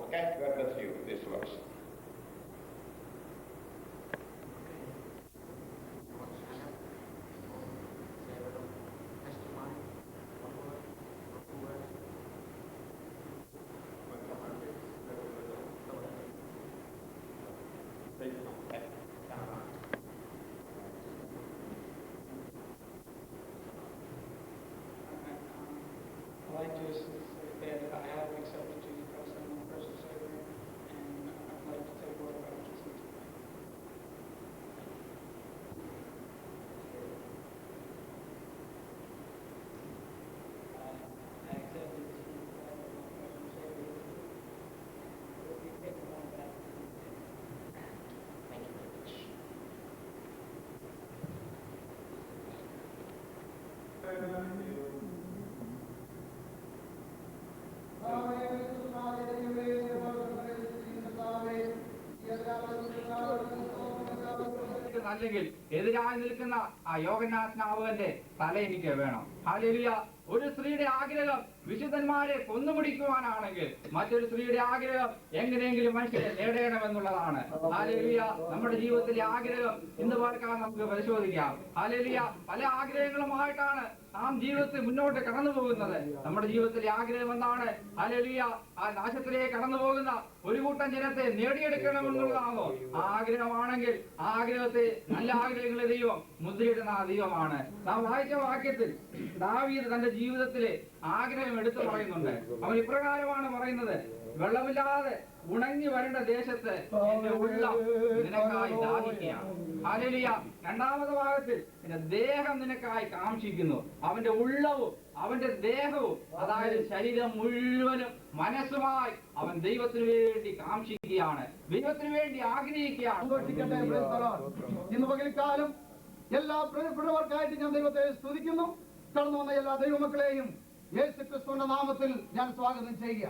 Okay, God bless you. This works. I'd like to say that I have accepted Jesus Christ as my personal Savior, and I'd like to take word of baptism today. I accepted Jesus Christ as my personal Savior. Will you take word of baptism today? Thank you very much. അല്ലെങ്കിൽ എതിരായി നിൽക്കുന്ന ആ യോഗനാഥനാവന്റെ തല എനിക്ക് വേണം. Hallelujah. ഒരു സ്ത്രീയുടെ ആഗ്രഹം വിശുദ്ധന്മാരെ കൊന്നുപിടിക്കുവാനാണെങ്കിൽ മറ്റൊരു സ്ത്രീയുടെ ആഗ്രഹം എങ്ങനെയെങ്കിലും മനുഷ്യരെ നേടണമെന്നുള്ളതാണ്. ഹല്ലേലൂയ. നമ്മുടെ ജീവിതത്തിലെ ആഗ്രഹം ഇന്ന് പാർക്കാൻ നമുക്ക് പരിശോധിക്കാം. ഹല്ലേലൂയ. പല ആഗ്രഹങ്ങളുമായിട്ടാണ് നാം ജീവിതത്തിൽ മുന്നോട്ട് കടന്നു പോകുന്നത്. നമ്മുടെ ജീവിതത്തിലെ ആഗ്രഹം എന്താണ്? ഹല്ലേലൂയ. ആ നാശത്തിലേക്ക് കടന്നു പോകുന്ന ഒരു കൂട്ടം ജനത്തെ നേടിയെടുക്കണമെന്നുള്ളതാണോ ആ ആഗ്രഹമാണെങ്കിൽ ആ ആഗ്രഹത്തെ, നല്ല ആഗ്രഹങ്ങളെ ദൈവം മുദ്രയിടുന്ന ആ ദൈവമാണ്. നാം വായിച്ച വാക്യത്തിൽ ദാവീദ് തന്റെ ജീവിതത്തിലെ ആഗ്രഹം എടുത്തു പറയുന്നുണ്ട്. അവൻ ഇപ്രകാരമാണ് പറയുന്നത്: വെള്ളമില്ലാതെ ഉണങ്ങി വരേണ്ട ദേശത്ത് എന്റെ ഉള്ളം നിനക്കായി ദാഹിക്കുകയാണ്. ഹല്ലേലൂയ. രണ്ടാമത്തെ ഭാഗത്തിൽ എന്റെ ദേഹം നിനക്കായി കാംക്ഷിക്കുന്നു. അവന്റെ ഉള്ളവും അവന്റെ ദേഹവും, അതായത് ശരീരം മുഴുവനും മനസ്സുമായി അവൻ ദൈവത്തിന് വേണ്ടി കാംക്ഷിക്കുകയാണ്, ദൈവത്തിന് വേണ്ടി ആഗ്രഹിക്കുകയാണ്. ഇന്ന് പകൽക്കാലം എല്ലാ പ്രിയപ്പെട്ടവർക്കായിട്ട് ഞാൻ ദൈവത്തെ സ്തുതിക്കുന്നു. കടന്നു വന്ന എല്ലാ ദൈവമക്കളെയും യേശുക്രിസ്തുവിന്റെ നാമത്തിൽ ഞാൻ സ്വാഗതം ചെയ്യുക.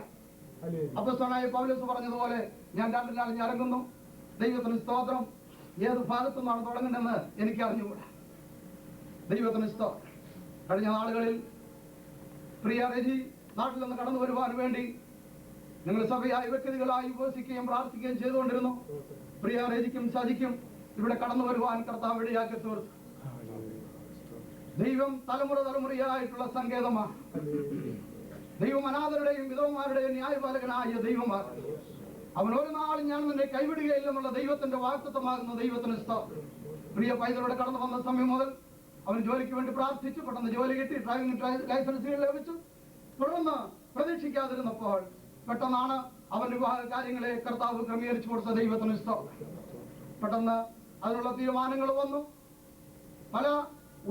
അപ്പോസ്തലനായ പൗലോസ് പറഞ്ഞതുപോലെ ഞാൻ രണ്ടിനാൾ ഇറങ്ങുന്നു. ദൈവത്തിന് സ്തോത്രം. ഏത് ഭാഗത്തു നിന്നാണ് തുടങ്ങേണ്ടതെന്ന് എനിക്ക് അറിഞ്ഞുകൂടാ. ദൈവത്തിന് സ്തോത്രം. കഴിഞ്ഞ നാളുകളിൽ പ്രിയ രജി നാട്ടിൽ നിന്ന് കടന്നു വരുവാൻ വേണ്ടി നിങ്ങൾ സഭയായി വ്യക്തികളായി ഉപവസിക്കുകയും പ്രാർത്ഥിക്കുകയും ചെയ്തുകൊണ്ടിരുന്നു. പ്രിയ രജിക്കും സജിക്കും ഇവിടെ കടന്നു വരുവാൻ കർത്താവ് ഇടയാക്കി തീർത്തു. ദൈവം തലമുറയായിട്ടുള്ള സങ്കേതമാണ്. ദൈവം അനാഥരുടെയും വിധവമാരുടെയും ന്യായപാലകനായ ദൈവമാണ്. അവൻ ഒരു നാളും ഞാൻ നിന്നെ കൈവിടുകയില്ലെന്നുള്ള ദൈവത്തിന്റെ വാക്തത്വമാകുന്ന ദൈവത്തിന് സ്തോത്രം. പ്രിയ പൈതലോടെ കടന്നു വന്ന സമയം മുതൽ അവൻ ജോലിക്ക് വേണ്ടി പ്രാർത്ഥിച്ചു. പെട്ടെന്ന് ജോലി കിട്ടി, ഡ്രൈവിംഗ് ലൈസൻസ് ലഭിച്ചു. തുടർന്ന് പ്രതീക്ഷിക്കാതിരുന്നപ്പോൾ പെട്ടെന്നാണ് അവൻ വിവാഹ കാര്യങ്ങളെ കർത്താവ് ക്രമീകരിച്ചു കൊടുത്ത ദൈവത്തിന് സ്തോത്രം. പെട്ടെന്ന് അതിനുള്ള തീരുമാനങ്ങൾ വന്നു.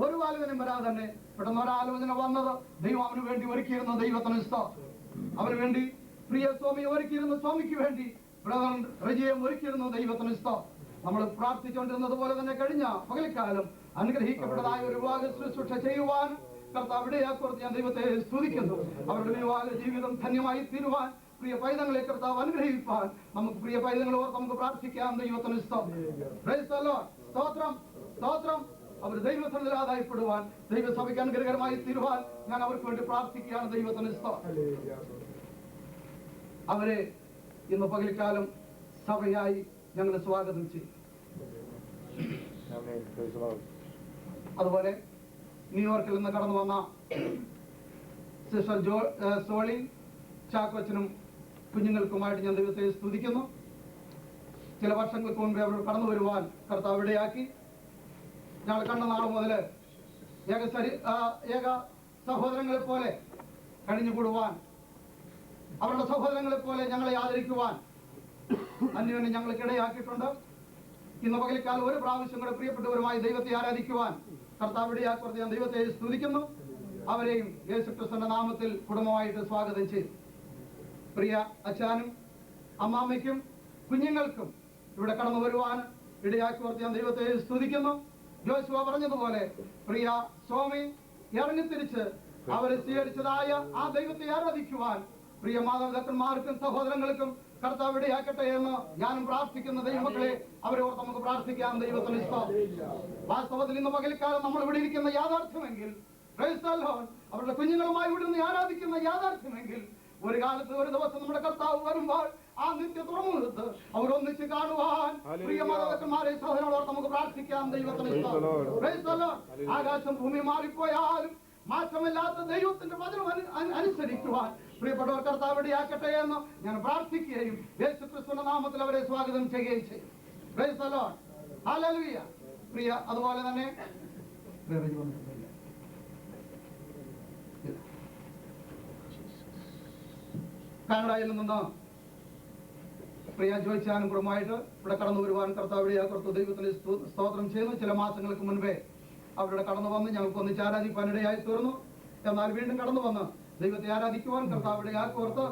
ഒരു ആലോചനയും വരാതെ തന്നെ പെട്ടെന്ന് ഒരാലോചന വന്നത് ദൈവം അവന് വേണ്ടി ഒരുക്കിയിരുന്ന ദൈവത്തിന് സ്തോത്രം. അവന് വേണ്ടി പ്രിയ സ്വാമിയെ ഒരുക്കിയിരുന്ന സ്വാമിക്ക് വേണ്ടി ബ്രദർ റജിയം ഒരുക്കിയിരുന്ന ദൈവത്തിന് സ്തോത്രം. നമ്മൾ പ്രാർത്ഥിച്ചുകൊണ്ടിരുന്നത് പോലെ തന്നെ കഴിഞ്ഞ പകൽക്കാലം അനുഗ്രഹിക്കപ്പെട്ടതായ ഒരു വിവാഹ ശുശ്രൂഷ ചെയ്യുവാൻ കർത്താവ് ഇടയാക്കുവാൻ ഞാൻ ദൈവത്തെ സ്തുതിക്കുന്നു. അവരുടെ വിവാഹ ജീവിതം ധന്യമായി തീരുവാൻ, പ്രിയ പൈതങ്ങളെ കർത്താവ് അനുഗ്രഹിക്കാൻ നമുക്ക് പ്രിയ പൈതങ്ങളെ ഓർത്ത് നമുക്ക് പ്രാർത്ഥിക്കാം. ദൈവത്തിന് സ്തോത്രം. സ്തോത്രം. അവർ ദൈവസന്നിധിയിലാദായപ്പെടുവാൻ, ദൈവസഭയ്ക്ക് അനുഗ്രഹകരമായി തീരുവാൻ ഞാൻ അവർക്ക് വേണ്ടി പ്രാർത്ഥിക്കുകയാണ്. ദൈവത്തിന് സ്തോത്രം. അവരെ ഇന്ന് പകൽക്കാലം സഭയായി ഞങ്ങൾ സ്വാഗതം ചെയ്യും. അതുപോലെ ന്യൂയോർക്കിൽ നിന്ന് കടന്നു വന്ന സിസ്റ്റർ സോളി ചാക്കോച്ചനും കുഞ്ഞുങ്ങൾക്കുമായിട്ട് ഞാൻ ദൈവത്തെ സ്തുതിക്കുന്നു. ചില വർഷങ്ങൾക്ക് മുൻപേ അവർ കടന്നു വരുവാൻ കർത്താവ് ഇടയാക്കി. ഞങ്ങൾ കണ്ട നാൾ മുതൽ ഏക സഹോദരങ്ങളെ പോലെ കഴിഞ്ഞുകൂടുവാൻ, അവരുടെ സഹോദരങ്ങളെ പോലെ ഞങ്ങളെ ആദരിക്കുവാൻ അന്യോന്യം ഞങ്ങൾക്കിടയാക്കിയിട്ടുണ്ട്. ഇന്ന് പകൽക്കാലം ഒരു പ്രാവശ്യം കൂടെ പ്രിയപ്പെട്ടവരുമായി ദൈവത്തെ ആരാധിക്കുവാൻ കർത്താവ് ഇടയാക്കി ഞാൻ ദൈവത്തെ സ്തുതിക്കുന്നു. അവരെയും യേശുക്രിസ്തുവിന്റെ നാമത്തിൽ കുടുംബമായിട്ട് സ്വാഗതം ചെയ്തു. പ്രിയ അച്ഛനും അമ്മാമ്മയ്ക്കും കുഞ്ഞുങ്ങൾക്കും ഇവിടെ കടന്നു വരുവാൻ ഇടയാക്കി ഞാൻ ദൈവത്തെ സ്തുതിക്കുന്നു. ജോഷുവ പറഞ്ഞതുപോലെ പ്രിയ സ്വാമി ഇറങ്ങിത്തിരിച്ച് അവരെ സ്വീകരിച്ചതായ ആ ദൈവത്തെ ആരാധിക്കുവാൻ പ്രിയ മാതാപിതാക്കന്മാർക്കും സഹോദരങ്ങൾക്കും കർത്താവ് ഇടയാക്കട്ടെ എന്ന് ഞാനും പ്രാർത്ഥിക്കുന്ന ദൈവമക്കളെ അവരെ ഓർത്ത് നമുക്ക് പ്രാർത്ഥിക്കാം. ദൈവത്തിന് വാസ്തവത്തിൽ ഇന്ന് പകൽക്കാലം നമ്മൾ ഇവിടെ ഇരിക്കുന്ന യാഥാർത്ഥ്യമെങ്കിൽ, അവരുടെ കുഞ്ഞുങ്ങളുമായി ഇവിടുന്ന് ആരാധിക്കുന്ന യാഥാർത്ഥ്യമെങ്കിൽ, ഒരു കാലത്ത് ഒരു ദിവസം നമ്മുടെ കർത്താവ് വരുമ്പോൾ ആ നിത്യ തുറമുഖത്ത് അവർ ഒന്നിച്ച് കാണുവാൻ പ്രിയ മാതാപിതാക്കന്മാരെ സഹോദരങ്ങളോട് നമുക്ക് പ്രാർത്ഥിക്കാം. ദൈവത്തിന് സ്തോത്രം. Praise the Lord. ആകാശം ഭൂമി മാറിപ്പോയാലും മാറ്റമില്ലാത്ത ദൈവത്തിന്റെ വചനം അനുസരിക്കുവാൻ പ്രിയപ്പെട്ടവർ കർത്താവ് ഇടയാക്കട്ടെ എന്ന് ഞാൻ പ്രാർത്ഥിക്കുകയും യേശുക്രിസ്തുവിന്റെ നാമത്തിൽ അവരെ സ്വാഗതം ചെയ്യുകയും ചെയ്യും. Praise the Lord. Hallelujah. പ്രിയ അതുപോലെ തന്നെ കാനഡയിൽ നിന്ന് പ്രിയ ജോയിച്ചാനും കുടുംബമായിട്ട് ഇവിടെ കടന്നു വരുവാൻ കർത്താവ് ഇടയാക്കർത്തു. ദൈവത്തിന് സ്തോത്രം ചെയ്യുന്നു. ചില മാസങ്ങൾക്ക് മുൻപേ അവരുടെ കടന്നു വന്ന് ഞങ്ങൾക്ക് ഒന്നിച്ച് ആരാധിക്കാനിടയായി തീർന്നു. എന്നാൽ വീണ്ടും കടന്നു വന്ന് ദൈവത്തെ ആരാധിക്കുവാൻ കർത്താവ് ഇടയാക്കോർത്ത്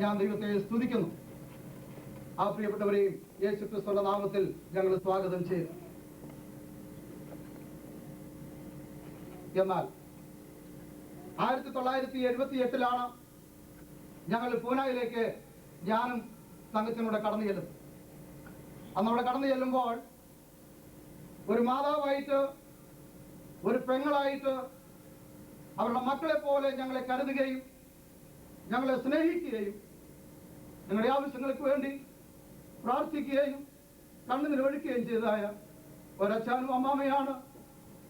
ഞാൻ ദൈവത്തെ സ്തുതിക്കുന്നു. ആ പ്രിയപ്പെട്ടവരെയും യേശുക്രിസ്തുവിന്റെ നാമത്തിൽ ഞങ്ങൾ സ്വാഗതം ചെയ്തു. എന്നാൽ 1978 ഞങ്ങൾ പൂനായിലേക്ക് ഞാനും സംഘത്തിനൂടെ കടന്നു ചെല്ലും. അന്നവിടെ കടന്നു ചെല്ലുമ്പോൾ ഒരു മാതാവായിട്ട് ഒരു പെങ്ങളായിട്ട് അവരുടെ മക്കളെ പോലെ ഞങ്ങളെ കരുതുകയും ഞങ്ങളെ സ്നേഹിക്കുകയും ഞങ്ങളുടെ ആവശ്യങ്ങൾക്ക് വേണ്ടി പ്രാർത്ഥിക്കുകയും കണ്ണുനീരൊഴുക്കുകയും ചെയ്തതായ ഒരച്ഛനും അമ്മാമയാണ്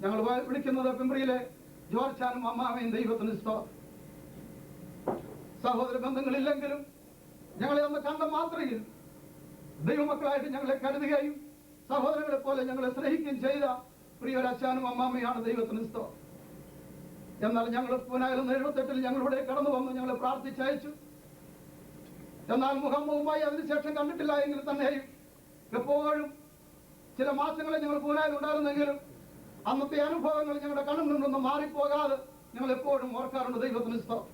ഞങ്ങൾ വിളിക്കുന്നത്. പിമ്പ്രിയിലെ ജോർച്ചാനും അമ്മാമയും ദൈവത്തിന് സ്തോത്രം. സഹോദര ബന്ധങ്ങളില്ലെങ്കിലും ഞങ്ങളെ ഒന്ന് കണ്ട മാത്രയിൽ ദൈവമക്കളായിട്ട് ഞങ്ങളെ കരുതുകയും സഹോദരങ്ങളെ പോലെ ഞങ്ങളെ സ്നേഹിക്കുകയും ചെയ്ത പ്രിയൊരച്ഛനും അമ്മാമയാണ് ദൈവത്തിന് സ്തോത്രം. എന്നാൽ ഞങ്ങൾ പൂനായിൽ 1978 ഞങ്ങളിവിടെ കടന്നു വന്നു. ഞങ്ങളെ പ്രാർത്ഥിച്ചയച്ചു. എന്നാൽ മുഖാമുഖമായി അതിനുശേഷം കണ്ടിട്ടില്ല എങ്കിൽ തന്നെയും എപ്പോഴും ചില മാസങ്ങളെ ഞങ്ങൾ പൂനായിൽ ഉണ്ടായിരുന്നെങ്കിലും അന്നത്തെ അനുഭവങ്ങൾ ഞങ്ങളുടെ കണ്ണിൽ നിന്നൊന്നും മാറിപ്പോകാതെ ഞങ്ങൾ എപ്പോഴും ഓർക്കാറുണ്ട്. ദൈവത്തിന് സ്തോത്രം.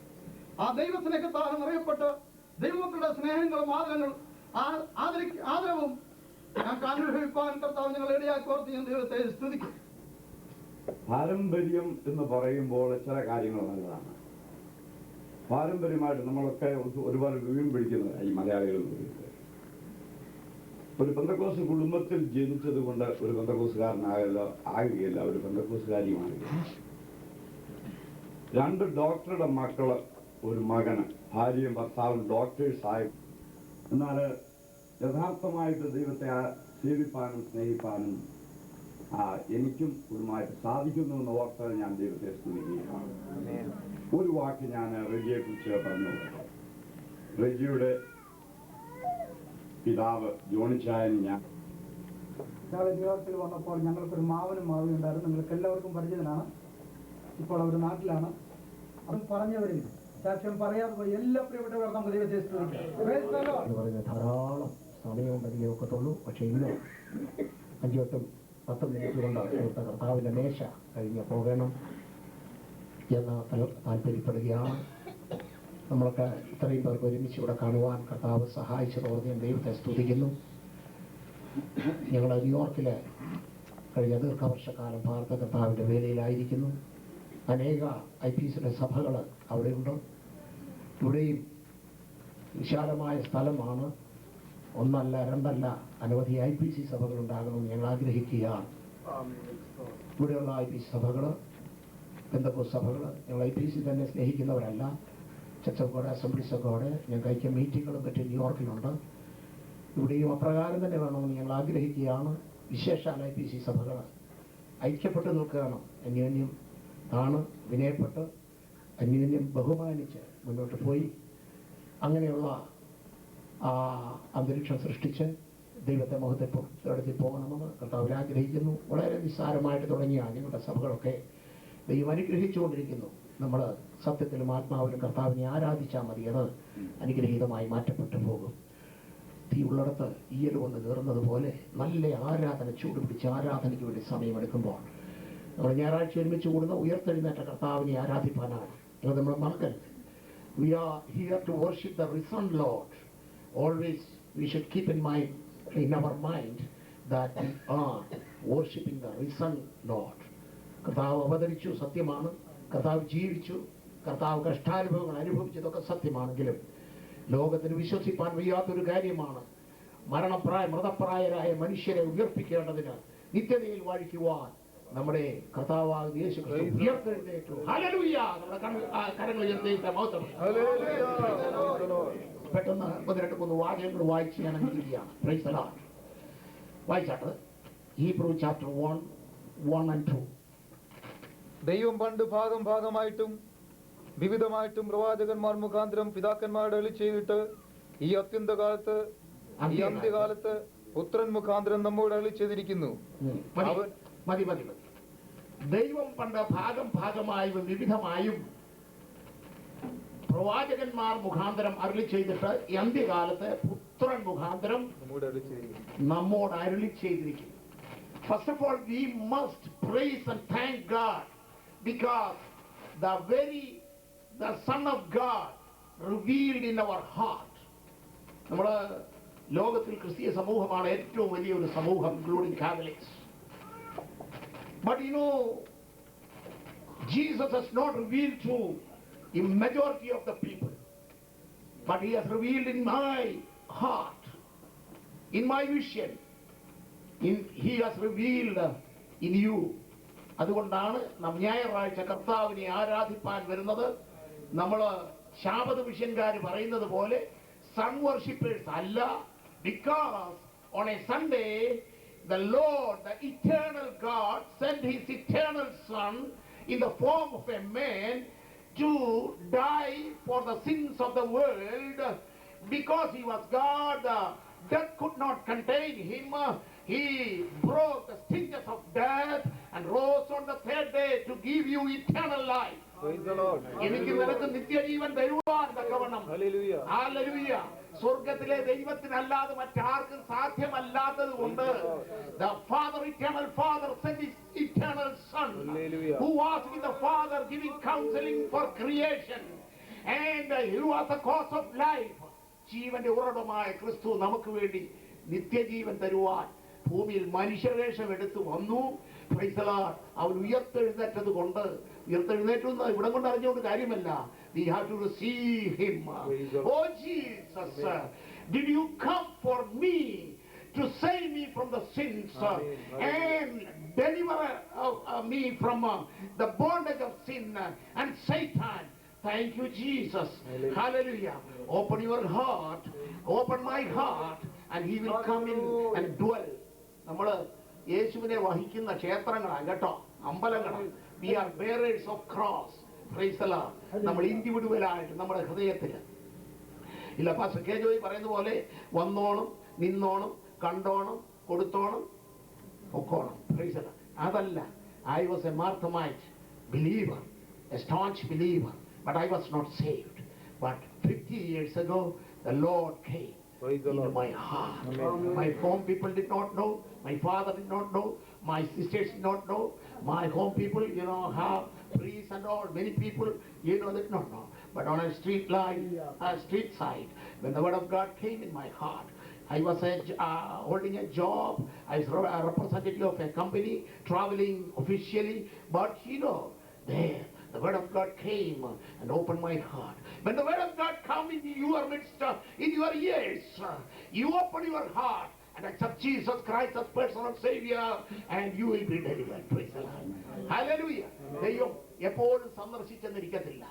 ആ ദൈവസ്നേഹത്താൽ നിറയപ്പെട്ട് ദൈവമക്കളുടെ സ്നേഹങ്ങളും ആദരവും ഞങ്ങൾക്ക് അനുഭവിക്കാൻ കർത്താവ് ഞങ്ങൾ ഇടയാക്കി ഓർത്ത് ഞാൻ ദൈവത്തെ സ്തുതിക്കും. പാരമ്പര്യം എന്ന് പറയുമ്പോൾ ചില കാര്യങ്ങൾ നല്ലതാണ്. പാരമ്പര്യമായിട്ട് നമ്മളൊക്കെ ഒരുപാട് വീൺ പിടിക്കുന്നത് ഈ മലയാളികൾ. ഒരു പെന്തക്കോസ് കുടുംബത്തിൽ ജനിച്ചത് കൊണ്ട് ഒരു പെന്തക്കോസുകാരനാകുകയില്ല, ഒരു പെന്തക്കോസുകാരിയുമാകുക. 2 ഡോക്ടറുടെ മക്കള്, ഒരു മകന്, ഭാര്യയും ഭർത്താവും ഡോക്ടേഴ്സായി. എന്നാൽ യഥാർത്ഥമായിട്ട് ദൈവത്തെ സേവിപ്പാനും സ്നേഹിപ്പാനും എനിക്കും കുടുംബമായിട്ട് സാധിക്കുന്നു എന്ന് ഓർത്താൽ ഞാൻ ദൈവത്തെ സ്തുതിക്കുകയാണ്. ഒരു വാക്ക് ഞാൻ റെജിയെ കുറിച്ച് പറഞ്ഞു. റെജിയുടെ പിതാവ് ജോണിച്ചായൻ ഞങ്ങൾ ന്യൂയോർക്കിൽ വന്നപ്പോൾ ഞങ്ങൾക്കൊരു മാവനും മാവിയും ഉണ്ടായിരുന്നു. നിങ്ങൾക്ക് എല്ലാവർക്കും പരിചിതനാണ്. ഇപ്പോൾ അവർ നാട്ടിലാണ്. അത് പറഞ്ഞവരിൽ സാക്ഷ്യം പറയാതെ പോയി എല്ലാ പ്രിയപ്പെട്ടവർ നമുക്ക് ദൈവത്തെ പറയുന്ന ധാരാളം സമയവും പരിചയമൊക്കത്തുള്ളൂ. പക്ഷെ ഇന്ന് 5-10 മിനിറ്റ് കൊണ്ട് ഇവിടുത്തെ കർത്താവിൻ്റെ മേശ കഴിഞ്ഞ് പോകണം എന്ന് താല്പര്യപ്പെടുകയാണ്. നമ്മളൊക്കെ ഇത്രയും പേർക്ക് ഒരുമിച്ച് ഇവിടെ കാണുവാൻ കർത്താവ് സഹായിച്ചതോടെ ഞാൻ ദൈവത്തെ സ്തുതിക്കുന്നു. ഞങ്ങൾ ന്യൂയോർക്കിൽ കഴിഞ്ഞ ദീർഘവർഷക്കാലം ഭാരത കർത്താവിൻ്റെ വേലയിലായിരിക്കുന്നു. അനേക IPCയുടെ സഭകൾ അവിടെയുണ്ട്. ഇവിടെയും വിശാലമായ സ്ഥലമാണ്. 1 അല്ല 2 അല്ല, അനവധി IPC സഭകൾ ഉണ്ടാകണമെന്ന് ഞങ്ങൾ ആഗ്രഹിക്കുകയാണ്. ഇവിടെയുള്ള IPC സഭകൾ, പെന്തക്കോസ്ത് സഭകൾ, ഞങ്ങൾ IPC തന്നെ സ്നേഹിക്കുന്നവരല്ല. Church of God, assemblies of God, ഞങ്ങൾക്ക് ഐക്യ മീറ്റിങ്ങുകളും മറ്റും ന്യൂയോർക്കിലുണ്ട്. ഇവിടെയും അപ്രകാരം തന്നെ വേണമെന്ന് ഞങ്ങൾ ആഗ്രഹിക്കുകയാണ്. വിശേഷാൽ IPC സഭകൾ ഐക്യപ്പെട്ട് നിൽക്കുകയാണ്. അന്യോന്യം വിനയപ്പെട്ട് അന്യോന്യം ബഹുമാനിച്ച് മുന്നോട്ട് പോയി അങ്ങനെയുള്ള അന്തരീക്ഷം സൃഷ്ടിച്ച് ദൈവത്തെ മഹത്വപ്പെടുത്തി പോകണമെന്ന് കർത്താവിൽ ആഗ്രഹിക്കുന്നു. വളരെ നിസ്സാരമായിട്ട് തുടങ്ങിയ ഞങ്ങളുടെ സഭകളൊക്കെ ദൈവം അനുഗ്രഹിച്ചുകൊണ്ടിരിക്കുന്നു. നമ്മൾ സത്യത്തിലും ആത്മാവിലും കർത്താവിനെ ആരാധിച്ചാൽ മതി, അത് അനുഗ്രഹീതമായി മാറ്റപ്പെട്ടു പോകും. തീ ഉള്ളിടത്ത് ഈയൽ വന്ന് കയറുന്നത് പോലെ നല്ല ആരാധന, ചൂടുപിടിച്ച് ആരാധനയ്ക്ക് വേണ്ടി സമയമെടുക്കുമ്പോൾ നമ്മൾ ഞായറാഴ്ച ഒരുമിച്ച് കൂടുന്ന ഉയർത്തെഴുന്നേറ്റ കർത്താവിനെ ആരാധിപ്പാനാണ്. അത് നമ്മൾ മറക്കരുത്. We are here to worship the risen Lord. Always we should keep in our mind that we are worshiping the risen Lord. കർത്താവ് അവതരിച്ചു, സത്യമാണ്. കർത്താവ് ജീവിച്ചു, കർത്താവ് കഷ്ടാനുഭവങ്ങൾ അനുഭവിച്ചതൊക്കെ സത്യമാണെങ്കിലും ലോകത്തിന് വിശ്വസിപ്പാൻ വയ്യാത്തൊരു കാര്യമാണ് മൃതപ്രായരായ മനുഷ്യരെ ഉയർപ്പിക്കേണ്ടതിന്, നിത്യതയിൽ വാഴിക്കുവാൻ നമ്മുടെ കർത്താവാകുന്ന യേശു ക്രിസ്തു ഉയർത്തെഴുന്നേറ്റു. ഹല്ലേലൂയ. നമ്മുടെ കരങ്ങൾ ഉയർത്തിയിട്ട് മഹത്വം. പെട്ടെന്ന് 1-2-3 വാക്യങ്ങൾ വായിച്ച് ഞാൻ അനുവദിക്കുകയാണ്. Praise the Lord. വായിച്ചാട്ട് ഹീബ്രു ചാപ്റ്റർ 1:1-2. ദൈവം പണ്ട് ഭാഗം ഭാഗമായിട്ടും വിവിധമായിട്ടും പ്രവാചകന്മാർ മുഖാന്തരം പിതാക്കന്മാരുടെ അരുളി ചെയ്തിട്ട് ഈ അന്ത്യകാലത്ത് പുത്രൻ മുഖാന്തരം നമ്മോട് അരുളി ചെയ്തിരിക്കുന്നു. മതി. ദൈവം പണ്ട് ഭാഗം ഭാഗമായും വിവിധമായും പ്രവാചകന്മാർ മുഖാന്തരം അരുളി ചെയ്തിട്ട് ഈ അന്ത്യകാലത്ത് പുത്രൻ മുഖാന്തരം നമ്മോട് അരുളി ചെയ്തിരിക്കുന്നു. First of all, we must praise and thank God because the Son of God revealed in our heart. നമ്മുടെ ലോകത്തിൽ ക്രിസ്തീയ സമൂഹമാണ് ഏറ്റവും വലിയൊരു സമൂഹം, including Catholics. But you know, Jesus has not revealed to a majority of the people, but he has revealed in my heart, in my vision. He has revealed in you. അതുകൊണ്ടാണ് നാം ഞായറാഴ്ച കർത്താവിനെ ആരാധിപ്പാൻ വരുന്നത്. നമ്മൾ ശാബത് മിഷൻകാർ പറയുന്നത് പോലെ sun worshippers അല്ല. Because on a Sunday the Lord, the eternal God, sent his eternal Son in the form of a man to die for the sins of the world. Because he was God, death could not contain him. He broke the stinges of death and rose on the third day to give you eternal life. എനിക്ക് നിനക്ക് നിത്യജീവൻ തരുവാൻ തക്കവണ്ണം. Hallelujah. സ്വർഗത്തിലെ ദൈവത്തിനല്ലാതെ മറ്റാർക്കും സാധ്യമല്ലാത്തത് കൊണ്ട് the Father, eternal Father, sent his eternal Son, who was with the Father giving counseling for creation, and he was the cause of life. ജീവന്റെ ഉറവിടമായ ക്രിസ്തു നമുക്ക് വേണ്ടി നിത്യജീവൻ തരുവാൻ ഭൂമിയിൽ മനുഷ്യവേഷം എടുത്തു വന്നു. Price the Lord. അവൻ ഉയർത്തെഴുന്നേറ്റത് കൊണ്ട്, ഉയർത്തെഴുന്നേറ്റു ഇവിടെ കൊണ്ട് അറിഞ്ഞുകൊണ്ട് കാര്യമല്ല. We have to receive him. Oh Jesus, did you come for me to save me from the sins and deliver me from the bondage of sin and Satan? Thank you, Jesus. Hallelujah. Open your heart, open my heart, and he will come in and dwell. നമ്മൾ യേശുവിനെ വഹിക്കുന്ന ക്ഷേത്രങ്ങളാണ് കേട്ടോ, അമ്പലങ്ങളാണ്. We are bearers of cross. Praise the Lord. നമ്മൾ ഇൻഡിവിഡ്വലായിട്ട് നമ്മുടെ ഹൃദയത്തിൽ ഇല്ല. Pastor K Joy പറയുന്ന പോലെ വന്നോണം, നിന്നോണം, കണ്ടോണം, കൊടുത്തോണം, ഒക്കോണം. Praise the Lord. അതല്ല. I was a Marthamite believer, a staunch believer, but I was not saved. But 50 years ago, the Lord came into my heart. My home people did not know, my father did not know, my sisters did not know, my home people, have priests and all, many people, did not know. But on a street side, when the word of God came in my heart, I was holding a job. I was a representative of a company, traveling officially, but there the word of God came and opened my heart. When the word of God comes in your midst, in your ears, you open your heart and accept Jesus Christ as personal Savior, and you will be delivered. Praise the Lord. Hallelujah. ദൈവം എപ്പോഴും സന്ദർശിച്ചെന്നിരിക്കത്തില്ല.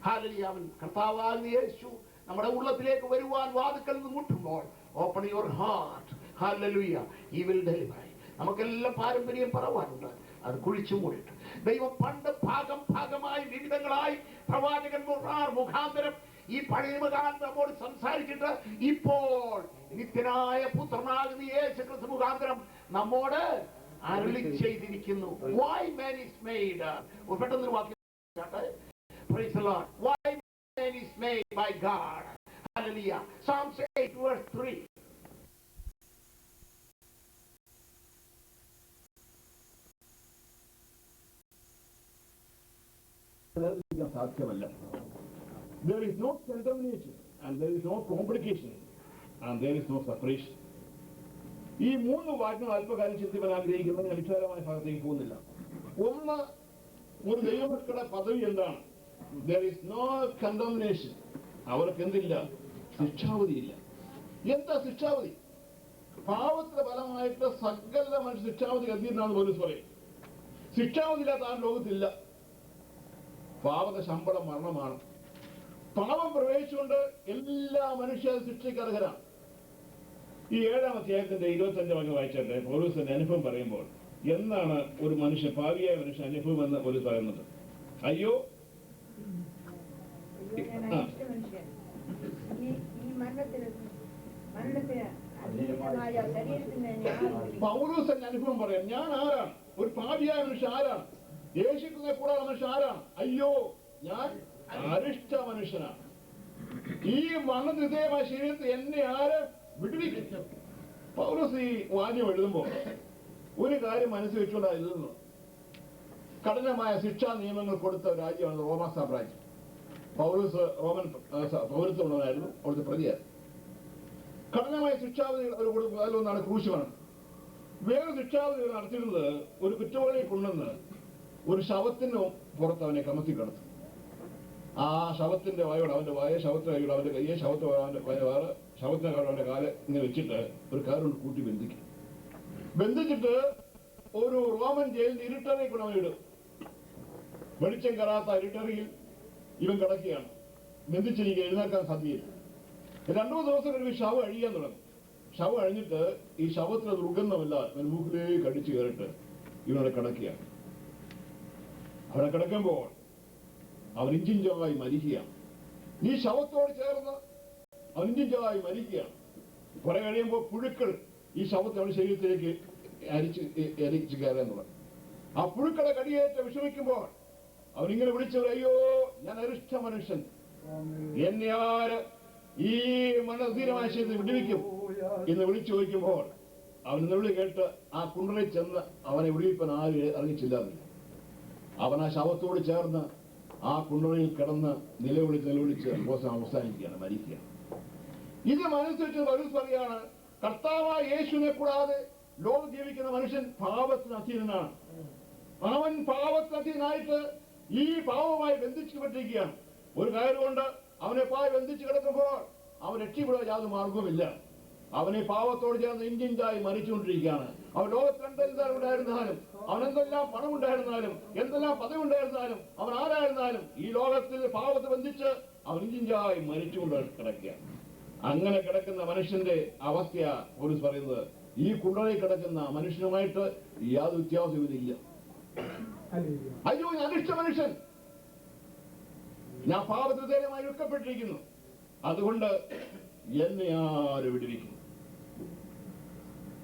Hallelujah. അവൻ കർത്താവാകുന്ന യേശു നമ്മുടെ ഉള്ളത്തിലേക്ക് വരുവാൻ വാതിൽക്കൽ നിന്ന് മുട്ടുമ്പോൾ open your heart. Hallelujah. He will deliver. നമുക്കെല്ലാം പാരമ്പര്യം പറവാനുണ്ട്, അത് കുഴിച്ചു മൂടിട്ട്. ദൈവം പണ്ട് ഭാഗമായി വിവിധങ്ങളായി പ്രവാചകന്മാർ മുഖാന്തരം ഈ പഴയ നിയമകാലത്ത് നമ്മോട് സംസാരിച്ചിട്ട് ഇപ്പോൾ നിത്യനായ പുത്രനാകുന്ന യേശു ക്രിസ്തു മുഖാന്തരം നമ്മോട് അരുളി ചെയ്തിരിക്കുന്നു. Why man is made? പെട്ടെന്നൊരു വാക്യം. Praise the Lord. Why man is made by God. Hallelujah. Psalms 8:3. സാധ്യമല്ല. There is no contamination and there is no complication and there is no separation. ഈ 3 വാക്യങ്ങൾ അല്പകാലം ചിന്തിക്കാൻ ആഗ്രഹിക്കുന്നത് ഞാൻ വിശാലമായ ഭാഗത്തേക്ക് പോകുന്നില്ല. ഒന്ന്, ഒരു ദൈവമക്കളുടെ പദവി എന്താണ്? There is no condemnation. അവർക്ക് എന്തില്ല? ശിക്ഷാവധിയില്ല. എന്താ ശിക്ഷാവധി? പാവത്തിന്റെ ഫലമായിട്ട് സകല മനുഷ്യ ശിക്ഷാവധി എത്തിയെന്നാണ് പോലീസ് പറയും. ശിക്ഷാവിധിയില്ലാത്ത ആ ലോകത്തില്ല. പാപത്തെ ശമ്പളം മരണമാണ്. പാപം പ്രവേശിച്ചുകൊണ്ട് എല്ലാ മനുഷ്യ ശിക്ഷയ്ക്ക് അർഹരാണ്. ഈ 7-ാം അധ്യായത്തിന്റെ 25 വാക്യം വായിച്ചട്ടെ. പൗലോസിന്റെ അനുഭവം പറയുമ്പോൾ എന്താണ് ഒരു മനുഷ്യൻ, പാപിയായ മനുഷ്യൻ അനുഭവം എന്ന് പോലും പറയുന്നത്? അയ്യോ ഞാൻ അനിഷ്ട മനുഷ്യൻ, ഈ മരണത്തിന് അതീതമായ ശരീരത്തിന് ഞാൻ പൗലോസിന്റെ അനുഭവം പറയാം. ഞാൻ ആരാണ്? ഒരു പാപിയായ മനുഷ്യൻ ആരാണ്? യേശുക്രിസ്തുവിനെ കൂടാതെ മനുഷ്യൻ ആരാണ്? അയ്യോ, ഞാൻ അരിഷ്ട മനുഷ്യനാണ്. ഈ മരണനിധേയമായ ശരീരത്തിൽ എന്നെ ആര് വിടുവിക്കും? പൗലോസ് ഈ വാക്യം എഴുതുമ്പോൾ ഒരു കാര്യം മനസ്സിൽ വെച്ചുകൊണ്ടാണ് എഴുതുന്നത്. കഠിനമായ ശിക്ഷാ നിയമങ്ങൾ കൊടുത്ത രാജ്യമാണ് റോമാ സാമ്രാജ്യം. പൗലോസ് റോമൻ പൗരത്വമുള്ളവരായിരുന്നു, അവിടുത്തെ പ്രതിയായിരുന്നു. കഠിനമായ ശിക്ഷാവിധികൾ അവർ കൊടുക്കും. അതിലൊന്നാണ് ക്രൂശ് മരണം. വേറെ ശിക്ഷാവിധികൾ നടത്തിയിരുന്നത് ഒരു കുറ്റവാളിയെ കൊണ്ടുവന്ന് ഒരു ശവത്തിന് പുറത്ത് അവനെ കമത്തി കിടത്തും. ആ ശവത്തിന്റെ വായോട് അവന്റെ വായ, ശവത്തിന്റെ വായോട് അവന്റെ കയ്യെ, ശവത്തിന് അവന്റെ വേറെ ശവത്തിന്റെ കാലം അവന്റെ കാല് ഇങ്ങനെ വെച്ചിട്ട് ഒരു കാലുകൊണ്ട് കൂട്ടി ബന്ധിക്കും. ബന്ധിച്ചിട്ട് ഒരു റോമൻ ജയിലിന്റെ ഇരുട്ടറിയിൽ കൊണ്ട് അവൻ ഇടും. വെളിച്ചം കയറാത്ത ഇരുട്ടറിയിൽ ഇവൻ കിടക്കുകയാണ്. ബന്ധിച്ചിരിക്കുക, എഴുന്നേൽക്കാൻ സാധ്യതയില്ല. 2-3 ദിവസം കഴിയുമ്പോൾ ശവം അഴിയാൻ തുടങ്ങും. ശവം അഴിഞ്ഞിട്ട് ഈ ശവത്തിന് ദുർഗന്ധമല്ല ഇവൻ മൂക്കിലേക്ക് അടിച്ചു കയറിട്ട് ഇവനവിടെ കിടക്കുകയാണ്. അവിടെ കിടക്കുമ്പോൾ അവൻ ഇഞ്ചിഞ്ചായി മരിക്കുകയാണ്. ഈ ശവത്തോട് ചേർന്ന് അവൻ ഇഞ്ചിഞ്ചായി മരിക്കുകയാണ്. കുറെ കഴിയുമ്പോൾ പുഴുക്കൾ ഈ ശവത്തെ അവന്റെ ശരീരത്തിലേക്ക് അരിച്ച് കയറാൻ തുടങ്ങും. ആ പുഴുക്കളെ കടിയേറ്റ് വിഷമിക്കുമ്പോൾ അവനിങ്ങനെ വിളിച്ചു, അയ്യോ, ഞാൻ അരിഷ്ട മനുഷ്യൻ, എന്നെ ആര് ഈ മനോധീരമായ ശരീരത്തിൽ വിടുവിക്കും എന്ന് വിളിച്ചു ചോദിക്കുമ്പോൾ അവൻ നിലവിളി കേട്ട് ആ കുണ്ടറയിൽ ചെന്ന് അവനെ വിടുവിപ്പാൻ ആരും ഇറങ്ങിച്ചില്ലാറില്ല. അവൻ ആ ശവത്തോട് ചേർന്ന് ആ കുണ്ടറയിൽ കിടന്ന് നിലവിളിച്ച് അവസാനിക്കുകയാണ്, മരിക്കുകയാണ്. ഇത് മനസ്സ് വെച്ച് പൗലോസ് പറയാണ്, കർത്താവായ യേശുവിനെ കൂടാതെ ലോകം ജീവിക്കുന്ന മനുഷ്യൻ പാപത്തിന് അധീനനാണ്. അവൻ പാപത്തിന് അധീനായിട്ട് ഈ പാപവുമായി ബന്ധിച്ചുപെട്ടിരിക്കുകയാണ്. ഒരു കയറുകൊണ്ട് അവനെ പായി ബന്ധിച്ച് കിടക്കുമ്പോൾ അവൻ രക്ഷപ്പെടാൻ യാതൊരു മാർഗവുമില്ല. അവനെ പാപത്തോട് ചേർന്ന് ഇഞ്ചിഞ്ചായി മരിച്ചുകൊണ്ടിരിക്കുകയാണ്. അവൻ ലോകത്തിൽ എന്തെല്ലാം ഉണ്ടായിരുന്നാലും, അവൻ എന്തെല്ലാം പണം ഉണ്ടായിരുന്നാലും, എന്തെല്ലാം പദവി ഉണ്ടായിരുന്നാലും, അവൻ ആരായിരുന്നാലും ഈ ലോകത്തിൽ പാപത്തെ ബന്ധിച്ച് അവൻ ഇഞ്ചിഞ്ചായി മരിച്ചുകൊണ്ട് കിടക്കുകയാണ്. അങ്ങനെ കിടക്കുന്ന മനുഷ്യന്റെ അവസ്ഥയാ പോലീസ് പറയുന്നത്. ഈ കുണ്ടറയിൽ കിടക്കുന്ന മനുഷ്യനുമായിട്ട് യാതൊരു വ്യത്യാസവും ഇതില്ല. അയ്യോ, ഞാൻ അനിഷ്ട മനുഷ്യൻ, ഞാൻ പാപത്തിനുമായി വെക്കപ്പെട്ടിരിക്കുന്നു, അതുകൊണ്ട് എന്നെ ആര് വിടുവിക്കും?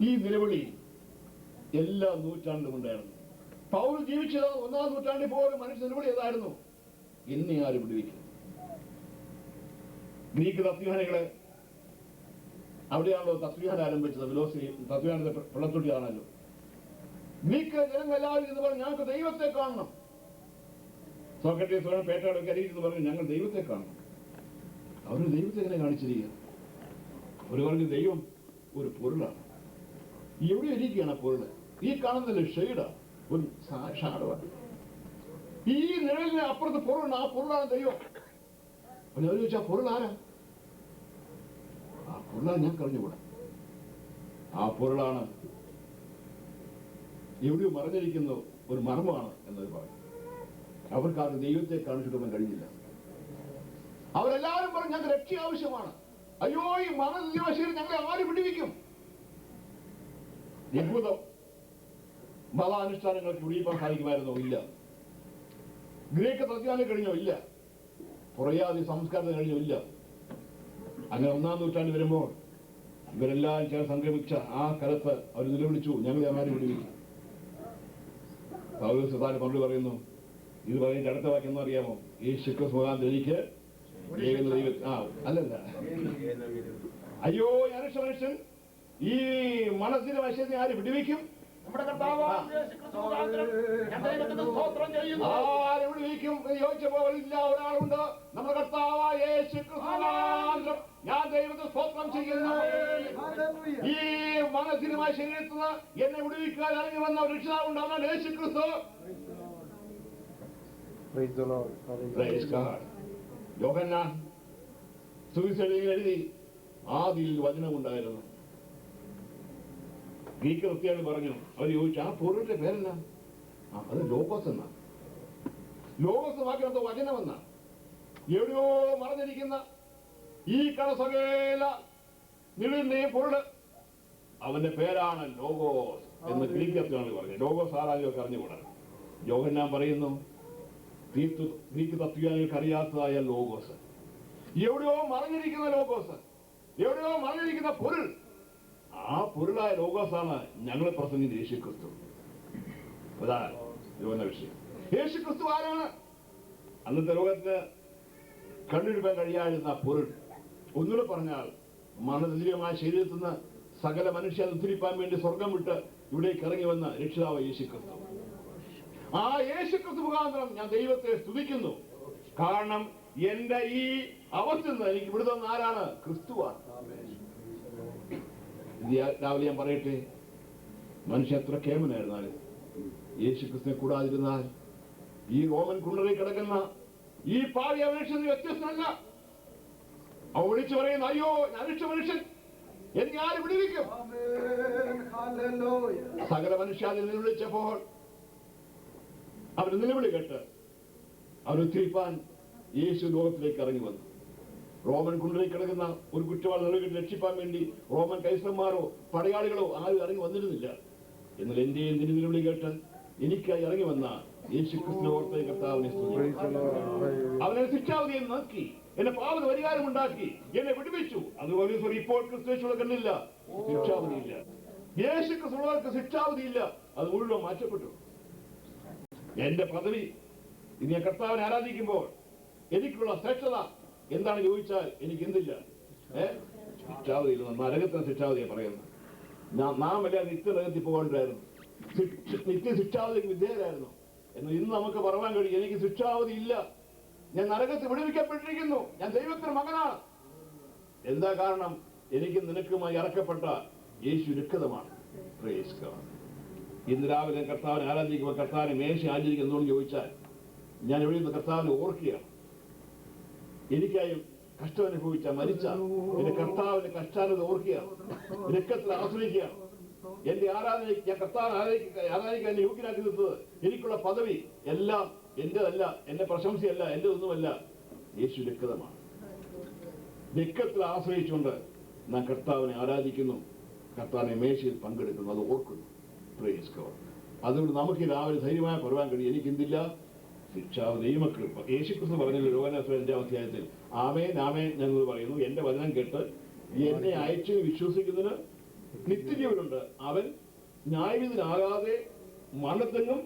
ഈ നിലവിളി എല്ലാ നൂറ്റാണ്ടും ഉണ്ടായിരുന്നു. പൗൽ ജീവിച്ചത് 1-ാം നൂറ്റാണ്ടിൽ പോലും മനുഷ്യ നിലവിളി ഏതായിരുന്നു? എന്നെ ആര് വിടുവിക്കും? ഗ്രീക്ക് തത്വജ്ഞാനികളെ അവിടെയാണല്ലോ തത്വജ്ഞാനം ആരംഭിച്ചത്. ഫിലോസഫി തത്വജ്ഞാനത്തെ പിളത്തൊട്ടിയാണല്ലോ. ഗ്രീക്ക് ജനങ്ങൾ എല്ലാവരും എന്ന് പറഞ്ഞു, ഞങ്ങൾക്ക് ദൈവത്തെ കാണണം. സോക്രട്ടീസ് പേറ്റാടൊക്കെ അറിയിച്ചെന്ന് പറഞ്ഞു, ഞങ്ങൾ ദൈവത്തെ കാണണം. അവര് ദൈവത്തെ എങ്ങനെ കാണിച്ചിരിക്കുക? അവർ പറഞ്ഞു, ദൈവം ഒരു പൊരുളാണ്. എവിടെ ഇരിക്കുകയാണ് ആ പൊരുള്? ഈ കാണുന്നില്ല, ഷെയ്ഡാ, ഒരു ഷാഡോയാണ്. ഈ നിഴലിന് അപ്പുറത്ത് പൊരുളുണ്ട്, ആ പൊരുളാണ് ദൈവം. പിന്നെ അവർ ചോദിച്ചാൽ പൊരുൾ ആരാ? ആ പൊരുളാണ് ഞാൻ കഴിഞ്ഞുകൂടാ. ആ പൊരുളാണ് എവിടെയോ മറഞ്ഞിരിക്കുന്ന ഒരു മർമ്മമാണ് എന്നത് പറഞ്ഞു. അവർക്ക് ആ ദൈവത്തെ കാണിച്ചിട്ടൊന്നും കഴിഞ്ഞില്ല. അവരെല്ലാവരും പറഞ്ഞു, ഞങ്ങൾക്ക് രക്ഷ ആവശ്യമാണ്. അയ്യോ, ഈ മതനിവാസികൾ ഞങ്ങളെ ആര് വിടുവിക്കും? യഹൂദം മതാനുഷ്ഠാനങ്ങൾക്ക് വിടിയിപ്പാൻ സാധിക്കുമായിരുന്നോ? ഇല്ല. ഗ്രീക്ക് തത്വജ്ഞാനം കഴിഞ്ഞോ? ഇല്ല. പുറയാതി സംസ്കാരം കഴിഞ്ഞോ? ഇല്ല. അങ്ങനെ 1-ാം നൂറ്റാണ്ട് വരുമ്പോൾ ഇവരെല്ലാം ചേർന്ന് സംക്രമിച്ച ആ കാലത്ത് അവർ നിലവിളിച്ചു, ഞങ്ങളെ ആര് വിടുവിക്കും? പൗലോസ് താൻ പണ്ട് പറയുന്നു, ഇത് പറയുന്ന അടുത്ത വാക്യം എന്ന് അറിയാമോ? യേശു ക്രിസ്തു മുഖാന്തരം എനിക്ക് അല്ലല്ല, അയ്യോ, ഞാനിഷ്ട മനുഷ്യൻ, ഈ മനസ്സിന്റെ വശത്തെ ആര് വിടുവിക്കും? നമ്മുടെ കർത്താവ് ആര് വിടുവിക്കും എന്ന് ചോദിച്ചപ്പോൾ ഇല്ല, ഒരാളുണ്ട്, നമ്മുടെ കർത്താവായ യേശു ക്രിസ്തു, ഞാൻ ദൈവത്തെ സ്തോത്രം ചെയ്യുന്നു. ഈ മനസ്സിനുമായ ശരീരത്തിൽ നിന്ന് എന്നെ വിടുവിക്കാൻ ഇറങ്ങി വന്ന രക്ഷിതാവുണ്ട്, അവനാണ് യേശു ക്രിസ്തു. യോഹന്നാൻ സുവിശേഷത്തിൽ എഴുതി, ആദിയിൽ വചനമുണ്ടായിരുന്നു. ഗ്രീക്ക് ക്രിസ്ത്യാനി പറഞ്ഞു, അവർ ചോദിച്ചു, ആ പൊരുളിന്റെ പേരെന്താ? അത് ലോഗോസ് എന്നാണ്. ലോഗോസ് വാക്കിനകത്ത് വചനമെന്ന എവിടെയോ മറഞ്ഞിരിക്കുന്ന ഈ കടസകേല നിഴലിന്റെ പൊരുള് അവന്റെ പേരാണ് ലോഗോസ് എന്ന് ഗ്രീക്കത്തിലാണ് പറഞ്ഞത്. ലോഗോസ് ആരാലും അറിഞ്ഞുകൂടാ. യോഹന്നാൻ പറയുന്നു ഗ്രീക്ക് തത്വജ്ഞാനികൾക്ക് അറിയാത്തതായ ലോഗോസ്, എവിടെയോ മറഞ്ഞിരിക്കുന്ന ലോഗോസ്, എവിടെയോ മറഞ്ഞിരിക്കുന്ന പൊരുൾ. ആ പൊരുളായ ലോഗോസാണ് ഞങ്ങൾ പ്രസംഗിക്കുന്ന യേശുക്രിസ്തു. അതാണ് യോഹന്ന വിഷയം. യേശുക്രിസ്തു ആരാണ്? അന്നത്തെ ലോകത്തിന് കണ്ടെടുക്കാൻ കഴിയാതിരുന്ന പൊരുൾ. ഒന്നുകൂടെ പറഞ്ഞാൽ മണതുല്യമായ ശരീരത്തിൽ നിന്ന് സകല മനുഷ്യരെ ഉദ്ധരിപ്പാൻ വേണ്ടി സ്വർഗം വിട്ട് ഇവിടേക്ക് ഇറങ്ങി വന്ന രക്ഷിതാവ് യേശുക്രിസ്തു. ആ യേശുക്രിസ്തു മുഖാന്തരം ഞാൻ ദൈവത്തെ സ്തുതിക്കുന്നു. കാരണം എന്റെ ഈ അവസ്ഥ എനിക്ക് വിടുതന്ന ആരാണ്? ക്രിസ്തുവാണ്. രാവിലെ ഞാൻ പറയട്ടെ, മനുഷ്യ എത്ര കേമനായിരുന്നാലും യേശുക്രിസ്തുവിനെ കൂടാതിരുന്നാൽ ഈ റോമൻ കുണ്ടറിൽ കിടക്കുന്ന ഈ പാവി മനുഷ്യന് വ്യത്യസ്തമല്ല. അവൻ വിളിച്ചു പറയുന്നു, അയ്യോ അരിഷ്ട മനുഷ്യൻ, എന്നെ ആര് വിടുവിക്കും? സകല മനുഷ്യാതിൽ വിളിച്ചപ്പോൾ അവർ നിലവിളി കേട്ട് അവർ ഉദ്ധരിപ്പാൻ യേശു ലോകത്തിലേക്ക് ഇറങ്ങി വന്നു. റോമൻ കുണ്ടറിൽ കിടക്കുന്ന ഒരു കുറ്റവാളി നിലവിട്ട് രക്ഷിപ്പാൻ വേണ്ടി റോമൻ കൈസന്മാരോ പടയാളികളോ ആരും ഇറങ്ങി വന്നിരുന്നില്ല. എന്നാൽ എന്റെയും നിലവിളി കേട്ട് എനിക്കായി ഇറങ്ങി വന്ന യേശു ക്രിസ്തു ഓർത്ത കർത്താവിനെ അവനെ ശിക്ഷാവധിയെ നോക്കി എന്നെ പാവന പരിഹാരം ഉണ്ടാക്കി എന്നെ വിടുവിച്ചു. അതുപോലെ ഇപ്പോൾ ക്രിസ്തുവേശുള്ള കണ്ടില്ല, ശിക്ഷാവധിയില്ല. യേശു ക്രിസ്തുള്ളവർക്ക് ശിക്ഷാവധിയില്ല, അത് മുഴുവൻ മാറ്റപ്പെട്ടു. എന്റെ പദവി ഇനി ഞാൻ കർത്താവിനെ ആരാധിക്കുമ്പോൾ എനിക്കുള്ള ശ്രേഷ്ഠത എന്താണ് ചോദിച്ചാൽ എനിക്ക് എന്തില്ല? ശിക്ഷാവധിയില്ല. നരകത്തിന് ശിക്ഷാവധിയെ പറയുന്നത്. നാം എല്ലാം നിത്യനരകത്തിൽ പോകേണ്ടതായിരുന്നു, നിത്യ ശിക്ഷാവധിക്ക് വിധേയരായിരുന്നു. എന്നാൽ ഇന്ന് നമുക്ക് പറയാൻ കഴിയും, എനിക്ക് ശിക്ഷാവധി ഇല്ല, ഞാൻ നരകത്തിൽ വിടുവിക്കപ്പെട്ടിരിക്കുന്നു, ഞാൻ ദൈവത്തിന്റെ മകനാണ്. എന്താ കാരണം? എനിക്ക് നിനക്കുമായി ഇറക്കപ്പെട്ട യേശു രക്തമാണ്. ഇന്ന് രാവിലെ കർത്താവിനെ ആരാധിക്കുമ്പോൾ കർത്താവിനെ മേശ ആചരിക്കുന്നോന്ന് ചോദിച്ചാൽ ഞാൻ എവിടെ നിന്ന് കർത്താവിനെ ഓർക്കുകയാണ്. എനിക്കായും കഷ്ടം അനുഭവിച്ച മരിച്ച എന്റെ കർത്താവിന്റെ കഷ്ടാനത ഓർക്കുകയാണ്, രക്തത്തിൽ ആശ്രയിക്കുകയാണ്. എന്റെ ആരാധനയ്ക്ക് ഞാൻ കർത്താവിനെ ആരാധിക്കാൻ എന്നെ യോഗ്യനാക്കി നിർത്തത് എനിക്കുള്ള പദവി എല്ലാം എന്റേതല്ല, എന്റെ പ്രശംസയല്ല, എന്റെ ഒന്നുമല്ല, യേശു രക്തമാണ്. രക്തത്തിൽ ആശ്രയിച്ചുകൊണ്ട് നാം കർത്താവിനെ ആരാധിക്കുന്നു, കർത്താവിനെ മേശയിൽ പങ്കെടുക്കുന്നു, അത് ഓർക്കുന്നു. Praise God. അതുകൊണ്ട് നമുക്ക് രാവിലെ ധൈര്യമായി പറയാൻ കഴിയും, എനിക്കെന്തില്ല? ശിക്ഷാവ് ദൈവമക്കൾ. യേശുക്രിസ്തു പറഞ്ഞല്ലോ യോഹന്നാൻ 5-ാം അധ്യായത്തിൽ, ആമേൻ ആമേൻ ഞങ്ങൾ പറയുന്നു, എന്റെ വചനം കേട്ട് എന്നെ അയച്ചു വിശ്വസിക്കുന്നതിന് നിത്യജീവനുണ്ട്, അവൻ ന്യായവിധിയിലാകാതെ മരണത്തെങ്ങും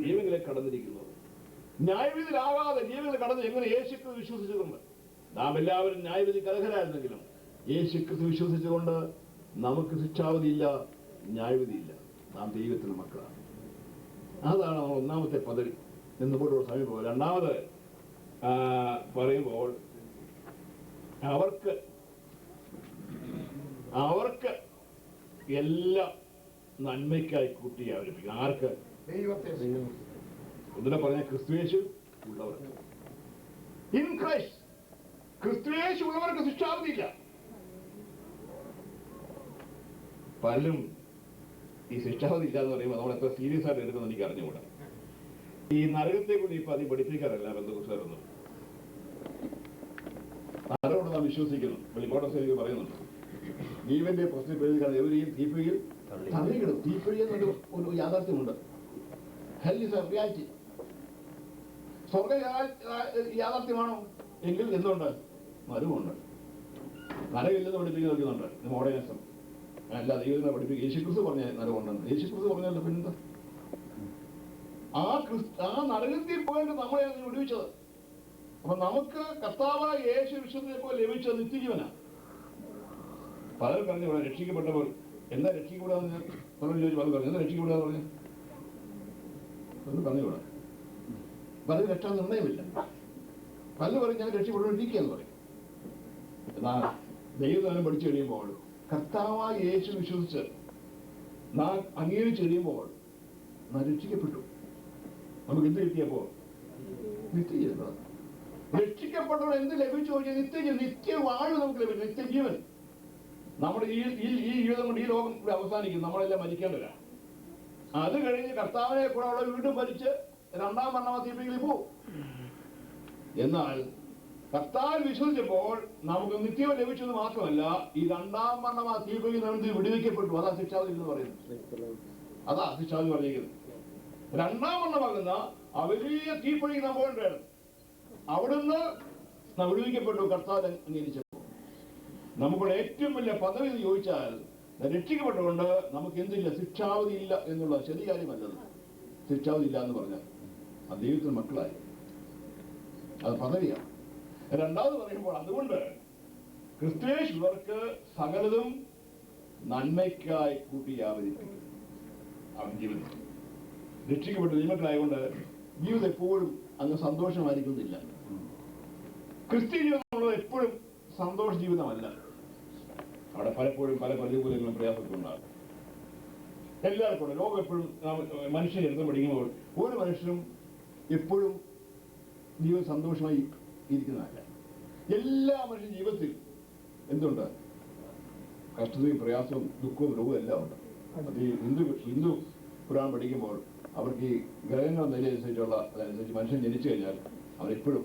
ജീവനിലേക്ക് കടന്നിരിക്കുന്നു. ന്യായവിധിയിലാകാതെ ജീവനിൽ കടന്ന് എങ്ങനെ യേശുക്രിസ്തു വിശ്വസിച്ചിട്ടുണ്ട്? നാം എല്ലാവരും ന്യായവിധിക്ക് അർഹരായിരുന്നെങ്കിലും യേശുക്രിസ്തു വിശ്വസിച്ചുകൊണ്ട് നമുക്ക് ശിക്ഷാവധിയില്ല, ന്യായവിധിയില്ല. നാം ദൈവത്തിന്റെ മക്കളാണ്. അതാണ് നമ്മൾ ഒന്നാമത്തെ പദവി എന്നുകൊണ്ടുള്ള സമീപം. രണ്ടാമത് പറയുമ്പോൾ അവർക്ക് എല്ലാം നന്മയ്ക്കായി കൂട്ടി അവതരിപ്പിക്കും. ആർക്ക്? ഒന്നിനെ പറഞ്ഞ ക്രിസ്തുയേശു ഉള്ളവർക്ക്. ഇൻ ക്രൈസ്റ്റ്, ക്രിസ്തുയേശു ഉള്ളവർക്ക് ശിക്ഷാവധിയില്ല. പലരും ഈ ശിക്ഷാവധി ഇല്ല എന്ന് പറയുമ്പോൾ നമ്മൾ എത്ര സീരിയസ് ആയിട്ട് എടുക്കുന്നത് എനിക്ക് അറിഞ്ഞുകൂടാ. ഈ നരകത്തെ കൂടി ഇപ്പൊ അധികം പഠിപ്പിക്കാറില്ല ബന്ധുക്കുസാരൊന്നും. ആരോട് നാം വിശ്വസിക്കുന്നു? വെളിപ്പാടൊക്കെ പറയുന്നുണ്ട്, ജീവന്റെ പ്രശ്നം പ്രയോഗിക്കാൻ എവരെയും തീപ്പൊയ്യിൽ തള്ളിയിടും. തീപ്പൊഴി എന്നൊരു യാഥാർത്ഥ്യമുണ്ട്. Hell is a reality. സ്വർഗ യാഥാർത്ഥ്യമാണോ എങ്കിൽ എന്തുണ്ട്? നരകമുണ്ട്. നരകമില്ലെന്ന് പഠിപ്പിക്കുന്ന നോക്കുന്നുണ്ട് മോഡേണിസം. അല്ല, ദൈവത്തിനെ പഠിപ്പിക്കുക. യേശുക്രിസ്തു പറഞ്ഞ നരകമുണ്ടെന്ന്. യേശുക്രിസ്തു പറഞ്ഞല്ലോ പിന്നെന്താ? ആ നരകത്തിൽ പോയിട്ട് നമ്മളെ വിടുവിച്ചത്. അപ്പൊ നമുക്ക് കർത്താവായ യേശു വിശ്വസിച്ചപ്പോൾ ലഭിച്ച നിത്യജീവനാണ്. പലരും പറഞ്ഞു ഇവിടെ രക്ഷിക്കപ്പെട്ടവർ എന്താ രക്ഷിക്കൂടാന്ന് പലരും ചോദിച്ചു. പലരും പറഞ്ഞു എന്താ രക്ഷിക്കൂടാന്ന് പറഞ്ഞു. ഒന്നും പറഞ്ഞുകൂടാ. പലരും രക്ഷാ നിർണയമില്ല. പലരും പറയും ഞാൻ രക്ഷപ്പെട്ടുകൊണ്ടിരിക്കുകയെന്ന് പറയും. എന്നാൽ ദൈവദാനം പഠിച്ചു കഴിയുമ്പോൾ കർത്താവായ യേശു വിശ്വസിച്ച് നാം അംഗീകരിച്ചു കഴിയുമ്പോൾ നാം രക്ഷിക്കപ്പെട്ടു. നമുക്ക് എന്ത് കിട്ടിയപ്പോ? നിത്യജീവൻ. രക്ഷിക്കപ്പെട്ടവർ എന്ത് ലഭിച്ചു കഴിഞ്ഞാൽ നിത്യജീവൻ, നിത്യവാഴ് നമുക്ക് ലഭിക്കും, നിത്യജീവൻ. നമ്മുടെ ഈ ജീവിതം കൊണ്ട് ഈ ലോകം ഇവിടെ അവസാനിക്കും. നമ്മളെല്ലാം മരിക്കേണ്ടവരാ. അത് കഴിഞ്ഞ് കർത്താവിനെ കൂടെ അവിടെ വീണ്ടും ഭരിച്ച് രണ്ടാം മരണ തീപിടിയിൽ പോവും. എന്നാൽ കർത്താവിൽ വിശ്വസിച്ചപ്പോൾ നമുക്ക് നിത്യവും ലഭിച്ചത് മാത്രമല്ല, ഈ രണ്ടാം മരണ തീപിടിയിൽ നിന്ന് വിടുവിക്കപ്പെട്ടു. അതാ ശിക്ഷാവിധി എന്ന് പറയുന്നത്. അതാ ശിക്ഷാവിധി പറഞ്ഞിരിക്കുന്നത്. രണ്ടാം മരണമാകുന്ന ആ വലിയ തീപ്പൊഴി നമ്മളുണ്ടായിരുന്നു. അവിടുന്ന് നാം വിടുവിക്കപ്പെട്ടു കർത്താവ് അംഗീകരിച്ചപ്പോൾ. നമുക്കുള്ള ഏറ്റവും വലിയ പദവി എന്ന് ചോദിച്ചാൽ, രക്ഷിക്കപ്പെട്ടുകൊണ്ട് നമുക്ക് എന്തില്ല? ശിക്ഷാവധി ഇല്ല എന്നുള്ള ശരി കാര്യമല്ലത്. ശിക്ഷാവധി ഇല്ല എന്ന് പറഞ്ഞാൽ ആ ദൈവത്തിന് മക്കളായി, അത് പദവിയാണ്. രണ്ടാമത് പറയുമ്പോൾ അതുകൊണ്ട് ക്രിസ്തുയേശുവർക്ക് സകലതും നന്മയ്ക്കായി കൂട്ടി ആവരിക്കും. അവൻ ജീവിതം രക്ഷിക്കപ്പെട്ട ദൈവങ്ങളായതുകൊണ്ട് ജീവിതം എപ്പോഴും അങ്ങ് സന്തോഷമായിരിക്കുന്നില്ല. ക്രിസ്ത്യ ജീവിതം എപ്പോഴും സന്തോഷ ജീവിതമല്ല. അവിടെ പലപ്പോഴും പല പ്രതികൂലങ്ങളും പ്രയാസങ്ങളും ഉണ്ടാകും. എല്ലാവർക്കും ലോകം എപ്പോഴും മനുഷ്യൻ എടുത്ത് പഠിക്കുമ്പോൾ ഒരു മനുഷ്യനും എപ്പോഴും ജീവിതം സന്തോഷമായി ഇരിക്കുന്നതല്ല. എല്ലാ മനുഷ്യൻ ജീവിതത്തിൽ എന്തുണ്ട്? കഷ്ടതയും പ്രയാസവും ദുഃഖവും രോഗവും എല്ലാം ഉണ്ട്. അത് ഈ ഹിന്ദു പുരാണം പഠിക്കുമ്പോൾ അവർക്ക് ഈ ഗ്രഹങ്ങൾ നിലയനുസരിച്ചുള്ള അതനുസരിച്ച് മനുഷ്യൻ ജനിച്ചു കഴിഞ്ഞാൽ അവരെപ്പോഴും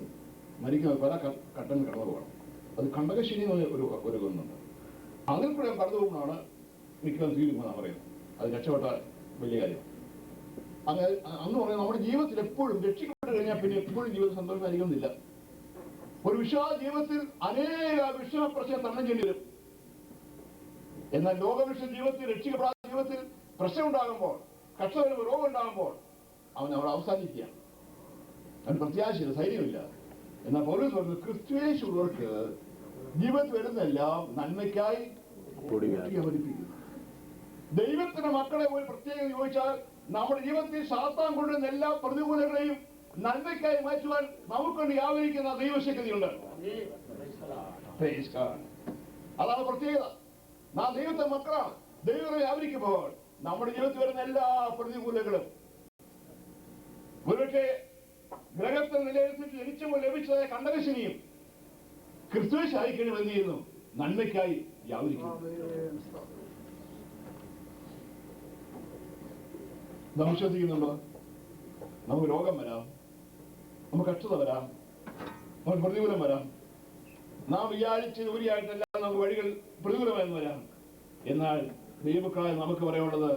മരിക്കുന്ന പല ഘട്ടങ്ങൾ കടന്നു പോകണം. അത് കണ്ടകശനി ഒരു ഒന്നുണ്ട്. അതിൽ കൂടെ കടന്നു പോകുന്നതാണ് മിക്കവാറും തീരുമാനം പറയുന്നത്. അത് രക്ഷപ്പെട്ട വലിയ കാര്യം. അങ്ങനെ അന്ന് പറയുന്നത് നമ്മുടെ ജീവിതത്തിൽ എപ്പോഴും രക്ഷിക്കപ്പെട്ട് കഴിഞ്ഞാൽ പിന്നെ എപ്പോഴും ജീവിതം സന്തോഷമായിരിക്കുന്നില്ല. ഒരു വിശ്വാസ ജീവിതത്തിൽ അനേക വിഷമപ്രശ്നം തരണം ചെയ്യേണ്ടി വരും. എന്നാൽ ലോകവിശ്വ ജീവിതത്തിൽ, രക്ഷിക്കപ്പെടാത്ത ജീവിതത്തിൽ പ്രശ്നം ഉണ്ടാകുമ്പോൾ, കർഷകന് രോഗം ഉണ്ടാകുമ്പോൾ അവൻ അവിടെ അവസാനിക്കുകയാണ്. അവന് പ്രത്യാശയില്ല, ധൈര്യമില്ല. എന്നാൽ പൗലോസ് പറയുന്നത് ക്രിസ്തുയേശുവർക്ക് ജീവിതത്തിൽ വരുന്നതെല്ലാം നന്മയ്ക്കായി അവതരിപ്പിക്കുന്നു. ദൈവത്തിന്റെ മക്കളെ ഒരു പ്രത്യേകത ചോദിച്ചാൽ, നമ്മുടെ ജീവിതത്തിൽ സാത്താൻ കൊണ്ടുവരുന്ന എല്ലാ പ്രതികൂലങ്ങളെയും നന്മയ്ക്കായി മാറ്റുവാൻ നമുക്കൊണ്ട് വ്യാപരിക്കുന്ന ദൈവശക്തിയുണ്ട്. അതാണ് പ്രത്യേകത. നാം ദൈവത്തെ മക്കളാണ്. ദൈവത്തെ വ്യാപരിക്കുമ്പോൾ നമ്മുടെ ജീവിതത്തിൽ വരുന്ന എല്ലാ പ്രതികൂലങ്ങളും ഒരുപക്ഷെ ഗ്രഹത്തെ നിലനിർത്തി ജനിച്ചപ്പോൾ ലഭിച്ചതായ കണ്ടകശനിയും ക്രിസ്തുവിനായി കഴിയുമ്പോൾ എന്ത് ചെയ്യുന്നു? നന്മയ്ക്കായി വ്യാപരിക്കുന്നു. നാം വിശ്വസിക്കുന്നുണ്ടോ? നമുക്ക് രോഗം വരാം, നമുക്ക് കഷ്ടത വരാം, നമുക്ക് പ്രതികൂലം വരാം. നാം വിചാരിച്ച് ജോലിയായിട്ടെല്ലാം നമുക്ക് വഴികൾ പ്രതികൂലമായെന്ന് വരാം. എന്നാൽ ദൈവമക്കളായ നമുക്ക് പറയാനുള്ളത്,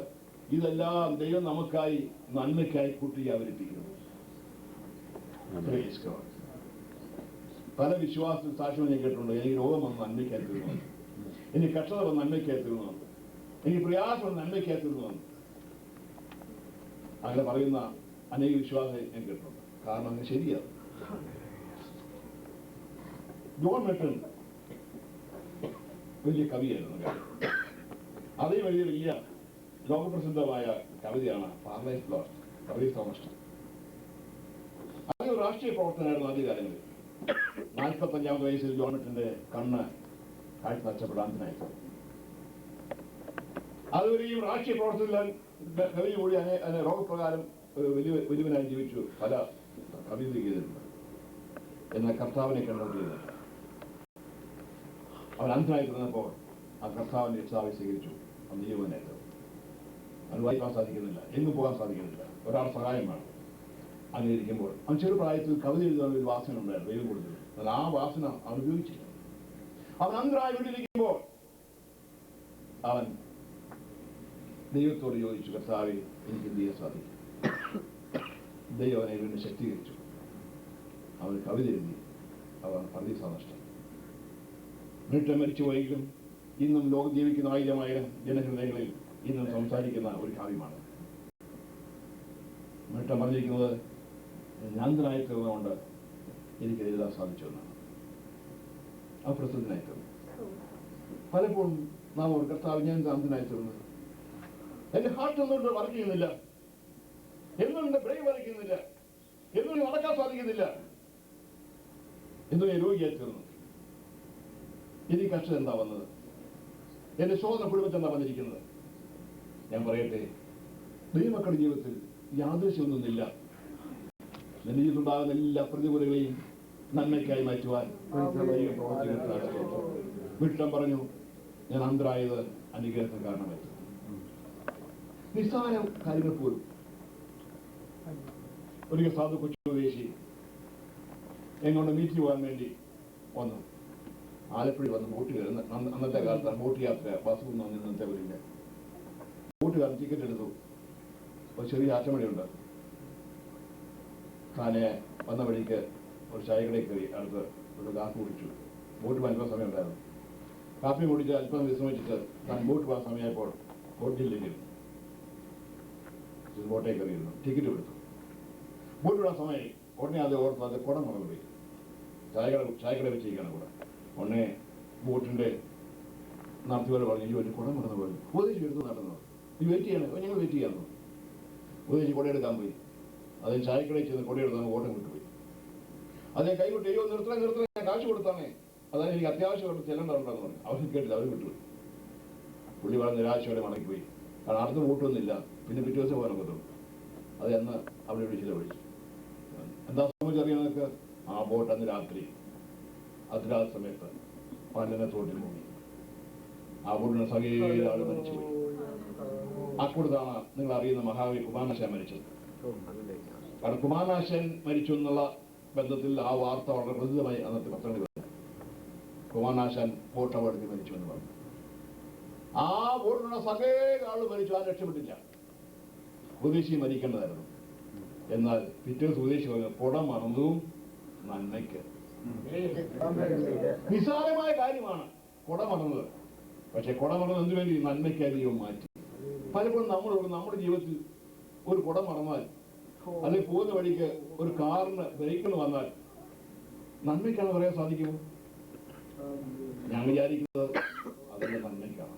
ഇതെല്ലാം ദൈവം നമുക്കായി നന്മയ്ക്കായി കൂട്ടി അവതരിപ്പിക്കുന്നു. പല വിശ്വാസത്തിൽ സാക്ഷ്യം ഞാൻ കേട്ടിട്ടുണ്ട്. എനിക്ക് രോഗം വന്ന് നന്മയ്ക്കായി തീർന്നു, എനിക്ക് കഷ്ടത വന്ന് നന്മയ്ക്കായി തീർന്നു, എനിക്ക് പ്രയാസം വന്ന് നന്മയ്ക്കായി തീർന്നു അങ്ങനെ പറയുന്ന അനേക വിശ്വാസം ഞാൻ കേട്ടിട്ടുണ്ട്. കാരണം അങ്ങനെ ശരിയാണ്. ജോൺ മെട്ടൺ വലിയ കവിയായിരുന്നു. അതേ വലിയ ലോകപ്രസിദ്ധമായ കവിതയാണ് പാർലൈസ് ലോസ്റ്റ്, പാർലൈസ് ലോസ്റ്റ്. അതൊരു രാഷ്ട്രീയ പ്രവർത്തനമായിരുന്നു ആദ്യകാലങ്ങളിൽ. 45-ാമത്തെ വയസ്സിൽ ജോൺ മെട്ടന്റെ കണ്ണ് കാഴ്ച നഷ്ടപ്പെടാനായി. അതുവരെ ഈ രാഷ്ട്രീയ പ്രവർത്തനത്തിൽ കവി കൂടി രോഗപ്രകാരം വലിയവനായി ജീവിച്ചു. പല കവിത ചെയ്തിട്ടുണ്ട്. എന്നാൽ കർത്താവിനെ കണ്ടുകൊണ്ടിരുന്നില്ല. അവൻ അന്ധനായി തീർന്നപ്പോൾ ആ കർത്താവിന്റെ രക്ഷാവെ സ്വീകരിച്ചു. അന്ന് ജീവനായിട്ട് അവന് വായിക്കാൻ സാധിക്കുന്നില്ല, എങ്ങും പോകാൻ സാധിക്കുന്നില്ല, ഒരാൾ സഹായം വേണം. അങ്ങനെ ഇരിക്കുമ്പോൾ അവൻ ചെറുപ്രായത്തിൽ കവിത എഴുതാൻ ഒരു വാസന ഉണ്ടായിരുന്നു, ദൈവം കൊടുത്തു. എന്നാൽ ആ വാസന അവൻ ഉപയോഗിച്ചില്ല. അവൻ അന്ധനായി വീട്ടിലിരിക്കുമ്പോൾ അവൻ ദൈവത്തോട് ചോദിച്ചു, കർത്താവെ എനിക്ക് എന്ത് ചെയ്യാൻ സാധിക്കും? ദൈവം അവനെ വീണ്ടും ശക്തീകരിച്ചു. അവന് കവിത എഴുതി. അവൻ പർദീസ നഷ്ടം. വീട്ടിൽ മരിച്ചുപോയെങ്കിലും ഇന്നും ലോകം ജീവിക്കുന്ന 1000 ജനഹൃദയങ്ങളിൽ ഇന്നും സംസാരിക്കുന്ന ഒരു കാവ്യമാണ്. വീട്ടിൽ പറഞ്ഞിരിക്കുന്നത്, അന്ധനായി തീർന്നുകൊണ്ട് എനിക്ക് എഴുതാൻ സാധിച്ചു എന്നാണ്. ആ പ്രസിദ്ധനായി തീർന്നു. പലപ്പോഴും നാം ഒരു കർത്താവ് ഞാൻ അന്ധനായി തീർന്നത്, എന്റെ ഹാർട്ട് ഒന്നുകൊണ്ട് വർക്ക് ചെയ്യുന്നില്ല, എന്നുകൊണ്ട് ബ്രെയിൻ വർക്ക് ചെയ്യുന്നില്ല, എന്നുകൊണ്ട് നടക്കാൻ സാധിക്കുന്നില്ല, എന്നു ഞാൻ രോഗിയായി തീർന്നു. എനിക്ക് കഷ്ടത എന്താ വന്നത്? എന്റെ ശോധന കുടുംബത്തിൽ എന്താ വന്നിരിക്കുന്നത്? ഞാൻ പറയട്ടെ, ദൈവമക്കളുടെ ജീവിതത്തിൽ യാദൃശ്യമൊന്നുമില്ല. നിന്റെ ജീവിതത്തിലുണ്ടാകുന്ന എല്ലാ പ്രതികൂലങ്ങളെയും നന്മയ്ക്കായി മാറ്റുവാൻ വിട്ടം പറഞ്ഞു, ഞാൻ അന്ധരായത് അനുഗ്രഹത്തിന് കാരണമായി. നിസ്സാര കാര്യങ്ങൾ പോലും. ഒരിക്കൽ സാധു കൊച്ചു സ്വദേശി എങ്ങോട്ട് മീറ്റ് പോകാൻ വേണ്ടി വന്നു. ആലപ്പുഴ വന്ന് ബോട്ട് കയറുന്ന അന്നത്തെ കാലത്താണ് ബോട്ട് യാത്ര, ബസ് ഒന്നും ഇന്നത്തെ പോലില്ല. ബോട്ട് കയറി ടിക്കറ്റ് എടുത്തു. ഒരു ചെറിയ ആറ്റമണിയുണ്ട്. താനെ വന്ന വഴിക്ക് ഒരു ചായക്കടയിൽ കയറി അടുത്ത് ഒരു കാപ്പി കുടിച്ചു. ബോട്ട് പോകാൻ സമയം ഉണ്ടായിരുന്നു. കാപ്പി കുടിച്ച് അല്പം വിശ്രമിച്ചിട്ട് താൻ ബോട്ട് പോകാൻ സമയമായപ്പോൾ ബോട്ടിലേക്ക് ബോട്ടേ കയറിയിരുന്നു. ടിക്കറ്റ് എടുത്തു. ബോട്ട് വിടാൻ സമയമായി. ഉടനെ അത് ഓർത്ത് അത് കുടം മറന്നു പോയി. ചായക്കട വെച്ചിരിക്കുകയാണ് കൂടെ. ഉടനെ ബോട്ടിന്റെ നടത്തിവരെ പറഞ്ഞു, ഈ ഒരു കുടം മറന്നു പോയി. ഉപദേശിച്ച് എടുത്ത് നടന്നു. നീ വെയിറ്റ് ചെയ്യണം, ഞങ്ങൾ വെയിറ്റ് ചെയ്യാമെന്നു. ഉപദേശിച്ച് കുടയെടുക്കാൻ പോയി. അതിന് ചായക്കടയിൽ ചെന്ന് കുടയെടുത്താണ് ഓട്ടം വിട്ടുപോയി. അതിനെ കൈവിട്ട് അയ്യോ നിർത്തണേ ഞാൻ കാശ് കൊടുത്താണേ, അതാണ് എനിക്ക് അത്യാവശ്യമായിട്ട് ചെല്ലേണ്ടതുണ്ടെന്ന് പറഞ്ഞു. അവർക്ക് കേട്ടില്ല, അവർ വിട്ടുപോയി. പുള്ളി വളരെ നിരാശയോടെ മടങ്ങിപ്പോയി. കാരണം അടുത്ത് ബോട്ടൊന്നുമില്ല. പിന്നെ പിറ്റേ ദിവസം പോകാൻ പറ്റും. അത് എന്ന് അവിടെ വിളിച്ചില്ല വിളിച്ചു. എന്താ സംബന്ധിച്ചറിയാനൊക്കെ ആ ബോട്ട് അന്ന് രാത്രി അതിരാത് സമയത്ത് പണ്ടനെ തോട്ടിൽ മുങ്ങി. ആ ബോട്ടിന് സകല ആള് മരിച്ചുപോയി. അക്കൂടത്താണ് നിങ്ങൾ അറിയുന്ന മഹാകവി കുമാരനാശാൻ മരിച്ചത്. കാരണം കുമാരനാശാൻ മരിച്ചു എന്നുള്ള ബന്ധത്തിൽ ആ വാർത്ത വളരെ പ്രസിദ്ധമായി അന്നത്തെ പത്രങ്ങളിൽ വന്നു. കുമാരനാശാൻ ബോട്ട് അപകടത്തിൽ മരിച്ചു എന്ന് പറഞ്ഞു. ആ ബോട്ടിലുള്ള സകല ആള് മരിച്ചു. ആ രക്ഷപ്പെട്ടില്ല. സ്വദേശി മരിക്കേണ്ടതായിരുന്നു. എന്നാൽ പിറ്റേ സ്വദേശി പറഞ്ഞു കുടം മറന്നതും നന്മയ്ക്ക്. നിസ്സാരമായ കാര്യമാണ് കുട മറന്നത്. പക്ഷെ കുട മറന്നത് എന്തിനു വേണ്ടി? നന്മയ്ക്കായി ദൈവം മാറ്റി. പലപ്പോഴും നമ്മുടെ ജീവിതത്തിൽ ഒരു കുട മറന്നാൽ, അല്ലെങ്കിൽ പോകുന്ന വഴിക്ക് ഒരു കാറിന് ബ്രേക്കിന് വന്നാൽ നന്മയ്ക്കാണ് പറയാൻ സാധിക്കുമോ? ഞാൻ വിചാരിക്കുന്നത് അതിന്റെ നന്മയ്ക്കാണ്.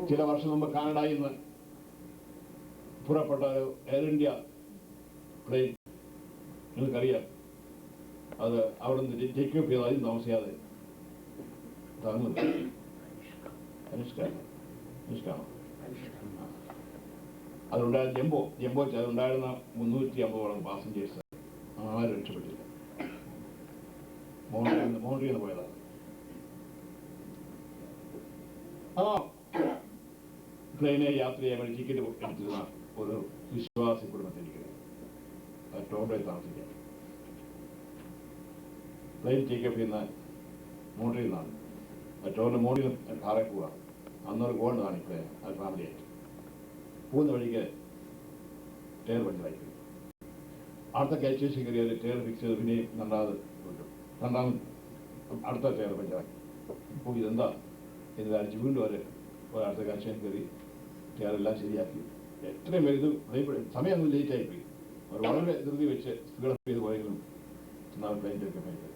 ചില വർഷം മുമ്പ് കാനഡയിൽ നിന്ന് പുറപ്പെട്ട എയർ ഇന്ത്യ പ്ലെയിൻ നിങ്ങൾക്കറിയാം. അത് അവിടെ നിന്ന് ടേക്ക് ഓഫ് ചെയ്താലും താമസിയാതെ തകർന്നു. അനുഷ്കാണോ? അതുണ്ടായിരുന്ന ജംബോ അതുണ്ടായിരുന്ന 350 പാസഞ്ചേഴ്സ് ആരും രക്ഷപ്പെട്ടില്ല. മോൺട്രിയിൽ നിന്ന് പോയതാണ്. ആ പ്ലെയിനെ യാത്ര ചെയ്യാൻ വേണ്ടി ടിക്കറ്റ് എടുത്തിരുന്ന ഒരു വിശ്വാസി കുടുംബത്തിരിക്കുന്നത് ടോറോയിൽ താമസിക്കാൻ. പ്ലെയിൻ ടേക്ക് ഓഫ് ചെയ്യുന്ന മോൺട്രിയിൽ നിന്നാണ്. ടോറിന്റെ മോണിൽ കാറെ പോവുക. അന്നൊരു ഗോൾഡാണ് ഇപ്പോഴേ അത് ഫാമിലിയായിട്ട് പോകുന്ന വഴിക്ക് ടയർ പഞ്ചറായി. അടുത്ത കാറ്റ് സ്റ്റേഷൻ കയറി ഒരു ടയർ ഫിക്സ് ചെയ്ത് പിന്നെയും രണ്ടാമത് അടുത്ത ടയർ പഞ്ചറായി. ഇപ്പോൾ ഇതെന്താ എന്ന് കാണിച്ച് വീണ്ടും അടുത്ത കാറ്റ് സ്റ്റേഷൻ കയറി ടയറെല്ലാം ശരിയാക്കി. എത്രയും പേര് ഇത് സമയമൊന്നും ലേറ്റായിപ്പോയി. അവർ വളരെ ധൃതി വെച്ച് സ്പീഡപ്പ് ചെയ്ത് പോയെങ്കിലും പ്ലെയിൻ ടേക്ക് ഓഫ് ചെയ്തത്.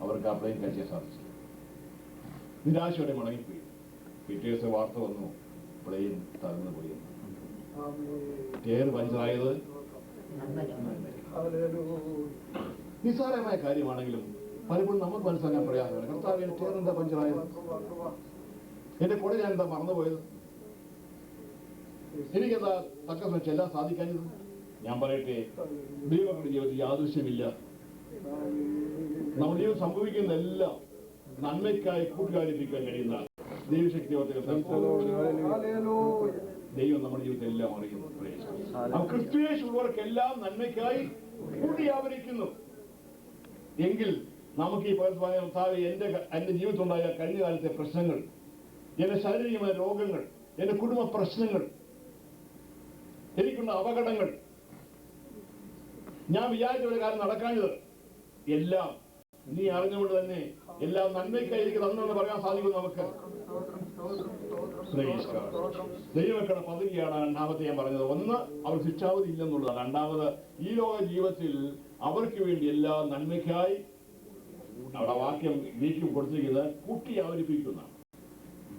അവർക്ക് ആ പ്ലെയിൻ കാറ്റ് ചെയ്യാൻ സാധിച്ചു. നിരാശയോടെ മടങ്ങിപ്പോയി. പിറ്റേ ദിവസം വാർത്ത വന്നു, പ്ലെയിൻ തകർന്നു പോയി. ടയർ പഞ്ചറായത് നിസ്സാരമായ കാര്യമാണെങ്കിലും പലപ്പോഴും നമുക്ക് മനസ്സിലാക്കാൻ പ്രയാസമാണ്. കർത്താവ് ടയർ എന്താ പഞ്ചറായത്? എന്റെ കൂടെ ഞാൻ എന്താ മറന്നുപോയത്? എനിക്കെന്താ തക്ക സമയത്ത് എല്ലാം സാധിക്കാഞ്ഞത്? ഞാൻ പറയട്ടെ, ദൈവങ്ങളുടെ ജീവിതത്തിൽ യാദൃശ്യമില്ല. നമ്മുടെ ജീവിതം സംഭവിക്കുന്നതെല്ലാം നന്മയ്ക്കായി കൂട്ടുകാരിപ്പിക്കാൻ കഴിയുന്ന ദൈവശക്തി. ദൈവം നമ്മുടെ ജീവിതത്തിൽ എല്ലാം അറിയുന്നു. ക്രിസ്തുയേശുള്ളവർക്കെല്ലാം നന്മയ്ക്കായി കൂട്ടിയാവരിക്കുന്നു. എങ്കിൽ നമുക്ക് ഈ കർത്താവേ, എന്റെ ജീവിതത്തിലുണ്ടായ കഴിഞ്ഞ കാലത്തെ പ്രശ്നങ്ങൾ, എന്റെ ശാരീരികമായ രോഗങ്ങൾ, എന്റെ കുടുംബ പ്രശ്നങ്ങൾ, എനിക്കുള്ള അപകടങ്ങൾ, ഞാൻ വിചാരിച്ച ഒരു കാര്യം നടക്കാഞ്ഞത് എല്ലാം നീ അറിഞ്ഞുകൊണ്ട് തന്നെ എല്ലാം നന്മയ്ക്കായി എനിക്ക് തന്നെന്ന് പറയാൻ സാധിക്കും നമുക്ക്. ദൈവമക്കളുടെ പദ്ധതിയാണ് രണ്ടാമത്തെ ഞാൻ പറഞ്ഞത്. ഒന്ന്, അവർ ശിക്ഷാവധി ഇല്ലെന്നുള്ളതാണ്. രണ്ടാമത്, ഈ ലോക ജീവിതത്തിൽ അവർക്ക് വേണ്ടി എല്ലാ നന്മയ്ക്കായി അവിടെ വാക്യം നീക്കി കൊടുത്തിരിക്കുന്നത് കൂട്ടി അവതരിപ്പിക്കുന്നതാണ്.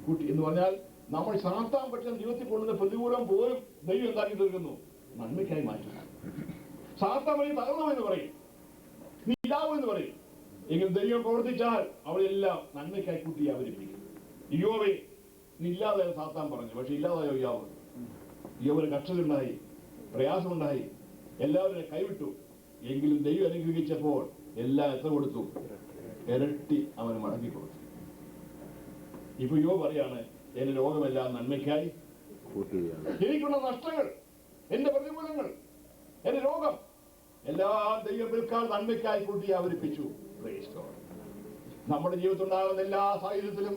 കൂട്ടി എന്ന് പറഞ്ഞാൽ നമ്മൾ സാത്താൻ പക്ഷം ജീവിതത്തിൽ കൊണ്ടുവന്ന പ്രതികൂലം പോലും ദൈവം എന്താക്കി തീർക്കുന്നു? നന്മയ്ക്കായി മാറ്റുന്നു. സാത്താൻ വഴി തകർന്നു എന്ന് പറയും, നീ ഇല്ലാവെന്ന് പറയും. എങ്കിൽ ദൈവം പ്രവർത്തിച്ചാൽ അവളെല്ലാം നന്മയ്ക്കായി കൂട്ടി അവതരിപ്പിക്കും. യോവേ നീ ഇല്ലാതായ സാത്താൻ പറഞ്ഞു. പക്ഷെ ഇല്ലാതായോ യോവ്? യോവിന് കഷ്ടതയുണ്ടായി, പ്രയാസമുണ്ടായി, എല്ലാവരും കൈവിട്ടു. എങ്കിലും ദൈവം അനുഗ്രഹിച്ചപ്പോൾ എല്ലാം എത്ര കൊടുത്തു? ഇരട്ടി അവന് മടങ്ങി കൊടുത്തു. ഇപ്പൊ യോ പറയാണ്, എന്റെ രോഗമെല്ലാം നന്മയ്ക്കായി എനിക്കുള്ള നഷ്ടങ്ങൾ, എന്റെ പ്രതികൂലങ്ങൾ, എന്റെ രോഗം എല്ലാം ദൈവം പിൽക്കാൽ നന്മയ്ക്കായി കൂട്ടി അവതരിപ്പിച്ചു. Praise God. നമ്മുടെ ജീവിതത്തിലുണ്ടാകുന്ന എല്ലാ സാഹചര്യത്തിലും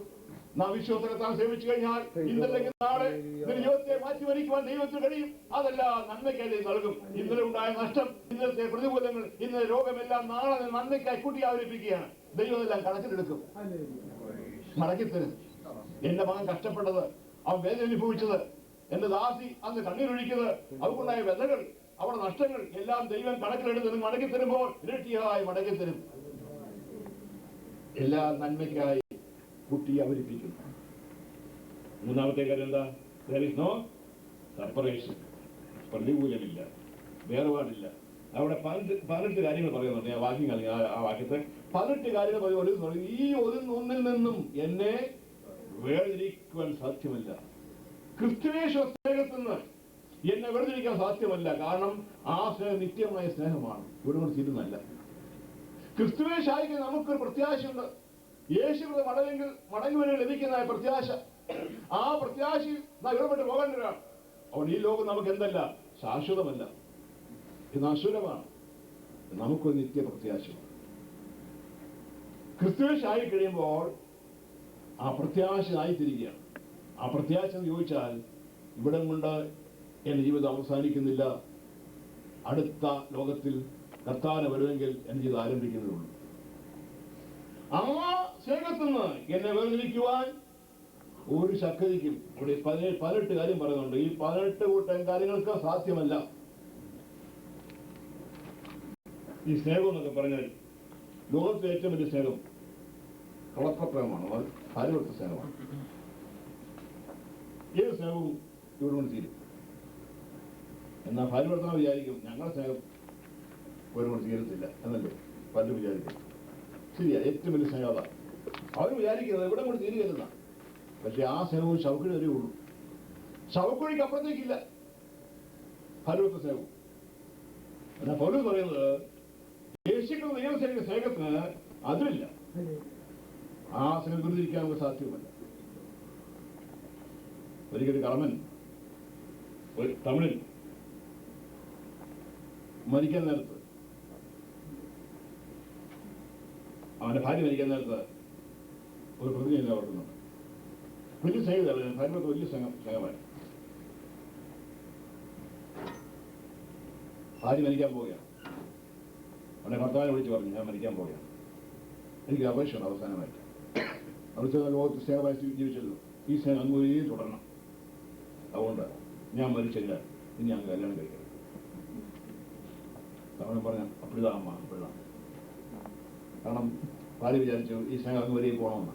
നാം വിശ്വാസത്താൽ സേവിച്ചു കഴിഞ്ഞാൽ ഇന്നല്ലെങ്കിൽ നാളെ നിന്റെ ജീവിതത്തെ മാറ്റിമറിക്കുവാൻ ദൈവത്തിന് കഴിയും. അതെല്ലാം നന്മയ്ക്കായി ദൈവം നൽകും. ഇന്നലെ ഉണ്ടായ നഷ്ടം, ഇന്നലത്തെ പ്രതികൂലങ്ങൾ, ഇന്നലെ രോഗമെല്ലാം നാളെ നന്മയ്ക്കായി കൂട്ടി അവതരിപ്പിക്കുകയാണ്. ദൈവം എല്ലാം കണക്കിലെടുക്കും, മടക്കിത്തരും. എന്റെ മകൻ കഷ്ടപ്പെട്ടത്, അവൻ വേദന അനുഭവിച്ചത്, എന്റെ ദാസി അന്ന് കണ്ണീരൊഴിക്കുന്നത്, അവർക്കുണ്ടായ വ്യതകൾ, അവിടെ നഷ്ടങ്ങൾ എല്ലാം ദൈവം കണക്കിലെടുത്ത് മടക്കി തരുമ്പോൾ ഇരട്ടിയായി മടക്കി തരും. എല്ലാം നന്മയ്ക്കായി കുട്ടി അവതരിപ്പിക്കുന്നു. മൂന്നാമത്തെ കാര്യം എന്താ? There is no separation. പ്രതികൂലമില്ല, വേർപാടില്ല. അവിടെ 18 കാര്യങ്ങൾ പറയുന്നുണ്ട്. ഞാൻ വാക്യം കളി ആ വാക്യത്തെ 18 കാര്യങ്ങൾ പറയുമ്പോൾ ഈ ഒന്നിൽ നിന്നും എന്നെ വേർതിരിക്കുവാൻ സാധ്യമല്ല. ക്രിസ്തുവേശ്വര സ്നേഹത്തിൽ നിന്ന് എന്നെ വേർതിരിക്കാൻ സാധ്യമല്ല. കാരണം ആ സ്നേഹം നിത്യമായ സ്നേഹമാണ്, ഇവിടെ കൊണ്ട് തീരുന്നല്ല. ക്രിസ്തുവേശായിക്ക് നമുക്കൊരു പ്രത്യാശയുണ്ട്. യേശുവിന്റെ മടങ്ങുവരെ ലഭിക്കുന്ന പ്രത്യാശ, ആ പ്രത്യാശയിൽ നാം ഇടപെട്ട് പോകേണ്ടവരാണ്. അതുകൊണ്ട് ഈ ലോകം നമുക്ക് എന്തല്ല, ശാശ്വതമല്ല, ഇത് അസുരമാണ്. നമുക്കൊരു നിത്യ പ്രത്യാശയാണ്. ക്രിസ്തുവേശായി കഴിയുമ്പോൾ ആ പ്രത്യാശ ആയിത്തിരിക്കുകയാണ്. ആ പ്രത്യാശ എന്ന് ചോദിച്ചാൽ ഇവിടം കൊണ്ട് എന്റെ ജീവിതം അവസാനിക്കുന്നില്ല. അടുത്ത ലോകത്തിൽ കർത്താവിനെ വരുമെങ്കിൽ എന്റെ ജീവിതം ആരംഭിക്കുന്നതുള്ളൂ. ആ സ്നേഹത്തിൽ നിന്ന് എന്നെ വേർതിരിക്കുവാൻ ഒരു ശക്തിക്കും ഇവിടെ 18 കാര്യം പറയുന്നുണ്ട്. ഈ 18 കൂട്ടം കാര്യങ്ങൾക്ക് സാധ്യമല്ല. ഈ സ്നേഹം എന്നൊക്കെ പറഞ്ഞാൽ ലോകത്തിലെ ഏറ്റവും വലിയ സ്നേഹം കളത്രപ്രേമമാണ്, അത് ഭാര്യവർത്ത സ്നേഹമാണ്. ഏത് സ്നേഹവും ഇവിടെ കൊണ്ട് തീരും. എന്നാൽ ഭാര്യവർത്തന വിചാരിക്കും ഞങ്ങളുടെ സ്നേഹം ഇവിടെ കൊണ്ട് തീരത്തില്ല എന്നല്ലേ പലരും വിചാരിക്കും. ശരിയാ, ഏറ്റവും വലിയ സ്നേഹം അതാണ്. അവർ വിചാരിക്കുന്നത് ഇവിടെ കൊണ്ട് തീരുകയല്ല. പക്ഷെ ആ സ്നേഹവും ശവക്കുഴി വരെ ഉള്ളൂ. ശവക്കുഴിക്ക് അപ്പുറത്തേക്കില്ല ഭാര്യവർത്ത സ്നേഹവും. എന്നാൽ പൗലോസ് പറയുന്നത് യേശുക്കൾ ദൈവസേന സ്നേഹത്തിന് അതിലില്ല. ആ സ്നേഹം ദുരിതിരിക്കാൻ നമുക്ക് സാധ്യമല്ല. ഒരിക്കലും കളമൻ തമിഴിൽ മരിക്കാൻ നേരത്ത്, അവന്റെ ഭാര്യ മരിക്കാൻ നേരത്ത് ഒരു പ്രതിജ്ഞ ഓർക്കുന്നുണ്ട്. വലിയ സ്നേഹിതല്ല, ഭാര്യത്ത് വലിയ സ്നേഹമായി. ഭാര്യ മരിക്കാൻ പോവുകയാണ്. അവന്റെ ഭർത്താവിനെ വിളിച്ച് പറഞ്ഞു, ഞാൻ മരിക്കാൻ പോവുകയാണ്, എനിക്ക് അപേക്ഷയുണ്ട് അവസാനമായിട്ട്. അവിടുത്തെ ലോകത്ത് സ്നേഹമായി ജീവിച്ചല്ലോ, ഈ സ്നേഹം അങ്ങ് തുടരണം. അതുകൊണ്ട് ഞാൻ മരിച്ചില്ല, ഇനി അങ്ങ് കല്യാണം കഴിക്കണം. തമിഴൻ പറഞ്ഞ അപ്പിടിതാ അമ്മ അപ്പിടിതാ. കാരണം ഭാര്യ വിചാരിച്ചു ഈ സ്നേഹം അങ്ങ് വരെയും പോകണമെന്ന്.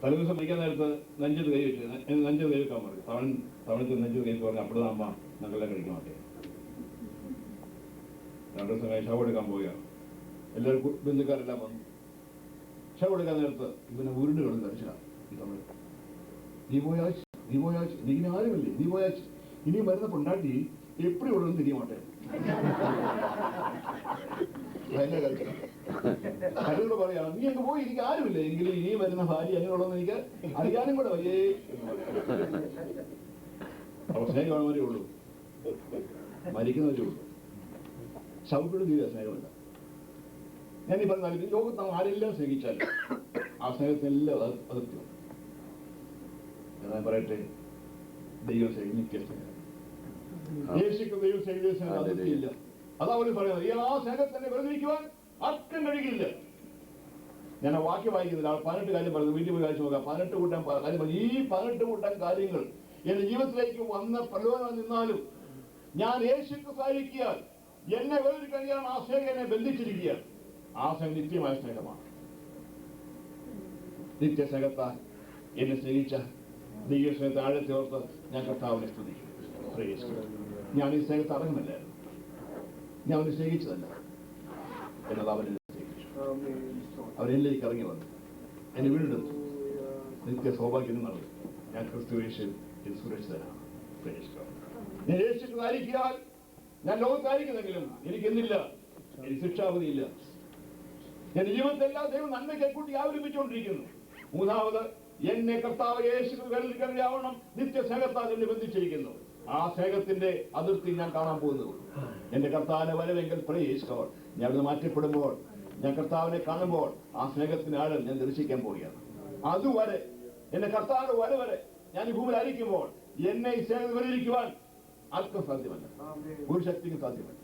തലേദിവസം മരിക്കാൻ നേരത്ത് നെഞ്ചത് കൈ വെച്ച് നെഞ്ചത് കൈ വെക്കാൻ പറഞ്ഞു. തമിഴത്തിൽ നെഞ്ചത് കൈ പറഞ്ഞു അപ്പിടിതാ അമ്മ ഞങ്ങളെല്ലാം കഴിക്കാൻ മാറ്റേ. 2 ദിവസം കഴിഞ്ഞ് ശവം എടുക്കാൻ പോവുകയാണ്. എല്ലാവരും ബന്ധുക്കാരെല്ലാം വന്നു. ശവം എടുക്കാൻ നേരത്ത് ഇവനെ ഉരുണ്ട് കിടന്ന് ധരിച്ചതാണ് ഈ തമിഴ്. നീ പോയാച്ച് നീക്കിന് ആരുമില്ലേ, നീ പോയാച്ച് ഇനി വരുന്ന പൊണ്ടാട്ടി എപ്പടി ഉള്ളതെന്ന് തിരിയമാട്ടെ. കരുതോട് പറയാണ്, നീ അങ്ങ് പോയി, എനിക്ക് ആരുമില്ല, എങ്കിലും ഇനി വരുന്ന ഭാര്യ എങ്ങനെയുള്ളതെന്ന് എനിക്ക് അറിയാനും കൂടെ വയ്യേ. അപ്പൊ സ്നേഹം കാണുന്നവരേ ഉള്ളൂ, മരിക്കുന്നവരേ ഉള്ളൂ. ശവക്കുഴി തീരെ സ്നേഹമല്ല. ഞാൻ ഈ പറഞ്ഞാൽ ലോകത്ത് നാം ആരെല്ലാം സ്നേഹിച്ചാലും ആ സ്നേഹത്തിനെല്ലാം അതിർത്തി. ഞാൻ പറയട്ടെ, ദൈവം നിത്യ സ്നേഹം. യേശുക്ക് ദൈവം സ്നേഹം അതിർത്തിയില്ല. അതാ അവർ പറയുന്നത്, ഈ ആ സ്നേഹത്തിനെ വേർതിരിക്കുവാൻ ആർക്കും കഴിയില്ല. ഞാൻ ആ വാക്യം വായിക്കുന്നില്ല. 18 കാര്യം പറയുന്നത്, വീട്ടിൽ പോയി വായിച്ചു നോക്കാം. 18 കൂട്ടം കാര്യം. ഈ 18 കൂട്ടം കാര്യങ്ങൾ എന്റെ ജീവിതത്തിലേക്ക് വന്ന പ്രലോഭനം നിന്നാലും ഞാൻ യേശുക്ക് സഹായിക്കിയാൽ എന്നെ വേർതിരിക്കാൻ ആ സ്നേഹം എന്നെ ബന്ധിച്ചിരിക്കുകയാണ്. ആ സ്നേഹം നിത്യമായ സ്നേഹമാണ്. നിത്യസ്നേഹത്താൽ എന്നെ സ്നേഹിച്ച ദൈവസ്നേഹത്തെ ആഴത്തെ ഓർത്ത് ഞാൻ കർത്താവിനെ സ്തുതിക്കും. ഞാൻ ഈ സ്നേഹത്തെ അടങ്ങുന്നില്ലായിരുന്നു, ഞാൻ അവനെ സ്നേഹിച്ചതല്ല എന്നത് അവൻ എന്നെ സ്നേഹിച്ചു. അവൻ എന്നിലേക്ക് ഇറങ്ങി വന്നു, എന്നെ വീണ്ടെടുത്തു, നിത്യ സൗഭാഗ്യം നടന്നു. ഞാൻ ക്രിസ്തു യേശുവിൽ സുരക്ഷിതനാണ്. ഞാൻ യേശുക്ക് ആയിരിക്കാൻ ഞാൻ ലോകത്തായിരിക്കുന്നെങ്കിലും എനിക്കെന്തില്ല, എനിക്ക് ശിക്ഷാവധിയില്ല. എന്റെ ജീവിതത്തെല്ലാം ദൈവം നന്മയ്ക്ക് കൂട്ടി ആവരിപ്പിച്ചുകൊണ്ടിരിക്കുന്നു. മൂന്നാമത് എന്നെ കർത്താവ് യേശു കരുതിയാവണം നിത്യ സ്നേഹത്താൽ എന്നെ ബന്ധിച്ചിരിക്കുന്നു. ആ സ്നേഹത്തിന്റെ അതിർത്തി ഞാൻ കാണാൻ പോകുന്നു. എന്റെ കർത്താവിനെ വരവെങ്കിൽ പ്രയേശിക്കോൾ ഞാൻ അത് മാറ്റപ്പെടുമ്പോൾ, ഞാൻ കർത്താവിനെ കാണുമ്പോൾ ആ സ്നേഹത്തിന് ആഴം ഞാൻ ദർശിക്കാൻ പോവുകയാണ്. അതുവരെ എന്റെ കർത്താവിന്റെ വരവരെ ഞാൻ ഈ ഭൂമിയിലായിരിക്കുമ്പോൾ എന്നെ ഈ സ്നേഹം വരിയിരിക്കുവാൻ ആർക്കും സാധ്യമല്ല, ഒരു ശക്തിക്കും സാധ്യമല്ല.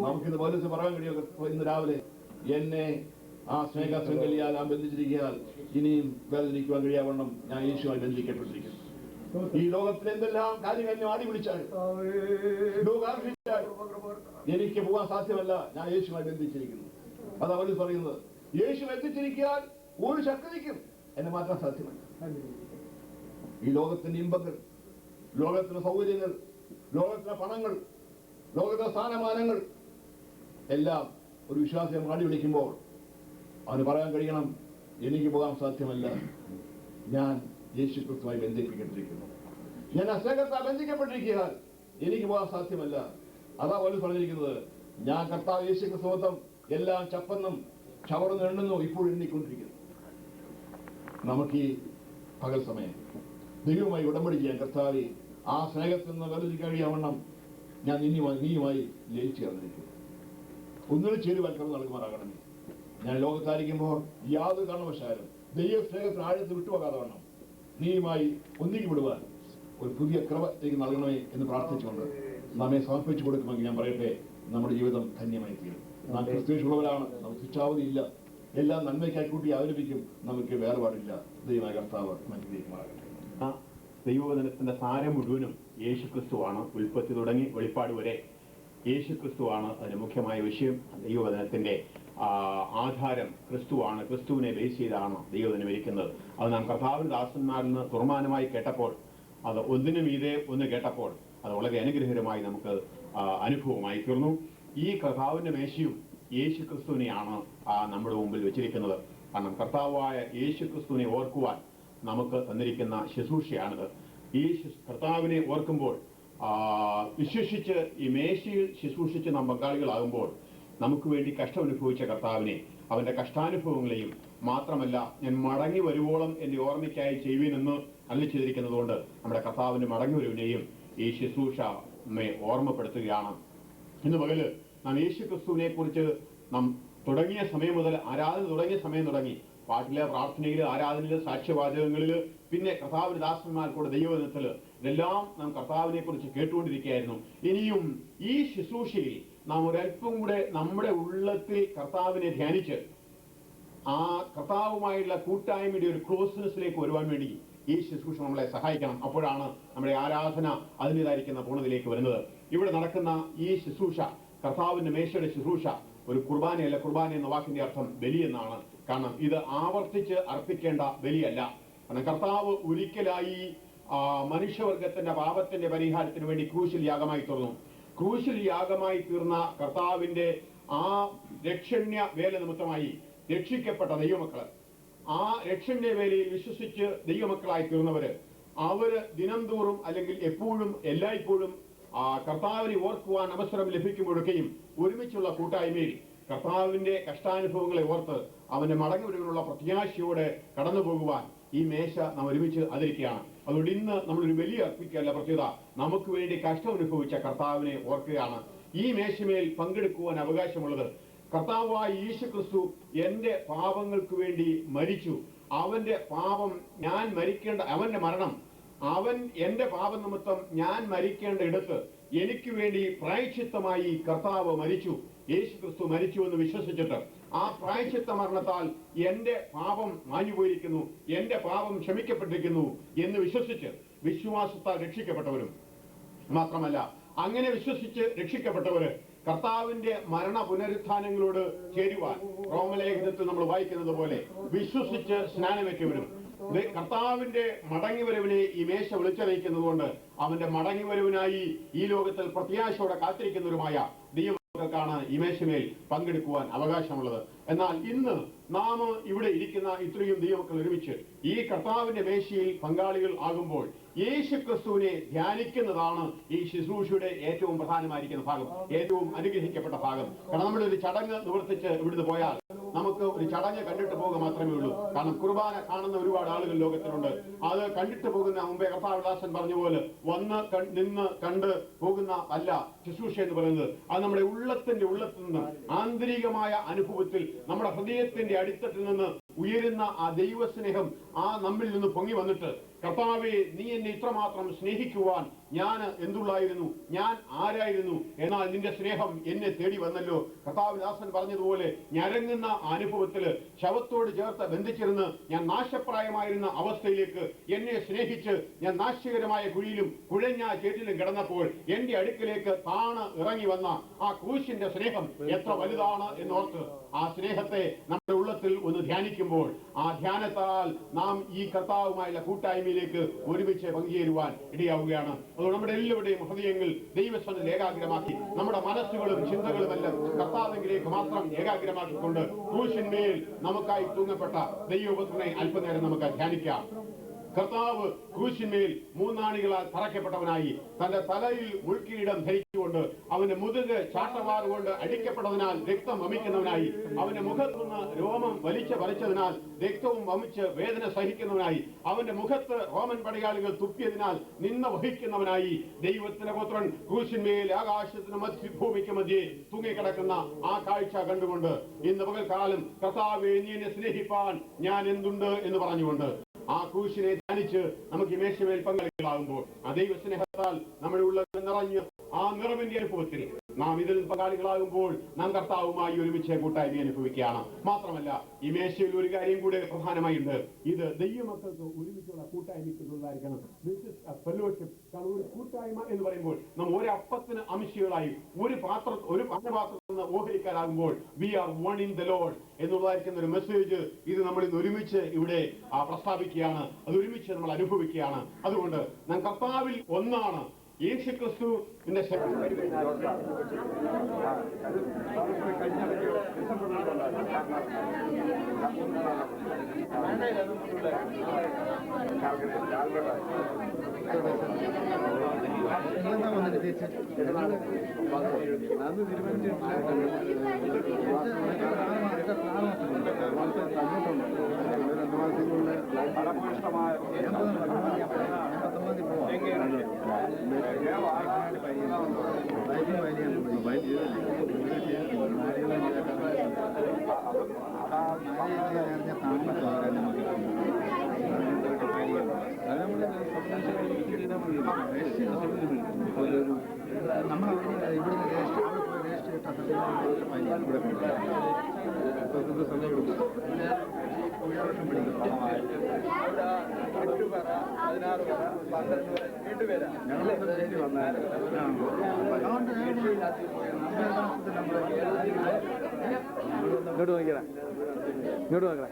നമുക്കിത് പോലീസ് പറയാൻ കഴിയുമോ? ഇന്ന് രാവിലെ എന്നെ ആ സ്നേഹ ശൃംഖലയാൽ ഞാൻ ബന്ധിച്ചിരിക്കാൻ ഇനിയും വേദനിക്കുവാൻ കഴിയാവണ്ണം ഞാൻ യേശുവായി ബന്ധിക്കപ്പെട്ടിരിക്കുന്നു. ഈ ലോകത്തിൽ എന്തെല്ലാം കാര്യങ്ങൾ എന്നെ ആടി വിളിച്ചാൽ എനിക്ക് പോകാൻ സാധ്യമല്ല, ഞാൻ യേശുവായി ബന്ധിച്ചിരിക്കുന്നു. അതാ പോലീസ് പറയുന്നത്. യേശു ബന്ധിച്ചിരിക്കാൻ ഒരു ശക്തിക്കും എന്നെ മാറ്റാൻ സാധ്യമല്ല. ഈ ലോകത്തിന്റെ ഇമ്പങ്ങൾ, ലോകത്തിന്റെ സൗകര്യങ്ങൾ, ലോകത്തിലെ പണങ്ങൾ, ലോകത്തിലെ സ്ഥാനമാനങ്ങൾ എല്ലാം ഒരു വിശ്വാസിയെ മാടി വിളിക്കുമ്പോൾ അവന് പറയാൻ കഴിയണം, എനിക്ക് പോകാൻ സാധ്യമല്ല, ഞാൻ യേശു ക്രിസ്തുമായി ബന്ധിപ്പിക്കപ്പെട്ടിരിക്കുന്നു. ഞാൻ ആ സ്നേഹത്താൽ ബന്ധിക്കപ്പെട്ടിരിക്കാൻ എനിക്ക് പോകാൻ സാധ്യമല്ല. അതാ പോലും പറഞ്ഞിരിക്കുന്നത്, ഞാൻ കർത്താവ് യേശു ക്രിസ്തുവത്വം എല്ലാം ചപ്പെന്നും ചവർന്ന് എണ്ണുന്നു, ഇപ്പോൾ എണ്ണിക്കൊണ്ടിരിക്കുന്നു. നമുക്ക് ഈ പകൽ സമയം ദൈവവുമായി ഉടമ്പടി ചെയ്യാൻ, കർത്താവെ ആ സ്നേഹത്തിൽ നിന്ന് വേർതിരിക്കാൻ കഴിയാവണ്ണം ഞാൻ നീയുമായി ലയിച്ചു ചേർന്നിരിക്കുന്നു. ഒന്നിനും ചേരുവാൻ കർമ്മം നൽകുമാറാകണമേ. ഞാൻ ലോകത്തായിരിക്കുമ്പോൾ യാതൊരു കാരണവശാലും ദൈവ സ്നേഹത്തിന് ആഴത്തിൽ വിട്ടുപോകാതെ വണ്ണം നീയുമായി ഒന്നിക്ക് വിടുവാൻ ഒരു പുതിയ കൃപ എനിക്ക് നൽകണമേ എന്ന് പ്രാർത്ഥിച്ചുകൊണ്ട് നമ്മെ സമർപ്പിച്ചു കൊടുക്കുമെങ്കിൽ ഞാൻ പറയട്ടെ, നമ്മുടെ ജീവിതം ധന്യമായി തീരും. നാം ക്രിസ്തുവിനുള്ളവരാണ്, നമുക്ക് ശിക്ഷാവധിയില്ല, എല്ലാം നന്മയ്ക്കായി കൂട്ടി അവലംബിക്കും, നമുക്ക് വേർപാടില്ല. ദൈവമായ കർത്താവ് അനുഗ്രഹിക്കുമാറാകട്ടെ. ദൈവവചനത്തിന്റെ സാരം മുഴുവനും യേശു ക്രിസ്തുവാണ്. ഉൽപ്പത്തി തുടങ്ങി വെളിപ്പാട് വരെ യേശു ക്രിസ്തുവാണ് അതിന് മുഖ്യമായ വിഷയം. ദൈവവചനത്തിന്റെ ആധാരം ക്രിസ്തുവാണ്. ക്രിസ്തുവിനെ ബേസ് ചെയ്താണ് ദൈവവചനം ഇരിക്കുന്നത്. അത് നാം കർത്താവിന്റെ ദാസന്മാരിൽ നിന്ന് തുറമാനമായി കേട്ടപ്പോൾ, അത് ഒന്നിനും മീതെ ഒന്ന് കേട്ടപ്പോൾ അത് വളരെ അനുഗ്രഹകരമായി നമുക്ക് അനുഭവമായി തീർന്നു. ഈ കർത്താവിന്റെ മേശയും യേശു ക്രിസ്തുവിനെയാണ് നമ്മുടെ മുമ്പിൽ വെച്ചിരിക്കുന്നത്. കാരണം കർത്താവായ യേശു ക്രിസ്തുവിനെ ഓർക്കുവാൻ നമുക്ക് തന്നിരിക്കുന്ന ശുശ്രൂഷയാണിത്. ഈ കർത്താവിനെ ഓർക്കുമ്പോൾ വിശ്വസിച്ച് ഈ മേശയിൽ ശുശ്രൂഷിച്ച് നാം പങ്കാളികളാകുമ്പോൾ നമുക്ക് വേണ്ടി കഷ്ടം അനുഭവിച്ച കർത്താവിനെ, അവന്റെ കഷ്ടാനുഭവങ്ങളെയും മാത്രമല്ല ഞാൻ മടങ്ങി വരുവോളം എന്റെ ഓർമ്മയ്ക്കായി ചെയ്യുവിനെന്ന് അരുളി ചെയ്തിരിക്കുന്നത് കൊണ്ട് നമ്മുടെ കർത്താവിന്റെ മടങ്ങി വരുവിനെയും ഈ ശുശ്രൂഷ നമ്മെ ഓർമ്മപ്പെടുത്തുകയാണ്. ഇന്ന് പകല് നാം യേശു ക്രിസ്തുവിനെ കുറിച്ച് നാം തുടങ്ങിയ സമയം മുതൽ, ആരാധന തുടങ്ങിയ സമയം തുടങ്ങി, പാട്ടിലെ, പ്രാർത്ഥനയില്, ആരാധനയില്, സാക്ഷ്യവാചകങ്ങളില്, പിന്നെ കർത്താവിന്റെ ദാസന്മാർക്കൂടെ ദൈവവചനത്തില് ഇതെല്ലാം നാം കർത്താവിനെ കുറിച്ച് കേട്ടുകൊണ്ടിരിക്കുകയായിരുന്നു. ഇനിയും ഈ ശുശ്രൂഷയിൽ നാം ഒരല്പം കൂടെ നമ്മുടെ ഉള്ളത്തിൽ കർത്താവിനെ ധ്യാനിച്ച് ആ കർത്താവുമായുള്ള കൂട്ടായ്മയുടെ ഒരു ക്ലോസ്നെസ്സിലേക്ക് വരുവാൻ വേണ്ടി ഈ ശുശ്രൂഷ നമ്മളെ സഹായിക്കണം. അപ്പോഴാണ് നമ്മുടെ ആരാധന അതിൻ്റെതായിരിക്കുന്ന പൂർണ്ണതയിലേക്ക് വരുന്നത്. ഇവിടെ നടക്കുന്ന ഈ ശുശ്രൂഷ, കർത്താവിന്റെ മേശയുടെ ശുശ്രൂഷ, ഒരു കുർബാനയല്ല. കുർബാന എന്ന വാക്കിന്റെ അർത്ഥം ബലി എന്നാണ്. കാരണം ഇത് ആവർത്തിച്ച് അർപ്പിക്കേണ്ട ബലിയല്ല. കാരണം കർത്താവ് ഒരിക്കലായി മനുഷ്യവർഗത്തിന്റെ പാപത്തിന്റെ പരിഹാരത്തിന് വേണ്ടി ക്രൂശിൽ യാഗമായി തീർന്നു. ക്രൂശിൽ യാഗമായി തീർന്ന കർത്താവിന്റെ ആ രക്ഷണ്യ വേല നിമിത്തമായി രക്ഷിക്കപ്പെട്ട ദൈവമക്കള്, ആ രക്ഷണ്യ വേലയിൽ വിശ്വസിച്ച് ദൈവമക്കളായി തീർന്നവര്, അവര് ദിനംതോറും അല്ലെങ്കിൽ എപ്പോഴും എല്ലായ്പ്പോഴും കർത്താവിനെ ഓർക്കുവാൻ അവസരം ലഭിക്കുമ്പോഴൊക്കെയും ഒരുമിച്ചുള്ള കൂട്ടായ്മയിൽ കർത്താവിന്റെ കഷ്ടാനുഭവങ്ങളെ ഓർത്ത് അവന്റെ മടങ്ങി വരുവാനുള്ള പ്രത്യാശയോടെ കടന്നു പോകുവാൻ ഈ മേശ നാം ഒരുമിച്ച് ആദരിക്കുകയാണ്. അതുകൊണ്ട് ഇന്ന് നമ്മളൊരു ബലി അർപ്പിക്കുകയല്ല, പ്രത്യേകത നമുക്ക് വേണ്ടി കഷ്ടം അനുഭവിച്ച കർത്താവിനെ ഓർക്കുകയാണ്. ഈ മേശമേൽ പങ്കെടുക്കുവാൻ അവകാശമുള്ളത് കർത്താവായ യേശു ക്രിസ്തു എന്റെ പാപങ്ങൾക്ക് വേണ്ടി മരിച്ചു. അവന്റെ പാപം ഞാൻ മരിക്കേണ്ട, അവന്റെ മരണം, അവൻ എന്റെ പാപനിമിത്തം ഞാൻ മരിക്കേണ്ട ഇടത്ത് എനിക്ക് വേണ്ടി പ്രായശ്ചിത്തമായി കർത്താവ് മരിച്ചു. യേശു ക്രിസ്തു മരിച്ചു എന്ന് വിശ്വസിച്ചിട്ട് ആ പ്രായശ്ചിത്ത മരണത്താൽ എന്റെ പാപം മാഞ്ഞുപോയിരിക്കുന്നു, എന്റെ പാപം ക്ഷമിക്കപ്പെട്ടിരിക്കുന്നു എന്ന് വിശ്വസിച്ച് വിശ്വാസത്താൽ രക്ഷിക്കപ്പെട്ടവരും മാത്രമല്ല, അങ്ങനെ വിശ്വസിച്ച് രക്ഷിക്കപ്പെട്ടവര് കർത്താവിന്റെ മരണ പുനരുത്ഥാനങ്ങളോട് ചേരുവാൻ റോമലേഖനത്തിൽ നമ്മൾ വായിക്കുന്നത് പോലെ വിശ്വസിച്ച് സ്നാനമേറ്റവരും കർത്താവിന്റെ മടങ്ങിവരവിനെ ഈ മേശ വിളിച്ചറിയിക്കുന്നത് കൊണ്ട് അവന്റെ മടങ്ങിവരവിനായി ഈ ലോകത്തിൽ പ്രത്യാശയോടെ കാത്തിരിക്കുന്നവരുമായ ദൈവമക്കൾക്കാണ് ഈ മേശമേൽ പങ്കെടുക്കുവാൻ അവകാശമുള്ളത്. എന്നാൽ ഇന്ന് നാം ഇവിടെ ഇരിക്കുന്ന ഇത്രയും ദൈവമക്കൾ ഒരുമിച്ച് ഈ കർത്താവിന്റെ മേശയിൽ പങ്കാളികൾ ആകുമ്പോൾ യേശു ക്രിസ്തുവിനെ ധ്യാനിക്കുന്നതാണ് ഈ ശുശ്രൂഷയുടെ ഏറ്റവും പ്രധാനമായിരിക്കുന്ന ഭാഗം, ഏറ്റവും അനുഗ്രഹിക്കപ്പെട്ട ഭാഗം. കാരണം നമ്മളൊരു ചടങ്ങ് നിവർത്തിച്ച് ഇവിടുന്ന് പോയാൽ നമുക്ക് ഒരു ചടങ്ങ് കണ്ടിട്ട് പോകുക മാത്രമേ ഉള്ളൂ. കാരണം കുർബാന കാണുന്ന ഒരുപാട് ആളുകൾ ലോകത്തിലുണ്ട്. അത് കണ്ടിട്ട് പോകുന്ന മുമ്പേ കർത്താവദാസൻ പറഞ്ഞ പോലെ വന്ന് നിന്ന് കണ്ട് പോകുന്ന അല്ല ശുശ്രൂഷ എന്ന് പറയുന്നത്. അത് നമ്മുടെ ഉള്ളത്തിൽ നിന്ന് ആന്തരികമായ അനുഭവത്തിൽ നമ്മുടെ ഹൃദയത്തിന്റെ അടിത്തട്ടിൽ നിന്ന് ഉയരുന്ന ആ ദൈവസ്നേഹം ആ നമ്മിൽ നിന്ന് പൊങ്ങി വന്നിട്ട്, കർത്താവേ നീ എന്നെ ഇത്രമാത്രം സ്നേഹിക്കുവാൻ ഞാൻ എന്തുള്ളായിരുന്നു, ഞാൻ ആരായിരുന്നു, എന്നാൽ നിന്റെ സ്നേഹം എന്നെ തേടി വന്നല്ലോ. കർത്താവദാസൻ പറഞ്ഞതുപോലെ ഞരങ്ങുന്ന അനുഭവത്തില് ശവത്തോട് ചേർത്ത് ബന്ധിച്ചിരുന്ന് ഞാൻ നാശപ്രായമായിരുന്ന അവസ്ഥയിലേക്ക് എന്നെ സ്നേഹിച്ച് ഞാൻ നാശകരമായ കുഴിയിലും കുഴഞ്ഞ ചേറ്റിലും കിടന്നപ്പോൾ എന്റെ അടുക്കിലേക്ക് താണ് ഇറങ്ങി വന്ന ആ ക്രൂശിന്റെ സ്നേഹം എത്ര വലുതാണ് എന്നോർത്ത് ആ സ്നേഹത്തെ നമ്മുടെ ഉള്ളത്തിൽ ഒന്ന് ധ്യാനിക്കുമ്പോൾ ആ ധ്യാനത്താൽ നാം ഈ കർത്താവുമായുള്ള കൂട്ടായ്മയിലേക്ക് ഒരുമിച്ച് പങ്കുചേരുവാൻ ഇടയാവുകയാണ്. അതുകൊണ്ട് നമ്മുടെ എല്ലാവരുടെയും ഹൃദയങ്ങൾ ദൈവസന്നിധിയിൽ ഏകാഗ്രമാക്കി നമ്മുടെ മനസ്സുകളും ചിന്തകളുമെല്ലാം കർത്താവിലേക്ക് മാത്രം ഏകാഗ്രമാക്കിക്കൊണ്ട് ക്രൂശിന്മേൽ നമുക്കായി തൂങ്ങപ്പെട്ട ദൈവപുത്രനെ അല്പനേരം നമുക്ക് ധ്യാനിക്കാം. കർത്താവ് ക്രൂശിന്മേൽ മൂന്നാണികളാൽ തറയ്ക്കപ്പെട്ടവനായി തന്റെ തലയിൽ മുൾക്കിരീടം ധരിച്ചുകൊണ്ട് അവന്റെ മുതുക് ചാട്ടവാറുകൊണ്ട് അടിക്കപ്പെട്ടതിനാൽ രക്തം വമിക്കുന്നവനായി, അവന്റെ മുഖത്തുനിന്ന് രോമം വലിച്ചു പറിച്ചതിനാൽ രക്തവും വമിച്ച് വേദന സഹിക്കുന്നവനായി, അവന്റെ മുഖത്ത് റോമൻ പടയാളികൾ തുപ്പിയതിനാൽ നിന്ന വഹിക്കുന്നവനായി, ദൈവത്തിന്റെ പുത്രൻ ക്രൂശിന്മേൽ ആകാശത്തിന് ഭൂമിക്ക് മധ്യേ തൂങ്ങിക്കിടക്കുന്ന ആ കാഴ്ച കണ്ടുകൊണ്ട് ഇന്ന് പകൽക്കാലം കർത്താവേ നീ എന്നെ സ്നേഹിപ്പാൻ ഞാൻ എന്തുണ്ട് എന്ന് പറഞ്ഞുകൊണ്ട് ആ ക്രൂശിനെ ധ്യാനിച്ച് നമുക്ക് ഈ മേശമേൽ പങ്കാളികളാകുമ്പോൾ ആ ദൈവ സ്നേഹത്താൽ നമ്മുടെ ഉള്ളിൽ നിറഞ്ഞ് ആ നിറവിന്റെ അനുഭവത്തിൽ നാം ഇതിൽ പങ്കാളികളാകുമ്പോൾ നാം കർത്താവുമായി ഒരുമിച്ച് കൂട്ടായ്മ അനുഭവിക്കുകയാണ്. മാത്രമല്ല ഈ മേശയിൽ ഒരു കാര്യം കൂടെ പ്രധാനമായുണ്ട്. ഇത് ദൈവമക്കൾക്ക് ഒരുമിച്ചുള്ള കൂട്ടായ്മയ്ക്കുള്ളതായിരിക്കണം. This is a fellowship. കാരണം ഒരു കൂട്ടായ്മ എന്ന് പറയുമ്പോൾ നാം ഒരു അപ്പത്തിന് അംശികളായി ഒരു പാനപാത്രത്തിൽ നിന്ന് ഓഹരിക്കാരാകുമ്പോൾ we are one in the Lord എന്നുള്ളതായിരിക്കുന്ന ഒരു മെസ്സേജ് ഇത് നമ്മൾ ഇന്ന് ഒരുമിച്ച് ഇവിടെ പ്രസ്താവിക്കുകയാണ്. അത് ഒരുമിച്ച് നമ്മൾ അനുഭവിക്കുകയാണ്. അതുകൊണ്ട് നാം കർത്താവിൽ ഒന്നാണ്. യേശുക്രിസ്തുവിന്റെ ഇങ്ങോട്ട് നോക്കിയടാ, ഇങ്ങോട്ട് നോക്കടാ.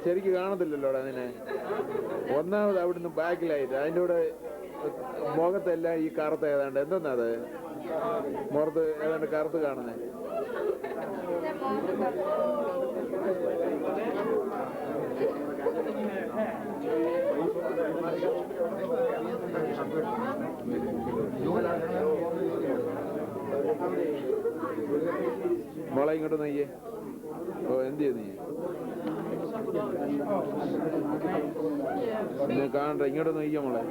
ശരിക്ക് കാണത്തില്ലല്ലോടാ അതിനെ. ഒന്നാമത് അവിടുന്ന് ബാക്കിലായിട്ട് അതിൻ്റെ കൂടെ മുഖത്തെല്ലാം ഈ കറുത്ത ഏതാണ്ട് എന്തെന്നാ അത് മുഖത്ത് ഏതാണ്ട് കറുത്ത് കാണുന്നേ. മോളെ ഇങ്ങോട്ട് നോക്കിയേ. ഓ എന്ത് ചെയ്തു നീ കാണട്ടെ, ഇങ്ങോട്ട് നോക്കിയോ മോളെ,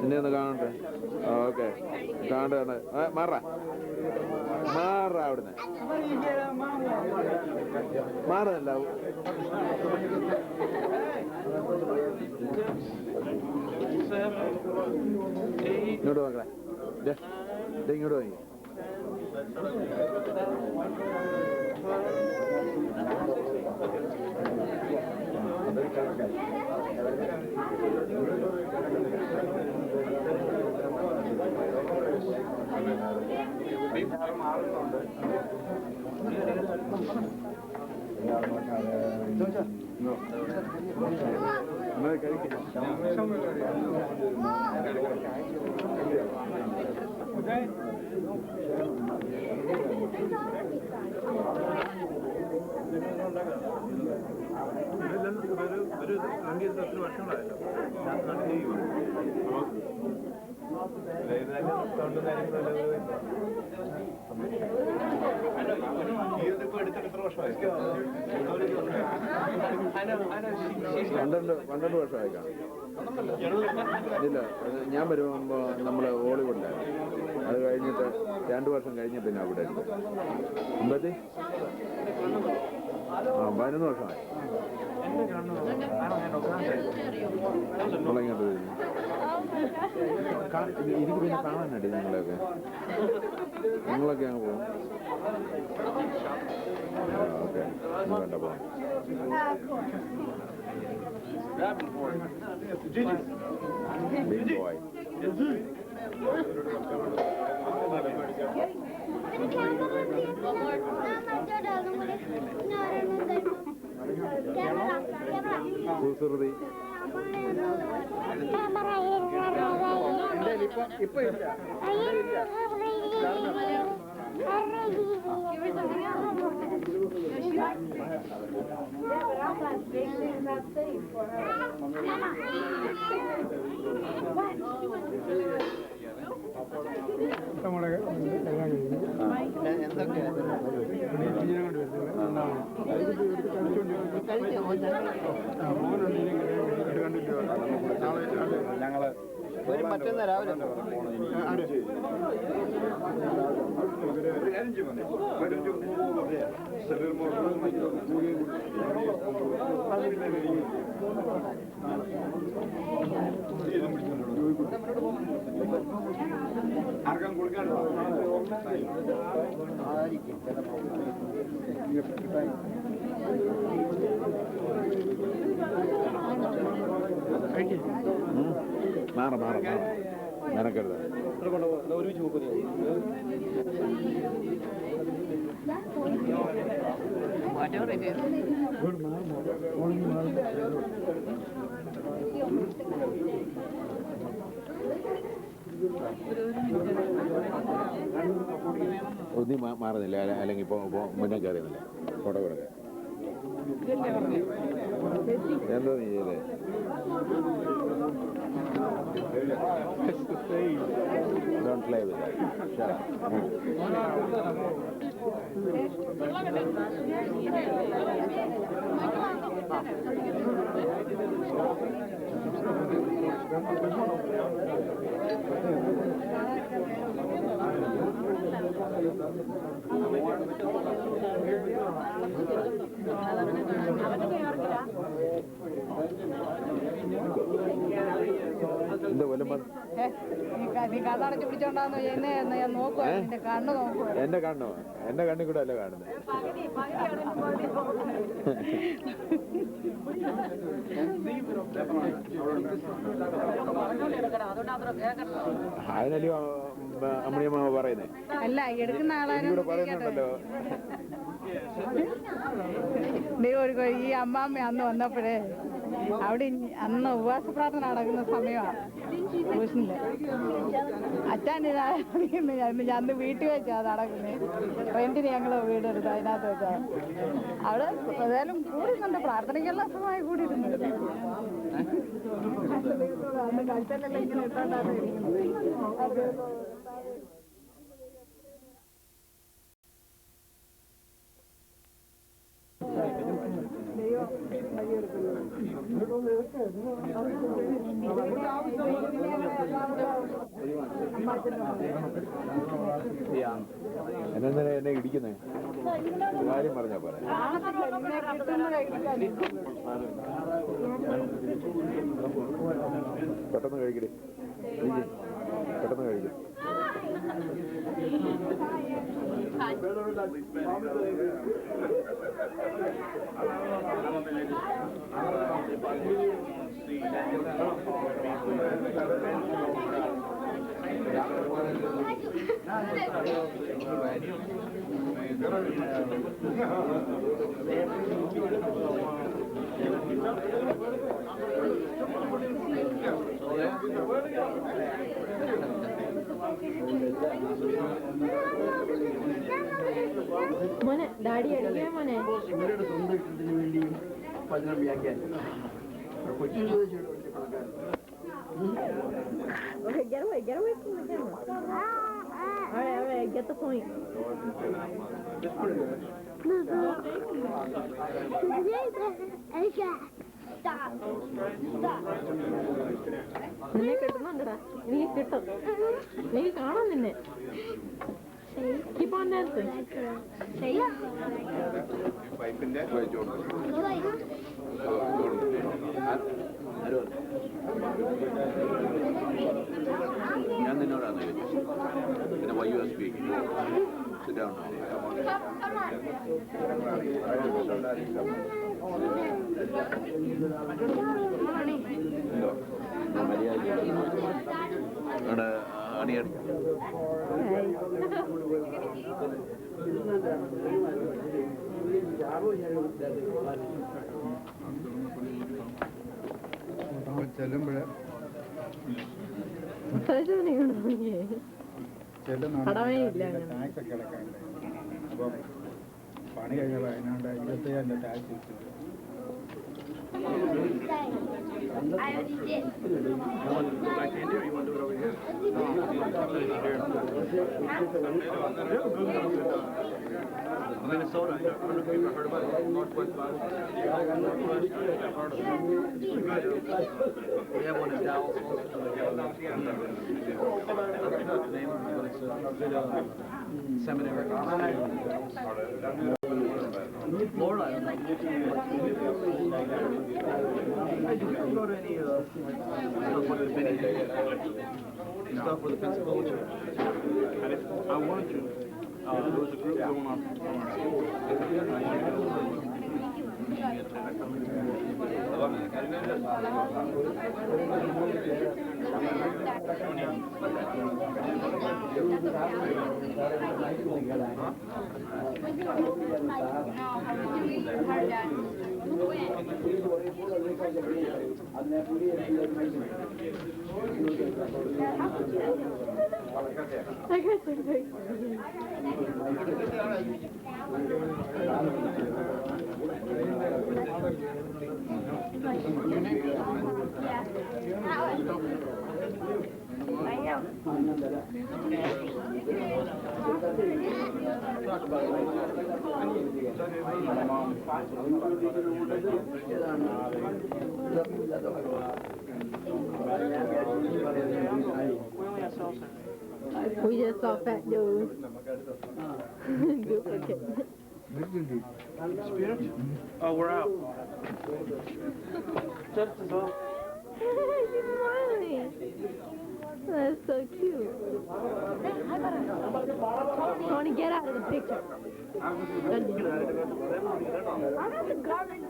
നിന്നെ ഒന്ന് കാണട്ടെ. ഓക്കെ കാണട്ടെ, മാറാ മാറാ അവിടുന്ന് മാറുന്നല്ല. ഇങ്ങോട്ട് നോക്കണേ. ഇങ്ങോട്ട് പോയി. പന്ത്രണ്ട് വർഷമായി കാണും. ഇല്ല, ഞാൻ വരുമ്പോ നമ്മള് ഹോളിവുഡിലായിരുന്നു. അത് കഴിഞ്ഞിട്ട് 2 വർഷം കഴിഞ്ഞ പിന്നെ അവിടെ ഉണ്ട്. 11 വർഷമായി. നമ്മളിങ്ങോട്ട് വരുന്നു. എനിക്ക് പിന്നെ കാണാനടി നിങ്ങളൊക്കെ അങ്ങ് പോകും. ഓക്കെ, വേണ്ട പോകാം. Big boy. കുസൃതി. ഇപ്പൊ ഇല്ല. ഞങ്ങള് മറ്റന്നാ രാവിലെ ആർക്കും കൊടുക്കാൻ മാറും മെനക്കരുത്. ഒരുമിച്ച് നോക്കുന്നത് ഒന്നും മാറുന്നില്ല, അല്ലെങ്കിൽ ഇപ്പോൾ മുന്നേ കയറുന്നില്ല. ഫോട്ടോ കൊടുക്കാൻ എന്താ നീ ചെയ്തേ? Don't play with that. Shut up. എന്താ വല്ലം നീ കണ്ണടച്ച് പിടിച്ചോണ്ടാന്ന് എന്നെ ഞാൻ നോക്കുക, എന്റെ കണ്ണ് നോക്കുക. എന്റെ കണ്ണോ? എന്റെ കണ്ണിൽ കൂടെ അല്ല കാണുന്നത്. അതിനല്ലോ അമ്മണിയമ്മ പറയുന്നേ. അല്ല, എടുക്കുന്ന ആളാണ് പറയുന്നുണ്ടല്ലോ. ഈ അമ്മാമ്മ അന്ന് വന്നപ്പോഴേ അവിടെ അന്ന് ഉപവാസ പ്രാർത്ഥന നടക്കുന്ന സമയമാണ് ട്യൂഷനില്. അച്ഛൻ അന്ന് വീട്ടിൽ വെച്ചാ നടക്കുന്നത്. റെന്റിന് ഞങ്ങള് വീടെടുത്ത് അതിനകത്ത് വെച്ചാ അവിടെ ഏതായാലും കൂടുന്നുണ്ട്, പ്രാർത്ഥനയ്ക്കുള്ള സമയമായി കൂടിയിട്ടുണ്ട്. അന്ന് കൽച്ചലെല്ലാം ഇങ്ങനെ ഇട്ടോണ്ടാണ് ഇരിക്കുന്നത്. എന്നെ ഇടിക്കുന്നേ കാര്യം പറഞ്ഞാ പറയാം. പെട്ടെന്ന് കഴിക്കടി, പെട്ടെന്ന് കഴിക്കും. മോനെ ഡാഡി അടിക്കാൻ മോനെ. ഇവരുടെ സ്വന്തം ഇഷ്ടത്തിന് വേണ്ടിയും വചനം വ്യാഖ്യാനിക്കും. കൊച്ചു ചോദിച്ചിട്ട് Okay, get away from the camera. All right, get the point. നിന്നെ കിട്ടുന്നുണ്ടടാ, എനിക്ക് കിട്ടും, എനിക്ക് കാണാം നിന്നെ. Keep on dancing. ഞാൻ നിന്നോടാണ് ചോദിച്ചത്. പിന്നെ why you are speaking? Sit down. അണിയടി ചെല്ലുമ്പോഴേ ടാക്സ് ഒക്കെ അടക്കാനുണ്ട്. അപ്പം പണി കഴിഞ്ഞപ്പോൾ അതിനാണ്ട് 25,000 ടാക്സ് കിട്ടും. I already did. You want to go back in here or you want to do it over here? Minnesota, I don't know if you've ever heard about it. Northwest Boston. I've heard of it. We have one in Dallas also. I don't know the name of it, but it's a good seminary. Florida, I don't know. Did you go to any stuff with the Benny? Stuff with the Pensacola Church? I wanted to. There was a group going on from our school. We just saw fat dude. Duplicate. Spirit? Oh, we're out. Just as well. She's smiling. That's so cute. I want to get out of the picture. I got the garbage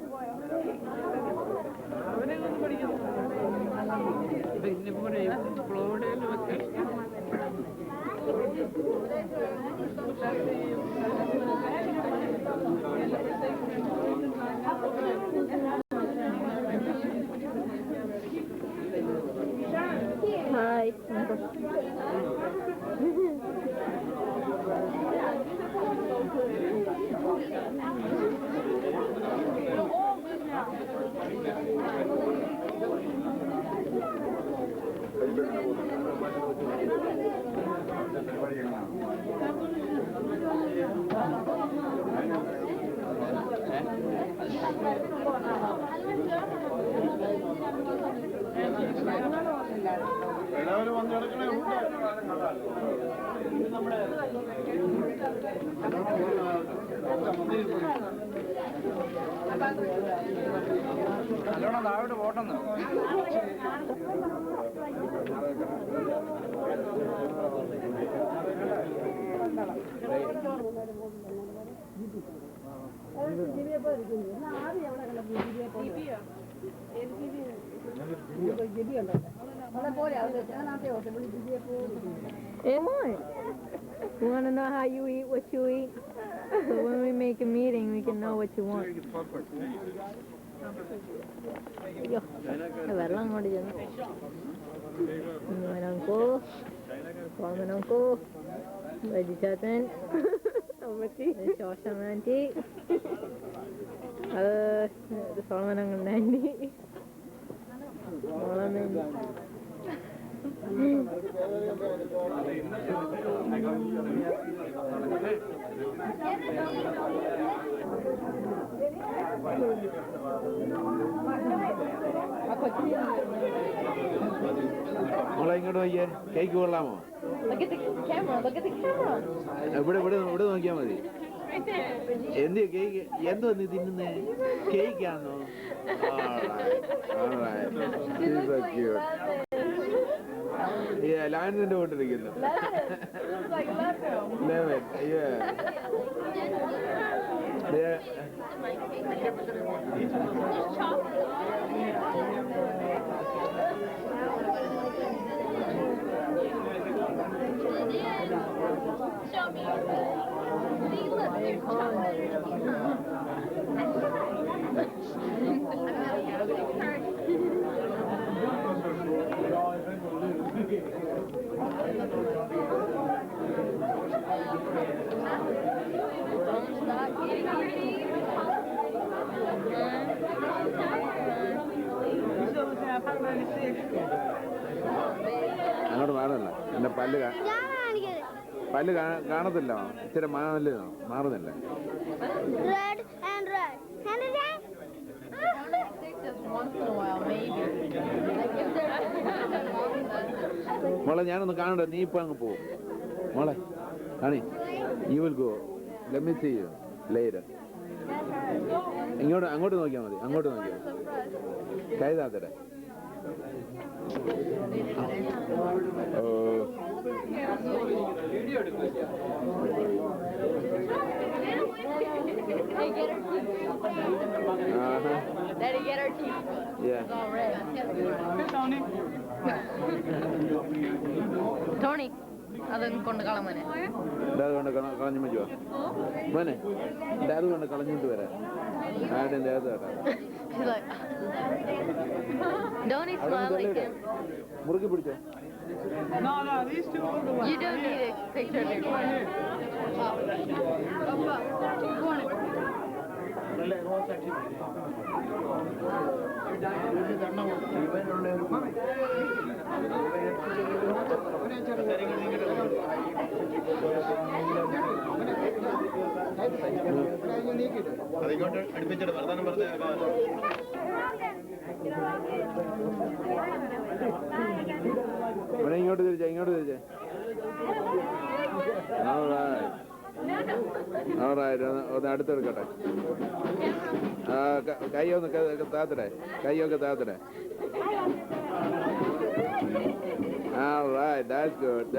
Hi. എല്ലാവരും വന്നെടുക്കണേ. നല്ലോണം താഴോട്ട് പോട്ടെന്ന്. We want to know how you eat, what you eat. So when we make a meeting, we can know what you want. Yo, വെള്ളം അങ്ങോട്ട് ചെന്നു നോക്കൂ കോമൻ നോക്കൂ വജിച്ചാത്തൻ ശോശമാൻറ്റി അത് സോളമനങ്ങണ്ടാൻറ്റി മോളെ ഇങ്ങോട്ട് നോക്കിയേ കേക്ക് കൊള്ളാമോ ഇവിടെ ഇവിടെ ഇവിടെ നോക്കിയാ മതി എന്ത് കേക്ക് എന്തോ നീ തിന്നുന്നേ കേക്കാണോ ലാൻഡിന്റെ കൊണ്ടിരിക്കുന്നു ലെമൺ അങ്ങോട്ട് മാറുന്നില്ല എന്റെ പല്ല് കാണത്തില്ല ഇച്ചിരി മാറുന്നില്ല മോളെ ഞാനൊന്ന് കാണട്ടെ നീ ഇപ്പൊ അങ്ങ് പോവും മോളെ കാണി you will go let me see you later അങ്ങോട്ട് നോക്കിയാൽ മതി അങ്ങോട്ട് നോക്കിയാൽ മതി കൈ താത്തട്ടെ Daddy, get our teeth. Yeah. It's all red. Tony, അതൊന്നും കൊണ്ട് കളമോനെ കൊണ്ട് കളഞ്ഞു പറ്റുമോ മോനെ അത് കൊണ്ട് കളഞ്ഞിട്ട് വരാം ആരുടെ ദേഹത്ത് കേട്ടാ Don't he smile like him? മുറുക്കി പിടിച്ചോ You don't need a picture of your അതിങ്ങോട്ട് അടുപ്പിച്ചിട്ട് വർത്താനം പറഞ്ഞ ഇങ്ങോട്ട് തിരിച്ചേ ഒന്ന് അടുത്തെടുക്കട്ടെ കൈയൊക്കെ താത്തടേ All right, that's good.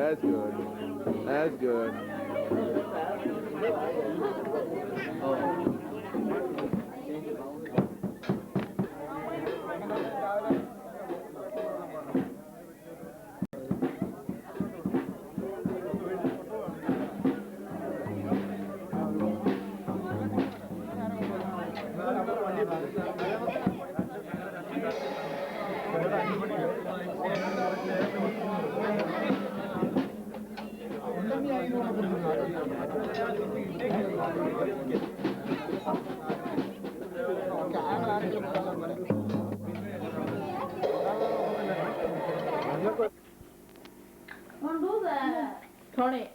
Don't do that. Tony,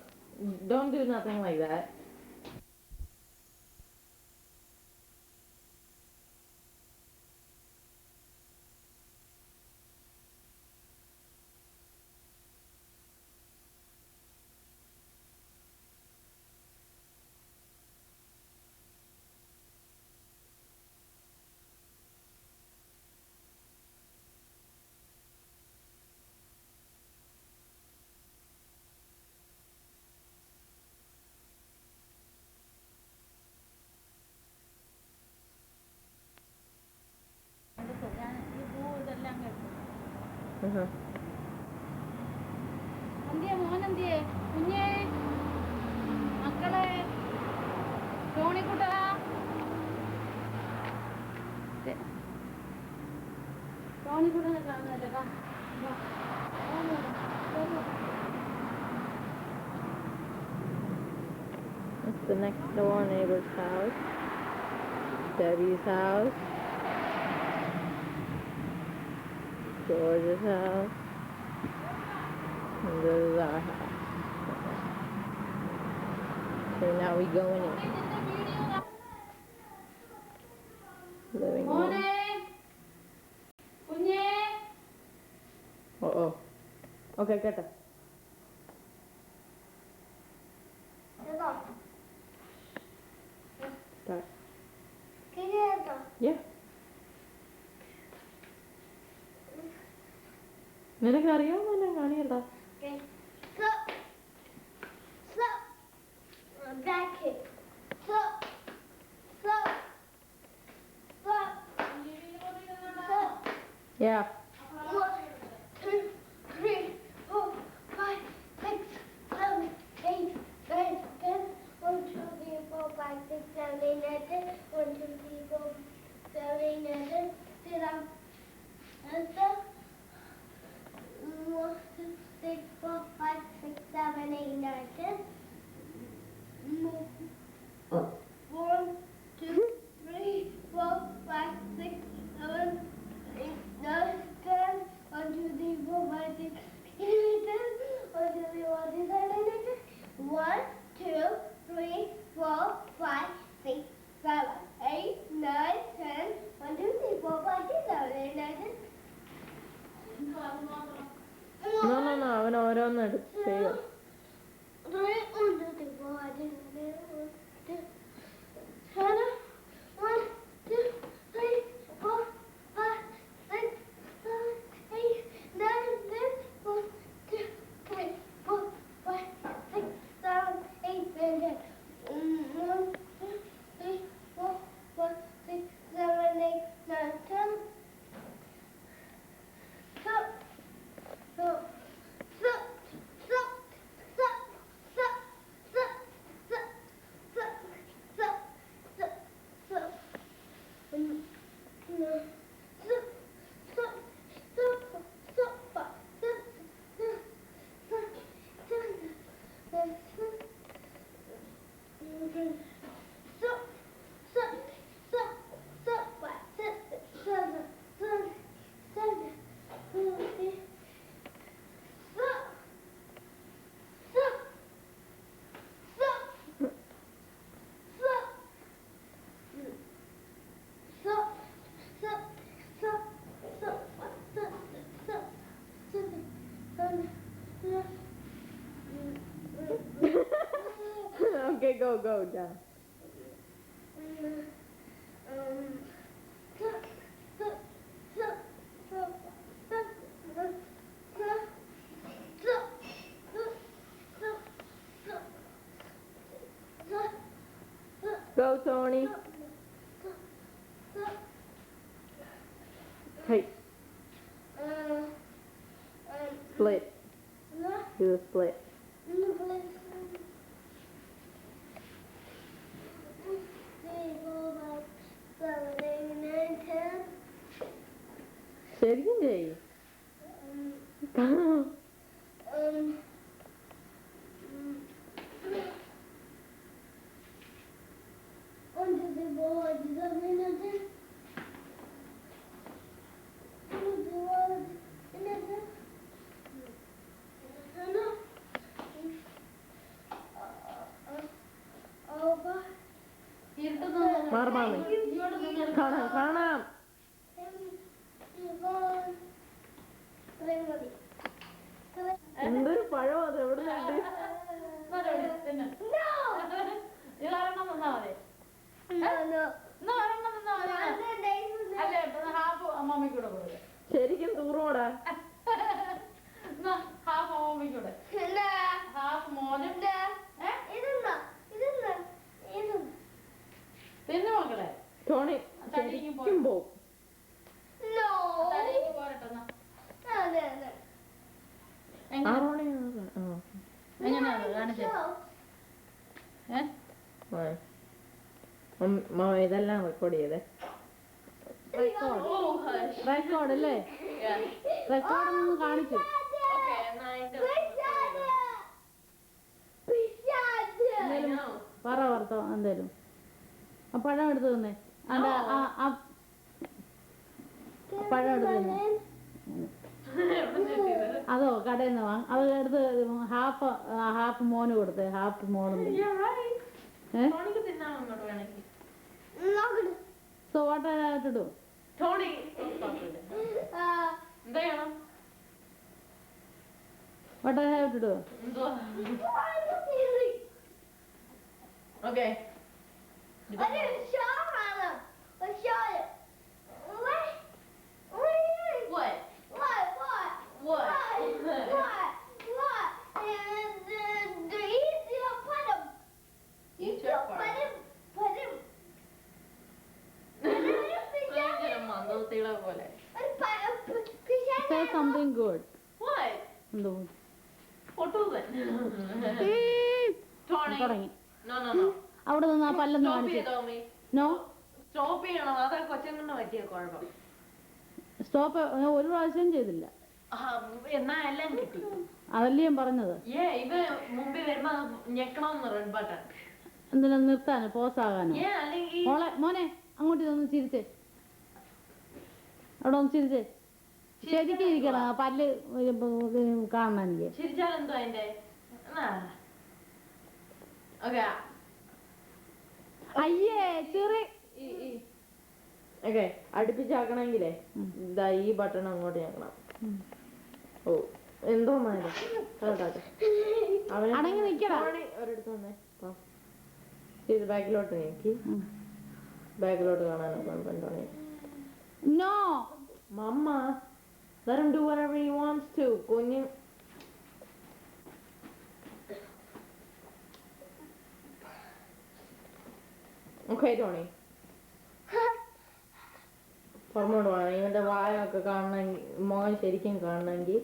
don't do nothing like that. എന്തിയെ മോനെന്തിയെ കുഞ്ഞേ മക്കളെ ടോണിക്കുട്ടാ ടോണിക്കുട്ടനെ കാണാനല്ലേ It's the next door neighbor's house. Debbie's house. George's house. And this is our house. So now we go in it. Living room. Uh-oh. Okay, get it. Start. Yeah. നിനക്ക് അറിയാമല്ലോ കാണിയല്ല Yeah. 1, 2, 3, 4, 5, 6, 7, 8, 9, 10. 1, 2, 3, 4, 5, 6, 7, 8, 9, 10. 1, 2, 3, 4, 7, 8, 9, 10. Sit down. Answer. 1, 2, 3, 4, 5, 6, 7, 8, 9, 10. 1, 2, 3, 4, 5, 6, 7, 8, 9, 10. 1, 2, 3, 4, 5, 6, 7, 8, 9, 10. 1, 2, 3, 4, 5, 6, 7, 8, 9, 10. 1, 2, 3, 4, 5, 6, 7, 8, 9, 10. No, അവൻ ഓരോന്ന് ചെയ്യുക 1, 2, 3, 4, 5, 6, 7, 1, 2, 3, 4, 5, 6, 7, 8, 9, 10. 1, 2, 3, 4, 5, 6, 7, 8, 9, 10. 1, 2, 3, 4, 5, 6, 7, 8, 9, 10. Stop. Stop. Stop. Stop. Stop. Stop. Stop. Stop. Stop. Stop. Stop. Stop. No. Stop. Stop. Stop. Stop. Stop. Okay, go, down. Go, Tony. Hey. Split. Do a split. ശരിക്കും ചെയ്യും മാറി കാണാം എന്തൊരു പഴം അത് എവിടെ ശരിക്കും തൂറോടാ ഹാഫ് അമ്മമ്മക്കൂടെ ഹാഫ് മോനും തിന്നു മക്കളെ ടോണി ശരിക്കും പോവും No. എങ്ങനെയാണ് കാണിച്ചേ? ഇതെല്ലാം റെക്കോർഡ് ചെയ്തേ. റെക്കോർഡ് അല്ലേ? റെക്കോർഡ് ഒന്ന് കാണിച്ചു. പറ വർത്തോ എന്തേലും. ആ പഴം എടുത്തു തന്നെ. പഴം എടുത്തു തന്നെ. അതോ കടയിൽ നിന്ന് വാങ്ങ. അത് എടുത്ത് ഹാഫ് മോന് കൊടുത്തേ. ഹാഫ് മോനും. So what I have to do? Tony. What I have to do? Okay. Say something good. What? തുടങ്ങി. No. അവിടെ നിന്ന് ആ പല്ലെന്ന് കാണിച്ചു. നോ സ്റ്റോപ്പ് ചെയ്യണം. അതാ കൊച്ചങ്ങനെ പറ്റിയ കുഴപ്പം. സ്റ്റോപ്പ് ഒരു പ്രാവശ്യം ചെയ്തില്ല. എന്നാ എല്ലാം കിട്ടി. അതല്ലേ ഞാൻ പറഞ്ഞത്. ഇത് മുമ്പിൽ വരുമ്പോ ഞെക്കണമെന്ന് റെഡ് ബട്ടൺ. എന്തിനാ നിർത്താനോ പോസാകാനോ? അല്ലെങ്കിൽ മോനെ അങ്ങോട്ട് ഇതൊന്ന് ചിരിച്ചേ. അവിടെ ഒന്ന് ചിരിച്ചേ. ശരിക്കും ഇരിക്കണം. പല്ല് കാണണം എനിക്ക്. ചിരിച്ചാലെന്തോ അതിന്റെ അയ്യേ ചെറി. ഓക്കെ അടുപ്പിച്ചാക്കണമെങ്കിലേ ഇതാ ഈ ബട്ടൺ അങ്ങോട്ട് ഞെക്കണം. ഓ എന്തോ അടങ്ങി നിക്കടാ. ഒരിടത്ത് വന്നേ. ഇത് ബാക്കിലോട്ട് നീക്കി. ബാക്കിലോട്ട് കാണാനോ? No mama let him do whatever he wants to. കുഞ്ഞ് ഓക്കെ ടോണി പുറമോട്ട് വേണം. ഇവന്റെ വായൊക്കെ കാണണമെങ്കിൽ മോൻ ശരിക്കും കാണണമെങ്കിൽ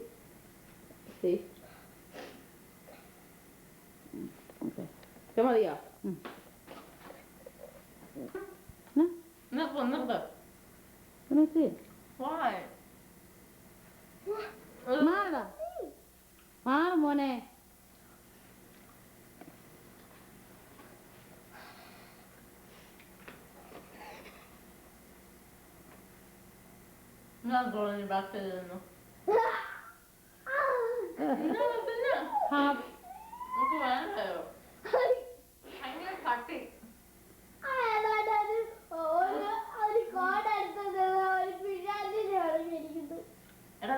മതിയോ? മാറ മോനെ. എടാ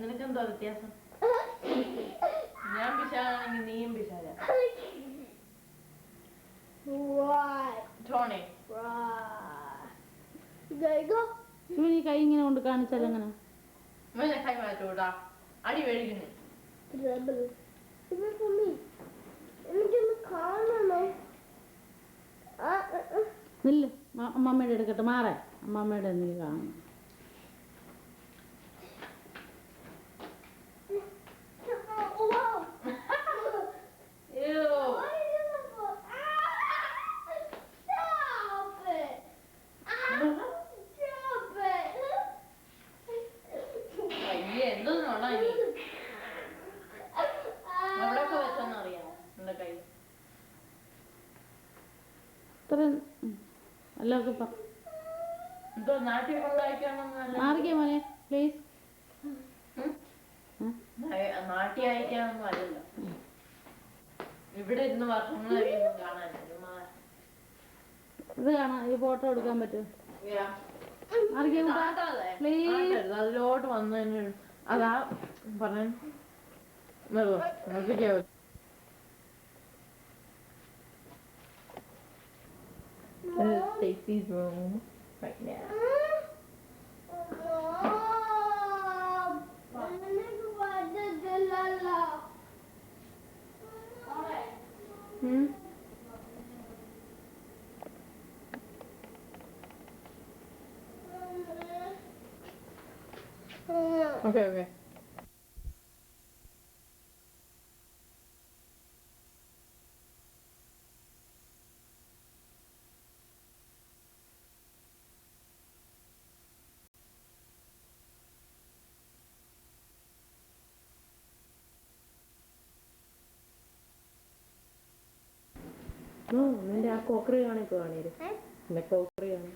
നിനക്കെന്തോ വ്യത്യാസം? ഞാൻ പിശാലാണെങ്കിൽ നീയും പിശാല. ടോണി ഇവന് കൈ ഇങ്ങനെ കൊണ്ട് കാണിച്ചാലെങ്ങനെ? കൈ മാറ്റൂടാ. അടി മേടിക്കുന്നേ. നില്ല അമ്മമ്മയുടെ എടുക്കട്ടെ. മാറേ അമ്മമ്മയുടെ എന്തെങ്കിലും കാണണം. എല്ലാവർക്കും മാറിക്കേ മോനെ പ്ലീസ്. നാട്ടി അയക്കാനൊന്നും അല്ലല്ലോ. ഇവിടെ ഇരുന്ന് വർഷങ്ങളൊന്നും കാണാൻ ഇത് കാണാം. ഈ ഫോട്ടോ എടുക്കാൻ പറ്റും. അതിലോട്ട് വന്നതിന് അതാ പറഞ്ഞു. Stacy's room right now. Okay. നിന്റെ ആ കോക്കറി കാണിപ്പോ കാണിയത് നിന്റെ കോക്കറി കാണി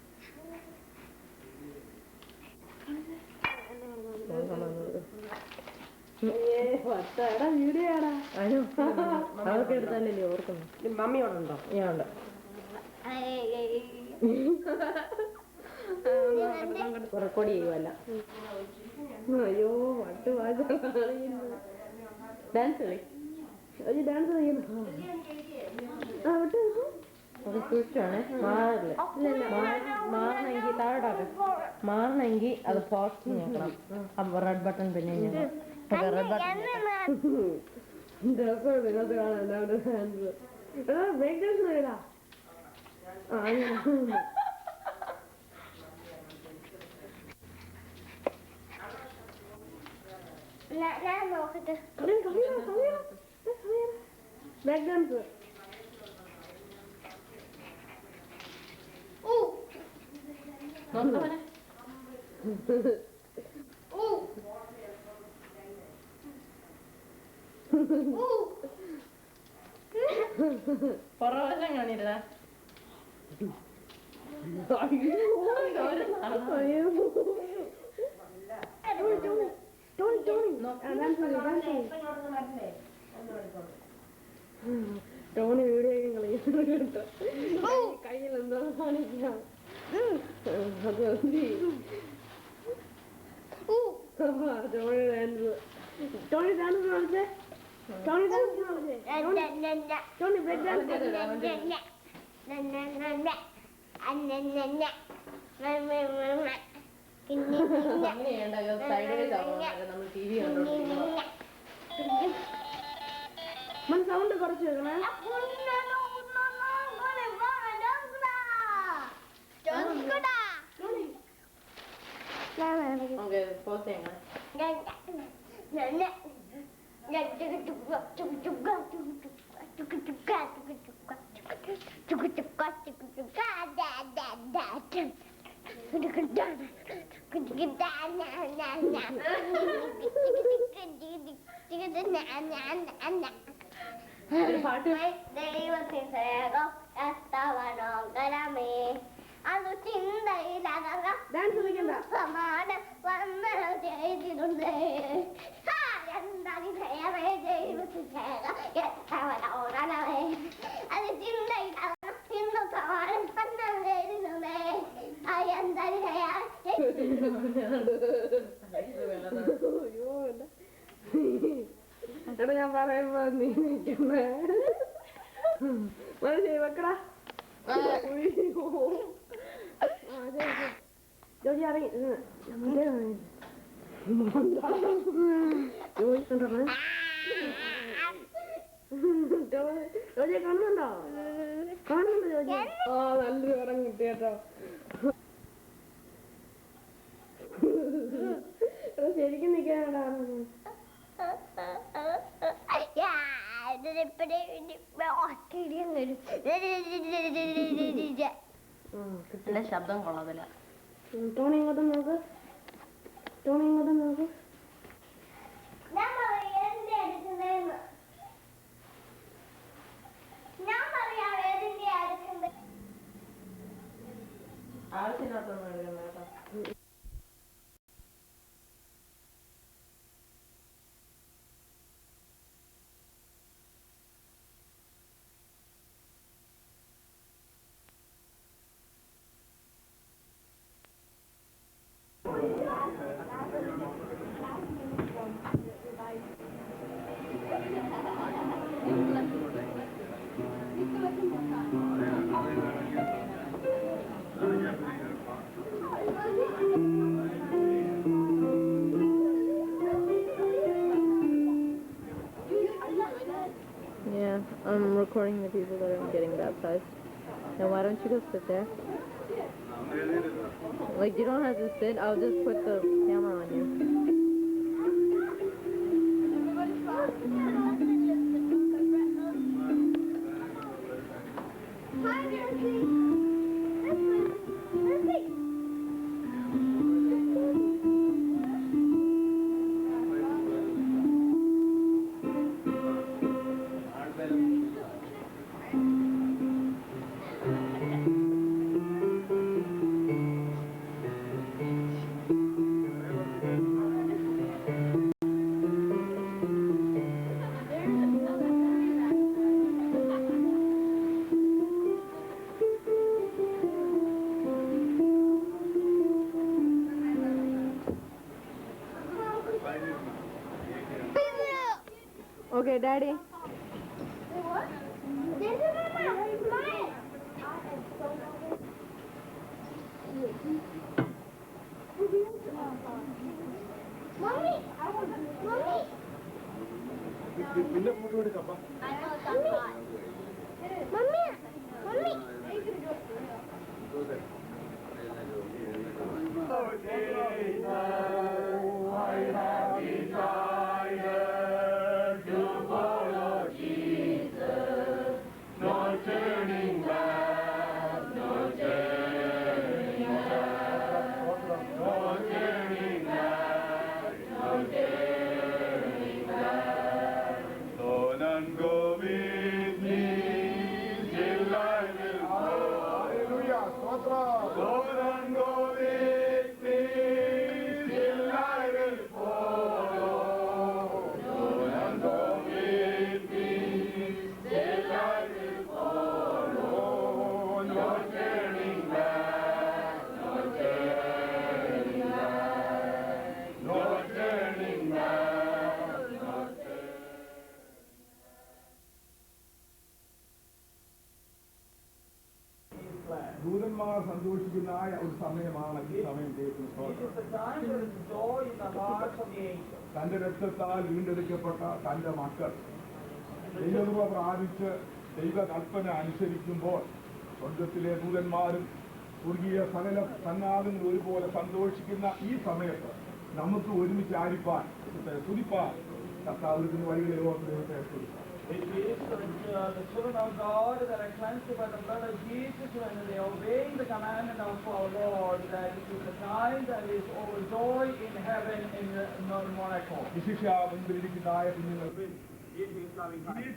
അതൊക്കെ എടുത്താലല്ലേ ഓർക്കുന്നു മമ്മിയോടുണ്ടോ ഞാൻ ഉണ്ട് റെക്കോർഡ് ചെയ്യുവല്ല അയ്യോ പട്ട് ഡാൻസ് കളി ഡാൻസ് ചെയ്യുന്നു മാറണമെങ്കിൽ താഴോട്ടാക്കാം മാറണമെങ്കിൽ അത് പോസ്റ്റ് ഞെക്കണം അപ്പൊ റെഡ് ബട്ടൺ പിന്നെ റെഡ് ബട്ടൺ രസമുണ്ട് കാണാൻ ബ്രേക്ക് ഡാൻസ് കളിടാ ഞാൻ നോക്കട്ടെ ബ്രേക്ക് ഡാൻസ് പുറവശം കാണില്ല ടോണി വീഡിയോ കളിയുന്നുണ്ട് കയ്യിൽ എന്തോ കാണിക്കാം അത് ടോണി ഡാൻസ് കളിച്ചേ ടോണി ഡാൻസ് കളിച്ചേ ടോണി ബ്രേക്ക് ഡാൻസ് സൗണ്ട് കുറച്ച് വെക്കണേ ദൈവത്തിൻ സ്നേഹം എത്തവനോകരമേ അത് ചിന്തയിലകന്ന സമാനം വന്ദനം ചെയ്തിട്ടുണ്ട് എന്താ ദൈവത്തിൻ സ്നേഹം എത്തവനോകരമേ അത് ചിന്തയിലകന്ന ഇന്ന് സമാനം വന്ദനം ചെയ്തിട്ടുണ്ട് എന്താ എടാ ഞാൻ പറയുമ്പോ നീ നിൽക്കുന്നേ മനസ്സിലായി വെക്കടാ ജോലി ഇറങ്ങി ജോലിയെ കാണുന്നുണ്ടോ കാണുന്നുണ്ടോ ജോലി ആ നല്ലൊരു ഉറങ്ങി കിട്ടി കേട്ടോ ശരിക്കും നിൽക്കാനാടാ എന്റെ ശബ്ദം കൊള്ളത്തില്ല ടോണി ഇങ്ങോട്ട് നോക്ക് ടോണി ഇങ്ങോട്ട് നോക്ക് ആവശ്യമില്ലാത്തൊന്നും എടുക്കുന്ന കേട്ടോ Yeah, I'm recording the people that are getting baptized. Now why don't you go sit there? Like, you don't have to sit, I'll just put the camera on you. Okay, Daddy. What? This is mine. Mommy. Mommy. പിന്നെ photo എടുക്കാം Mommy. Mommy. ദൂതന്മാർ സന്തോഷിക്കുന്ന ഒരു സമയമാണ് ഈ സമയം തന്റെ രക്തത്താൽ വീണ്ടെടുക്കപ്പെട്ട തന്റെ മക്കൾ ദൈവകൃപ പ്രാപിച്ച് ദൈവകൽപ്പന അനുസരിക്കുമ്പോൾ സ്വർഗത്തിലെ ദൂതന്മാരും സ്വർഗീയ സകല സന്നാദങ്ങൾ ഒരുപോലെ സന്തോഷിക്കുന്ന ഈ സമയത്ത് നമുക്ക് ഒരുമിച്ച് ആരിപ്പാൻ തുതിപ്പാൻ കർത്താവിന് വഴികളിലോ ദൈവത്തെ സ്തുതിപ്പാൻ. It is the children of God that are cleansed by the blood of Jesus when they obey the commandment of our Lord, that it is the time that is overjoy in heaven in the Monaco. വിശിഷ്യ മുൻപിലിരിക്കുന്നതായ കുഞ്ഞുങ്ങൾക്ക് ഈ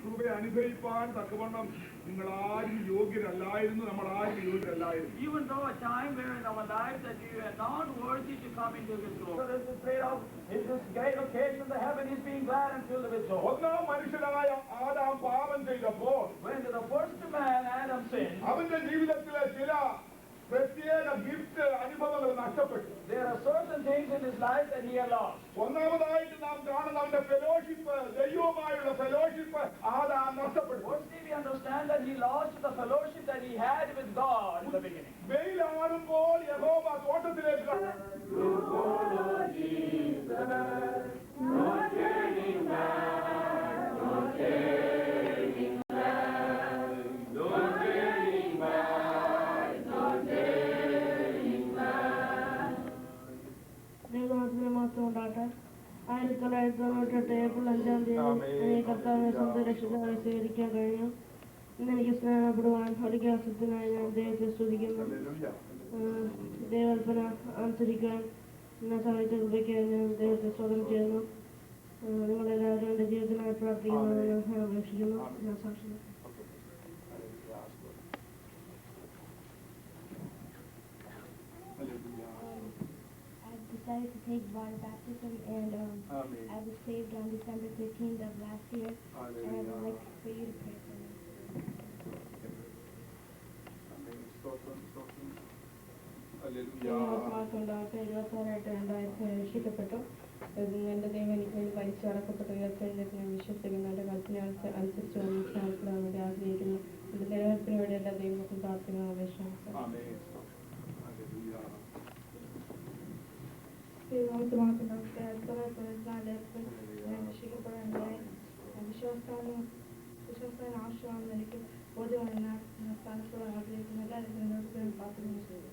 കൃപയെ അനുഭവിപ്പാൻ തക്കവണ്ണം നിങ്ങൾ ആരും യോഗ്യരല്ലായിരുന്നു, നമ്മൾ ആരും യോഗ്യരല്ലായിരുന്നു. Even though a time where in our lives that we were not worthy to come into His glory. So this is this great occasion the heaven is being glad and filled with joy. ഒന്നാം മനുഷ്യനായ Adam പാപം ചെയ്തപ്പോൾ when the first man Adam sinned, അവന്റെ ജീവിതത്തിലെ ചില പ്രത്യേക gift അനുഭവങ്ങൾ നഷ്ടപ്പെട്ടു. There are certain things in his life that he had lost. ഒന്നാമതായിട്ട് നാം കാണുന്ന അവന്റെ ഫെലോഷിപ്പ്, ദൈവവുമായുള്ള ഫെലോഷിപ്പ് ആദാം നഷ്ടപ്പെട്ടു. Firstly, we understand that he lost the fellowship that he had with God in the beginning. വെയിലാടുമ്പോൾ യഹോവ തോട്ടത്തിലേക്ക് മാത്രം ഉണ്ടാകട്ടെ. 1998 ഏപ്രിൽ 5-ാം തീയതി കർത്താവിനെ സ്വന്തം രക്ഷിതാവായി സ്വീകരിക്കാൻ കഴിഞ്ഞു. ഇന്ന് എനിക്ക് സ്നാനപ്പെടുവാൻ ഒരിക്കലാസത്തിനായി ഞാൻ ദൈവത്തെ സ്തുതിക്കുന്നു. ദൈവകൽപ്പന അനുസരിക്കാൻ എന്നെ സഹായിച്ച കൃപയ്ക്കായി ഞാൻ ദൈവത്തെ സ്തോത്രം ചെയ്യുന്നു. നിങ്ങളെല്ലാവരും എൻ്റെ ജീവിതത്തിനായി പ്രാർത്ഥിക്കണമെന്ന് ഞാൻ അപേക്ഷിക്കുന്നു. ഞാൻ സാക്ഷിക്കുന്നു. Decided to take water baptism, and I was saved on December 15th of last year, and I would like for you to pray for me. ആത്മാർത്ഥമുണ്ടാകട്ടെ. 26/8/2000 രക്ഷിക്കപ്പെട്ടു. എൻ്റെ ദൈവം എനിക്ക് വേണ്ടി മരിച്ചടക്കപ്പെട്ട ഉയർത്തെഴുന്നേറ്റ് ഞാൻ വിശ്വസിക്കുന്നു. എൻ്റെ കൽപ്പന അനുസരിച്ച് സ്നാനപ്പെടാൻ വേണ്ടി ആഗ്രഹിക്കുന്നു. എൻ്റെ നിലനിൽപ്പിന് വേണ്ടി എല്ലാ ദൈവങ്ങൾക്കും പ്രാർത്ഥന അപേക്ഷിക്കുന്നു. ദൈവമായിട്ടുണ്ടാകട്ടെ. 1994 ഞാൻ രക്ഷിക്കപ്പെടാനുണ്ടായി. വിശ്വാസത്താൻ ആവശ്യമാണെന്ന് എനിക്ക് ബോധ്യമാണ്. ഞാൻ സ്ഥാനത്തോടെ ആഗ്രഹിക്കുന്നു. എല്ലാവരും എന്നോട് പ്രാർത്ഥന ചെയ്യുന്നു.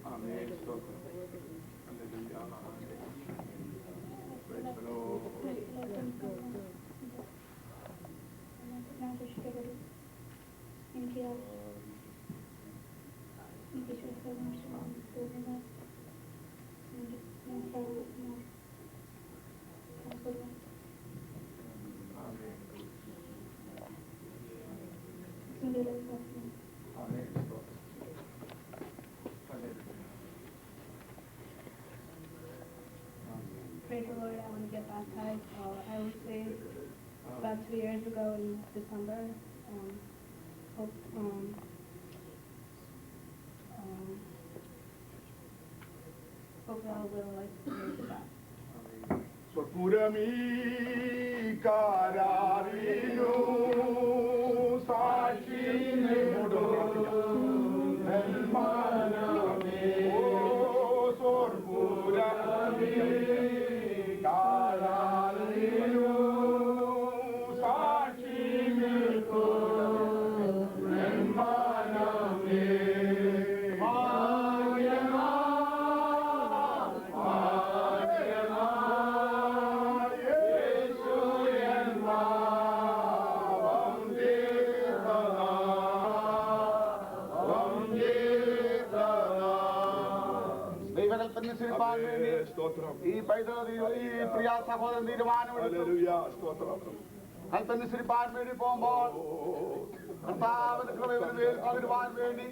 Praise the Lord, I want to get baptized. I was saved about 2 years ago in December. Hopefully I'll live a life to praise God. സ്വപുരമീ കാരാറിനു സാക്ഷി ഈ പൈതൃക ഈ പ്രിയ സഹോദരൻ തീരുമാനമെടുത്തു അല്പനുസരിപ്പാൻ വേണ്ടി പോകുമ്പോൾ കർത്താവിന്റെ കൃപയുടെ മേൽ പകരുവാൻ വേണ്ടി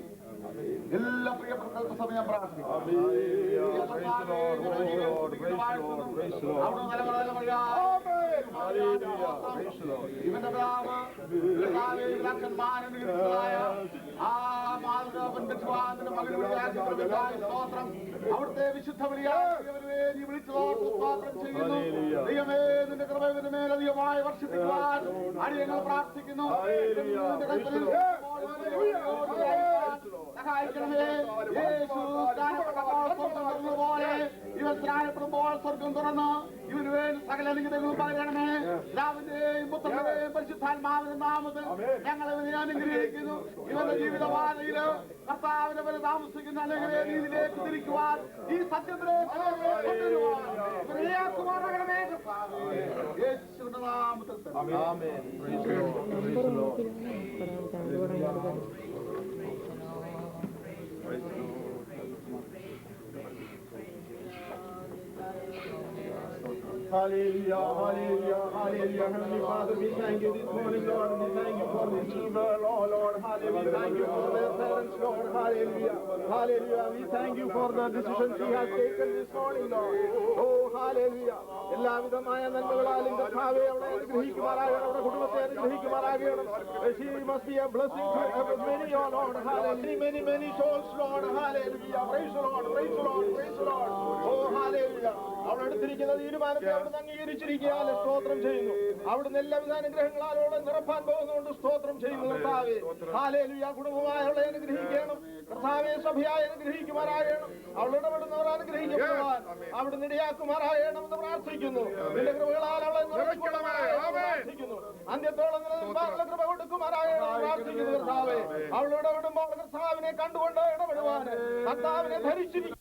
എല്ലാ പ്രിയപ്പെട്ട സമയം പ്രാർത്ഥിക്കും. ഇവന്റെ പിതാവ് ആ സ്തോത്രം അവിടുത്തെ വിശുദ്ധ നീ വിളിച്ചതോർത്ത് സ്തോത്രം ചെയ്യുന്നു. ദൈവമേ നിന്റെ കൃപയുടെ മേൽ അധികമായി വർഷിപ്പിക്കുവാൻ അടിയങ്ങൾ പ്രാർത്ഥിക്കുന്നു. സഹായിക്കണമേ. യേശു സ്നാനപ്പെട്ടപ്പോൾ പോലെ ഇവൻ സ്നാനപ്പെടുമ്പോൾ സ്വർഗം തുറന്ന് ഇവന് വേണ്ടി സകല അനുഗ്രഹങ്ങളും പകരണമേ. പിതാവിന്റെയും പുത്രന്റെയും പരിശുദ്ധാത്മാവിന്റെ നാമത്തിൽ ഞങ്ങൾ ഇവനെ അനുഗ്രഹിക്കുന്നു. ഇവന്റെ ജീവിതപാതയില് കർത്താവിന്റെ പേര് താമസിക്കുന്ന അല്ലെങ്കിൽ നീതിയിലേക്ക് തിരിക്കുവാൻ ഈ സത്യത്തിലേക്ക് കൊണ്ടുവരുവാൻ ഇവരെയാക്കുമാറാകണമേ. യേശുവിന്റെ നാമത്തിൽ Hallelujah, hallelujah, hallelujah. Heavenly Father, we thank you this morning, Lord. We thank you for this children, oh Lord. Hallelujah. We thank you for their parents, Lord. Hallelujah. Hallelujah. We thank you for the decision she has taken this morning, Lord. Oh, hallelujah. എല്ലാവിധമായ നന്മകളാലും കർത്താവേ അവളെ അനുഗ്രഹിക്കുമാറാകണം, അവരുടെ കുടുംബത്തെ അനുഗ്രഹിക്കുമാറാകണം. She must be a blessing to many, oh Lord. Hallelujah. Many, many souls, Lord. Hallelujah. Praise the Lord. Praise the Lord. Praise the Lord. Oh, hallelujah. അവൾ എടുത്തിരിക്കുന്ന തീരുമാനത്തെ അവിടുന്ന് അംഗീകരിച്ചിരിക്കാൻ സ്തോത്രം ചെയ്യുന്നു. അവിടുന്ന് എല്ലാവിധ അനുഗ്രഹങ്ങളോടെ നിറപ്പാൻ പോകുന്നുകൊണ്ട് സ്തോത്രം ചെയ്യുന്നു കർത്താവേ. ഹല്ലേലൂയ. കുടുംബമായ അവളെ അനുഗ്രഹിക്കണം കർത്താവേ. സഭയായി അനുഗ്രഹിക്കുമാറാകണം. അവളുടെ ഇടപെടുന്നവർ അനുഗ്രഹിക്കപ്പെടുവാൻ അവിടുന്ന് ഇടയാക്കുമാറാകണം എന്ന് പ്രാർത്ഥിക്കുന്നു. നിന്റെ കൃപകളാൽ അവളെ പ്രാർത്ഥിക്കുന്നു. അന്ത്യത്തോളം നിലനിൽപ്പാനുള്ള കൃപ കൊടുക്കുമാറാകണം പ്രാർത്ഥിക്കുന്നു കർത്താവേ. അവളോട് ഇടപെടുമ്പോൾ കർത്താവിനെ കണ്ടുകൊണ്ട് ഇടപെടുവാൻ കർത്താവിനെ ധരിച്ചിരിക്കുന്നു.